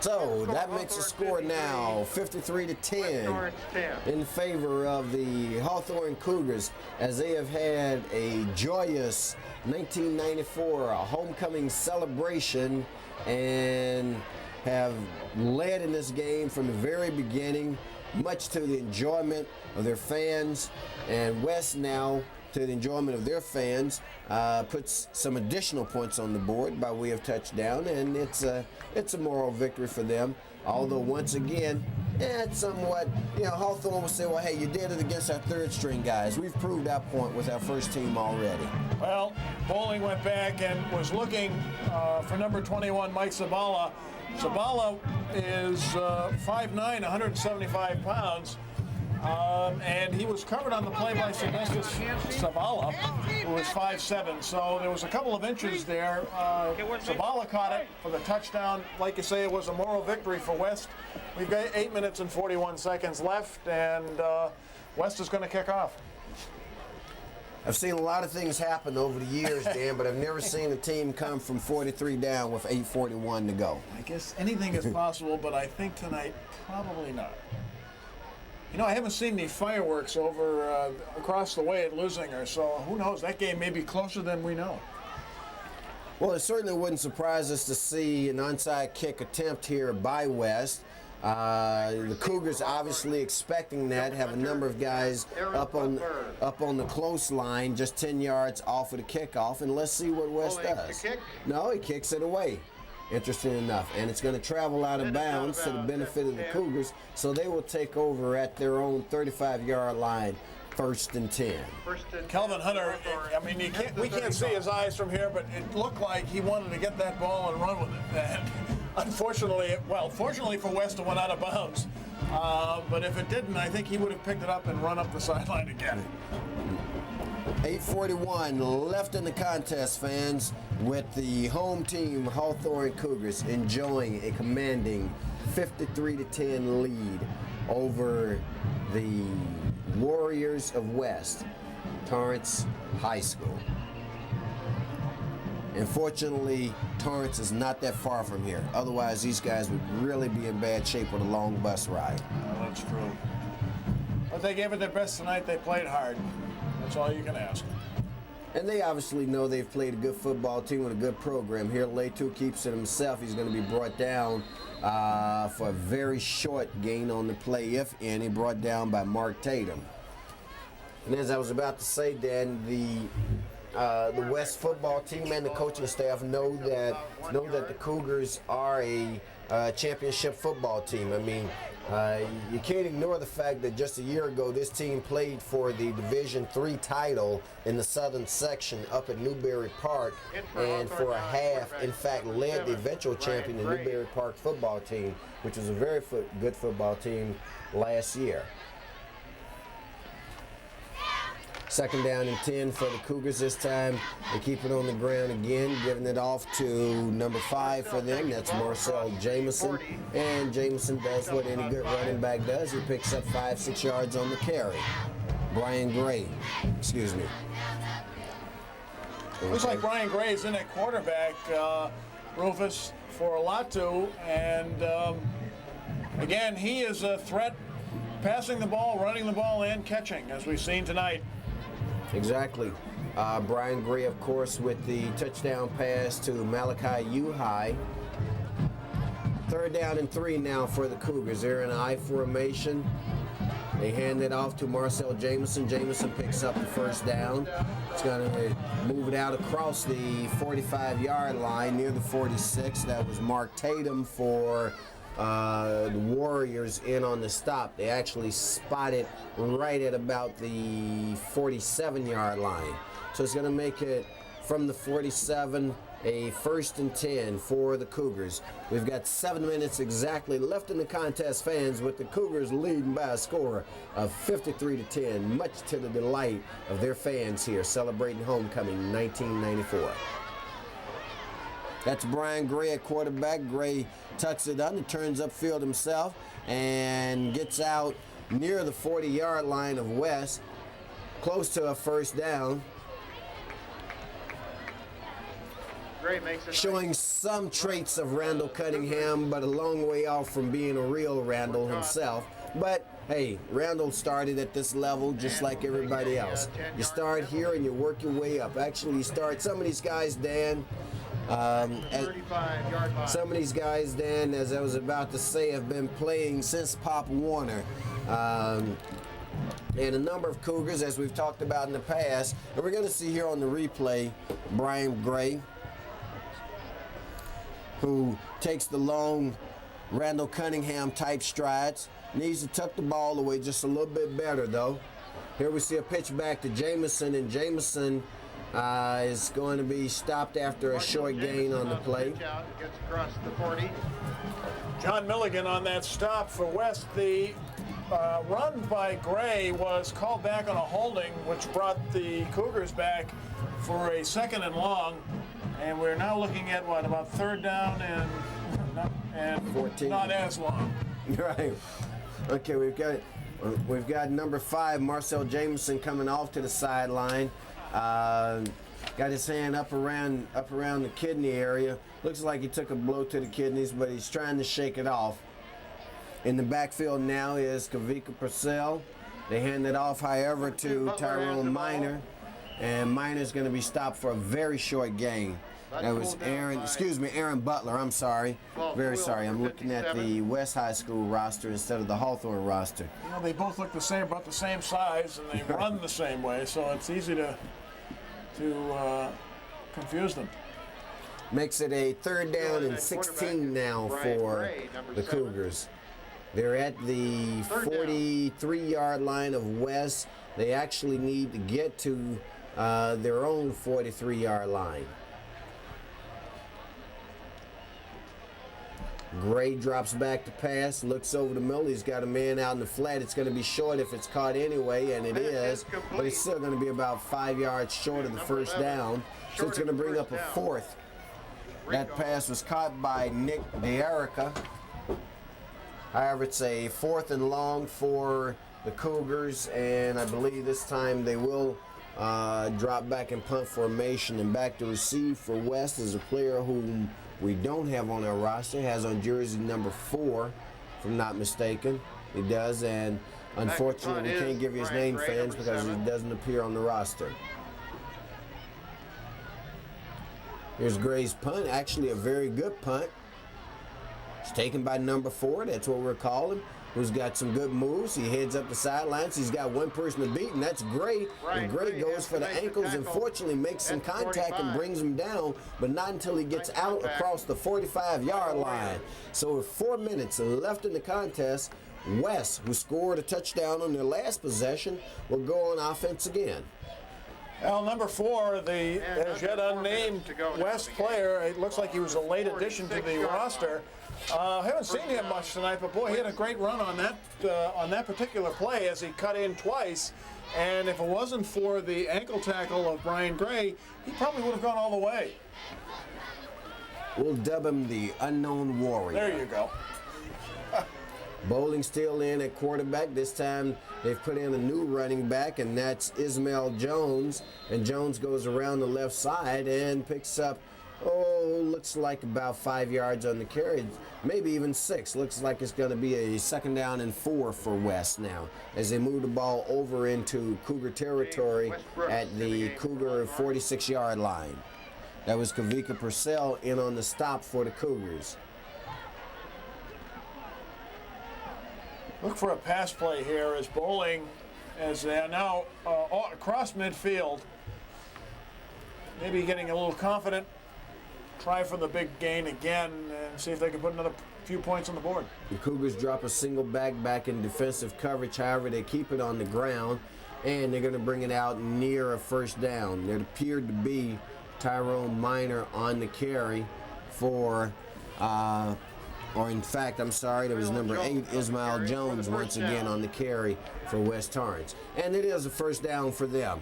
So that makes the score now 53-10 Torrance 10. in favor of the Hawthorne Cougars, as they have had a joyous 1994 homecoming celebration and have led in this game from the very beginning, much to the enjoyment of their fans. And West now, to the enjoyment of their fans, puts some additional points on the board by way of touchdown, and it's a moral victory for them. Although once again, it's somewhat, Hawthorne will say, well, hey, you did it against our third string guys. We've proved our point with our first team already. Well, Bowling went back and was looking for number 21, Mike Zabala. Zabala is 5'9", 175 pounds. And he was covered on the play by Sylvester Zavala, who was 5'7". So there was a couple of inches there. Zavala caught it for the touchdown. Like you say, it was a moral victory for West. We've got 8 minutes and 41 seconds left, and West is going to kick off. I've seen a lot of things happen over the years, Dan, but I've never seen a team come from 43 down with 8:41 to go. I guess anything is possible, but I think tonight probably not. I haven't seen the fireworks over across the way at Lusinger, so who knows? That game may be closer than we know. Well, it certainly wouldn't surprise us to see an onside kick attempt here by West. The Cougars obviously expecting that, have a number of guys up on the close line, just 10 yards off of the kickoff, and let's see what West does. No, he kicks it away. Interesting enough, and it's going to travel out of bounds to the benefit of the Cougars, so they will take over at their own 35-yard line, 1st and 10. Kelvin Hunter, we can't see his eyes from here, but it looked like he wanted to get that ball and run with it. And unfortunately, fortunately for West, it went out of bounds. But if it didn't, I think he would have picked it up and run up the sideline again. 8:41 left in the contest, fans, with the home team Hawthorne Cougars enjoying a commanding 53-10 lead over the Warriors of West, Torrance High School. Unfortunately, Torrance is not that far from here. Otherwise, these guys would really be in bad shape with a long bus ride. Oh, that's true. But they gave it their best tonight. They played hard. That's all you can ask. And they obviously know they've played a good football team with a good program. Here, Letu keeps it himself. He's going to be brought down for a very short gain on the play, if any, brought down by Mark Tatum. And as I was about to say, Dan, the West football team and the coaching staff know that the Cougars are a championship football team. You can't ignore the fact that just a year ago this team played for the Division III title in the southern section up at Newberry Park, and for a half, in fact, led the eventual champion, the Newberry Park football team, which was a very good football team last year. 2nd down and 10 for the Cougars this time. They keep it on the ground again, giving it off to number 5 for them. That's Marcel Jameson. And Jameson does what any good running back does. He picks up 5-6 yards on the carry. Brian Gray, excuse me. Looks like Brian Gray is in at quarterback, Rufus, for Latu. And again, he is a threat, passing the ball, running the ball, and catching, as we've seen tonight. Exactly. Brian Gray, of course, with the touchdown pass to Malachi Uhai. 3rd down and 3 now for the Cougars. They're in I formation. They hand it off to Marcel Jameson. Jameson picks up the 1st down. It's going to move it out across the 45-yard line near the 46. That was Mark Tatum for the Warriors in on the stop. They actually spotted right at about the 47-yard line. So it's going to make it from the 47 a 1st and 10 for the Cougars. We've got 7 minutes exactly left in the contest, fans, with the Cougars leading by a score of 53-10, much to the delight of their fans here celebrating homecoming 1994. That's Brian Gray at quarterback. Gray tucks it under, turns upfield himself, and gets out near the 40-yard line of West. close to a first down. Gray makes it Showing some traits of Randall Cunningham, but a long way off from being a real Randall himself. But hey, Randall started at this level just like everybody else. You start here and you work your way up. Actually, you start, some of these guys, Dan, some of these guys, Dan, as I was about to say, have been playing since Pop Warner. And a number of Cougars, as we've talked about in the past, and we're going to see here on the replay, Brian Gray, who takes the long Randall Cunningham type strides. Needs to tuck the ball away just a little bit better, though. Here we see a pitch back to Jamison, and Jamison is going to be stopped after a short gain on the play. Gets across the 40. John Milligan on that stop for West. The run by Gray was called back on a holding, which brought the Cougars back for a 2nd and long. And we're now looking at what, about 3rd down and 14. Not as long. Right. Okay, we've got number 5, Marcel Jameson, coming off to the sideline. Got his hand up around the kidney area. Looks like he took a blow to the kidneys, but he's trying to shake it off. In the backfield now is Kavika Purcell. They hand it off, however, to Tyrone Minor, and Minor's going to be stopped for a very short gain. That was Aaron Butler. I'm sorry. Very sorry. I'm looking at the West High School roster instead of the Hawthorne roster. You know, they both look the same, about the same size, and they run the same way, so it's easy to confuse them. Makes it a 3rd down and 16 now for the Cougars. They're at the 43-yard line of West. They actually need to get to their own 43-yard line. Gray drops back to pass, looks over the middle. He's got a man out in the flat. It's going to be short if it's caught anyway, and it is. But it's still going to be about 5 yards short of the first down. So it's going to bring up a 4th. That pass was caught by Nick DeErica. However, it's a 4th and long for the Cougars, and I believe this time they will drop back in punt formation. And back to receive for West is a player whom we don't have on our roster, has on jersey number 4, if I'm not mistaken. He does, and unfortunately we can't give you his name, fans, because he doesn't appear on the roster. Here's Gray's punt, actually a very good punt. It's taken by number 4, that's what we're calling, who's got some good moves. He heads up the sidelines. He's got one person to beat, and that's Gray. And Gray goes for the ankles and fortunately makes some contact and brings him down, but not until he gets out across the 45-yard line. So with 4 minutes left in the contest, West, who scored a touchdown on their last possession, will go on offense again. Well, number 4, the as yet unnamed West player, it looks like he was a late addition to the roster. Haven't seen him much tonight, but boy, he had a great run on that particular play as he cut in twice. And if it wasn't for the ankle tackle of Brian Gray, he probably would have gone all the way. We'll dub him the Unknown Warrior. There you go. Bowling still in at quarterback. This time they've put in a new running back, and that's Ismail Jones. And Jones goes around the left side and picks up, looks like about 5 yards on the carry, maybe even 6. Looks like it's going to be a 2nd down and 4 for West now as they move the ball over into Cougar territory at the Cougar 46-yard line. That was Kavika Purcell in on the stop for the Cougars. Look for a pass play here as Bowling, as they are now across midfield. Maybe getting a little confident. Try for the big gain again and see if they can put another few points on the board. The Cougars drop a single back in defensive coverage. However, they keep it on the ground, and they're going to bring it out near a first down. There appeared to be Tyrone Minor on the carry for, or in fact, I'm sorry, there was number 8, Ismail Jones, once again on the carry for West Torrance. And it is a first down for them.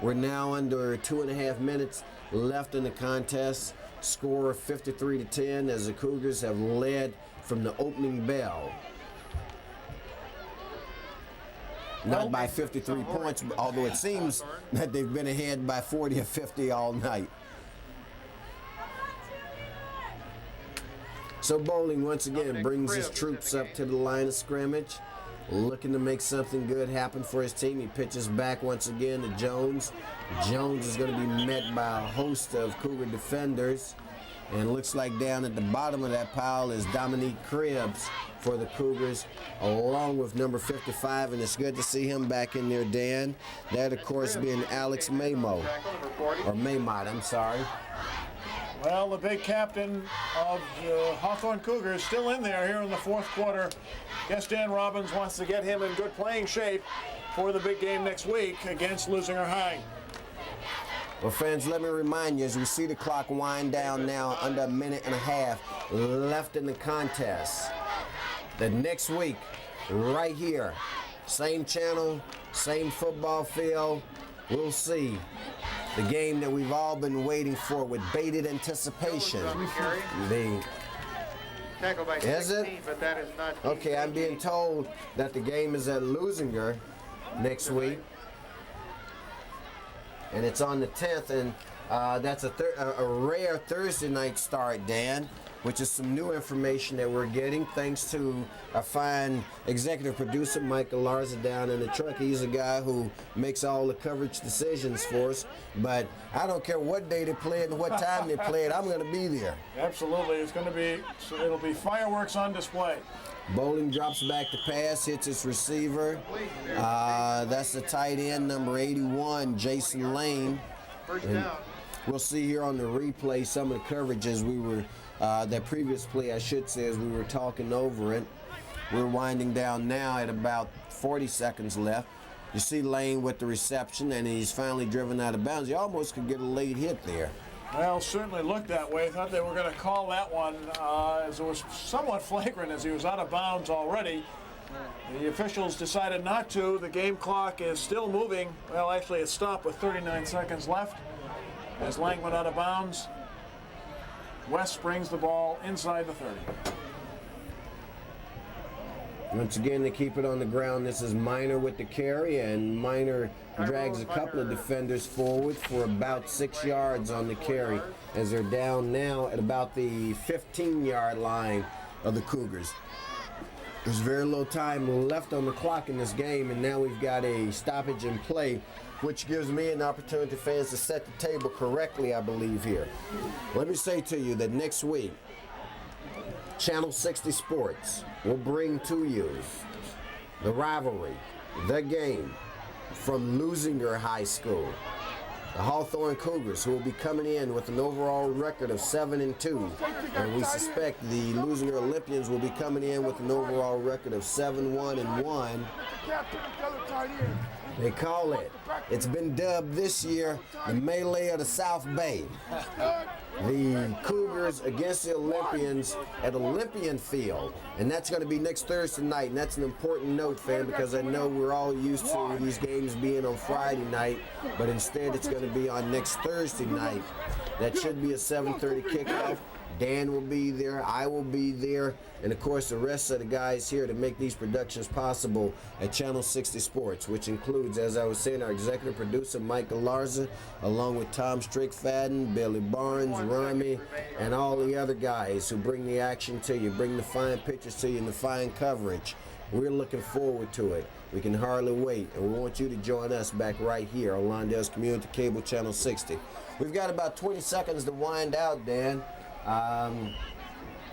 We're now under 2.5 minutes left in the contest. Score 53-10 as the Cougars have led from the opening bell. not by 53 points, although it seems that they've been ahead by 40 or 50 all night. So Bowling once again brings his troops up to the line of scrimmage, looking to make something good happen for his team. He pitches back once again to Jones. Jones is going to be met by a host of Cougar defenders. And looks like down at the bottom of that pile is Dominique Cribbs for the Cougars, along with number 55, and it's good to see him back in there, Dan. That, of course, being Alex Maymo, or Maymott, I'm sorry. Well, the big captain of the Hawthorne Cougars still in there here in the fourth quarter. Guess Dan Robbins wants to get him in good playing shape for the big game next week against Lusinger High. Well, fans, let me remind you, as we see the clock wind down now, under a minute and a half left in the contest, that next week, right here, same channel, same football field, we'll see the game that we've all been waiting for with bated anticipation. Is it? But that is not. Okay, I'm being told that the game is at Lusinger next week. And it's on the 10th, and that's a rare Thursday night start, Dan, which is some new information that we're getting thanks to our fine executive producer, Michael Larza, down in the truck. He's a guy who makes all the coverage decisions for us. But I don't care what day they play it and what time they play it, I'm going to be there. Absolutely. It'll be fireworks on display. Bowling drops back to pass, hits his receiver. That's the tight end, number 81, Jason Lane. And we'll see here on the replay some of the coverage as we were, that previous play, I should say, as we were talking over it. We're winding down now at about 40 seconds left. You see Lane with the reception, and he's finally driven out of bounds. He almost could get a late hit there. Well, certainly looked that way. Thought they were going to call that one as it was somewhat flagrant as he was out of bounds already. The officials decided not to. The game clock is still moving. Well, actually it stopped with 39 seconds left as Lang went out of bounds. West brings the ball inside the 30. Once again, they keep it on the ground. This is Minor with the carry, and Minor drags a couple of defenders forward for about 6 yards on the carry as they're down now at about the 15-yard line of the Cougars. There's very little time left on the clock in this game, and now we've got a stoppage in play, which gives me an opportunity, fans, to set the table correctly, I believe, here. Let me say to you that next week, Channel 60 Sports will bring to you the rivalry, the game from Lusinger High School. The Hawthorne Cougars, who will be coming in with an overall record of 7-2, and we suspect the Lusinger Olympians will be coming in with an overall record of 7-1-1. They call it, it's been dubbed this year, the Melee of the South Bay. The Cougars against the Olympians at Olympian Field, and that's going to be next Thursday night, and that's an important note, fan, because I know we're all used to these games being on Friday night, but instead it's going to be on next Thursday night. That should be a 7:30 kickoff. Dan will be there, I will be there, and of course the rest of the guys here to make these productions possible at Channel 60 Sports, which includes, as I was saying, our executive producer Michael Larza, along with Tom Strickfaden, Billy Barnes, Rami, and all the other guys who bring the action to you, bring the fine pictures to you and the fine coverage. We're looking forward to it. We can hardly wait, and we want you to join us back right here on Lawndale's Community Cable Channel 60. We've got about 20 seconds to wind out, Dan.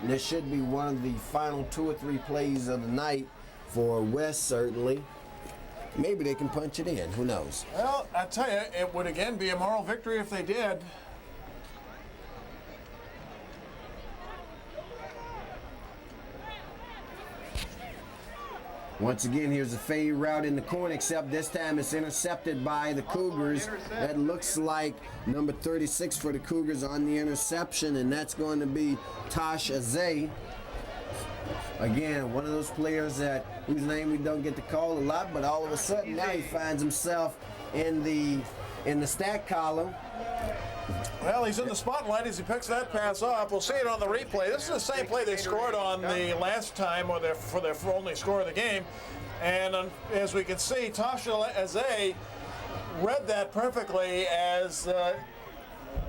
This should be one of the final 2 or 3 plays of the night for West, certainly. Maybe they can punch it in. Who knows? Well, I tell you, it would again be a moral victory if they did. Once again, here's a fade route in the corner, except this time it's intercepted by the Cougars. That looks like number 36 for the Cougars on the interception, and that's going to be Tosh Azay. Again, one of those players whose name we don't get to call a lot, but all of a sudden now he finds himself in the stat column Well, he's in the spotlight as he picks that pass off. We'll see it on the replay. This is the same play they scored on the last time, or for their only score of the game. And as we can see, Tasha Azay read that perfectly as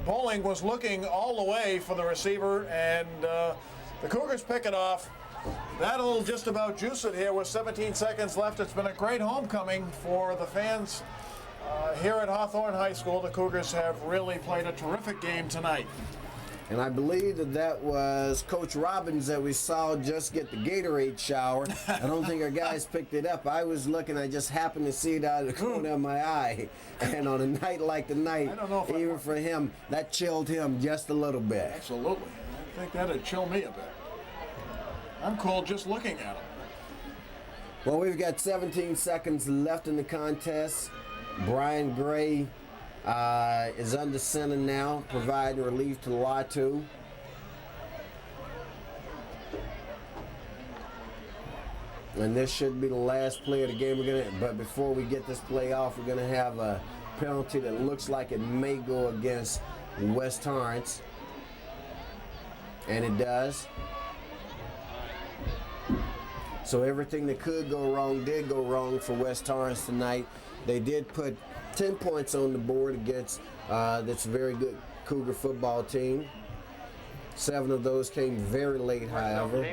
Bowling was looking all the way for the receiver, and the Cougars pick it off. That'll just about juice it here with 17 seconds left. It's been a great homecoming for the fans here at Hawthorne High School. The Cougars have really played a terrific game tonight. And I believe that was Coach Robbins that we saw just get the Gatorade shower. I don't think our guys picked it up. I was looking, I just happened to see it out of the corner of my eye. And on a night like tonight, even for him, that chilled him just a little bit. Absolutely. I think that'd chill me a bit. I'm cold just looking at him. Well, we've got 17 seconds left in the contest. Brian Gray is under center now, providing relief to Latu. And this should be the last play of the game. But before we get this play off, we're gonna have a penalty that looks like it may go against West Torrance, and it does. So everything that could go wrong did go wrong for West Torrance tonight. They did put 10 points on the board against this very good Cougar football team. 7 of those came very late, however,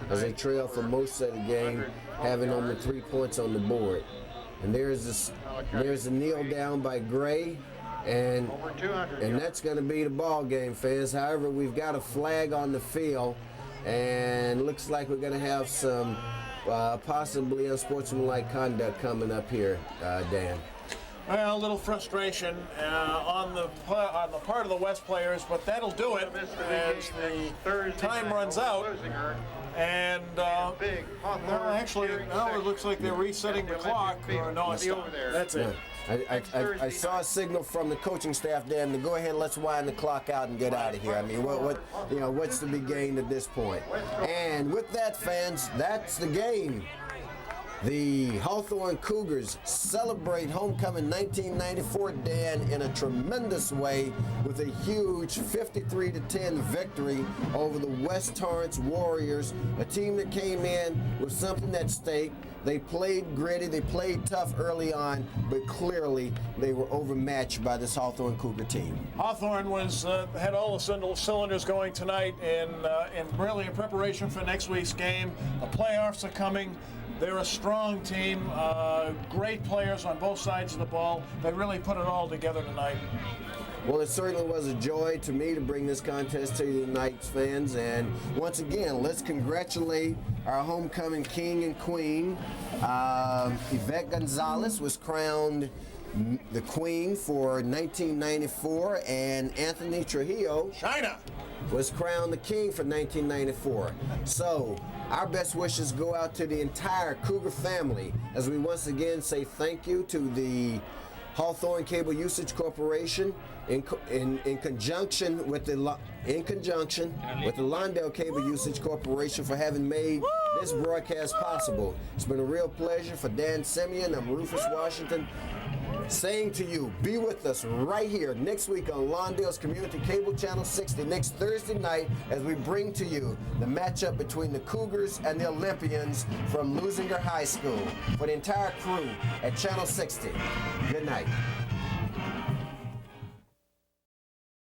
as they trailed for most of the game, having only 3 points on the board. And there's a kneel down by Gray, and that's going to be the ball game, fans. However, we've got a flag on the field, and looks like we're going to have some possibly unsportsmanlike conduct coming up here, Dan. Well, a little frustration on the part of the West players, but that'll do it as the time runs out. And well, actually, now it looks like they're resetting the clock. Or no, it's not. That's it. I saw a signal from the coaching staff, Dan, to go ahead and let's wind the clock out and get out of here. I mean, what's to be gained at this point? And with that, fans, that's the game. The Hawthorne Cougars celebrate homecoming 1994, Dan, in a tremendous way with a huge 53-10 victory over the West Torrance Warriors, a team that came in with something at stake. They played gritty, they played tough early on, but clearly they were overmatched by this Hawthorne Cougar team. Hawthorne had all the cylinders going tonight, and really in preparation for next week's game. The playoffs are coming. They're a strong team, great players on both sides of the ball. They really put it all together tonight. Well, it certainly was a joy to me to bring this contest to you tonight, fans. And once again, let's congratulate our homecoming king and queen. Yvette Gonzalez was crowned the queen for 1994, and Anthony Trujillo was crowned the king for 1994. So our best wishes go out to the entire Cougar family as we once again say thank you to the Hawthorne Cable Usage Corporation in conjunction with the Lawndale Cable Usage Corporation for having made this broadcast possible. It's been a real pleasure. For Dan Simeon, I'm Rufus Washington, saying to you, be with us right here next week on Lawndale's Community Cable Channel 60 next Thursday night as we bring to you the matchup between the Cougars and the Olympians from Lusinger High School. For the entire crew at Channel 60, good night.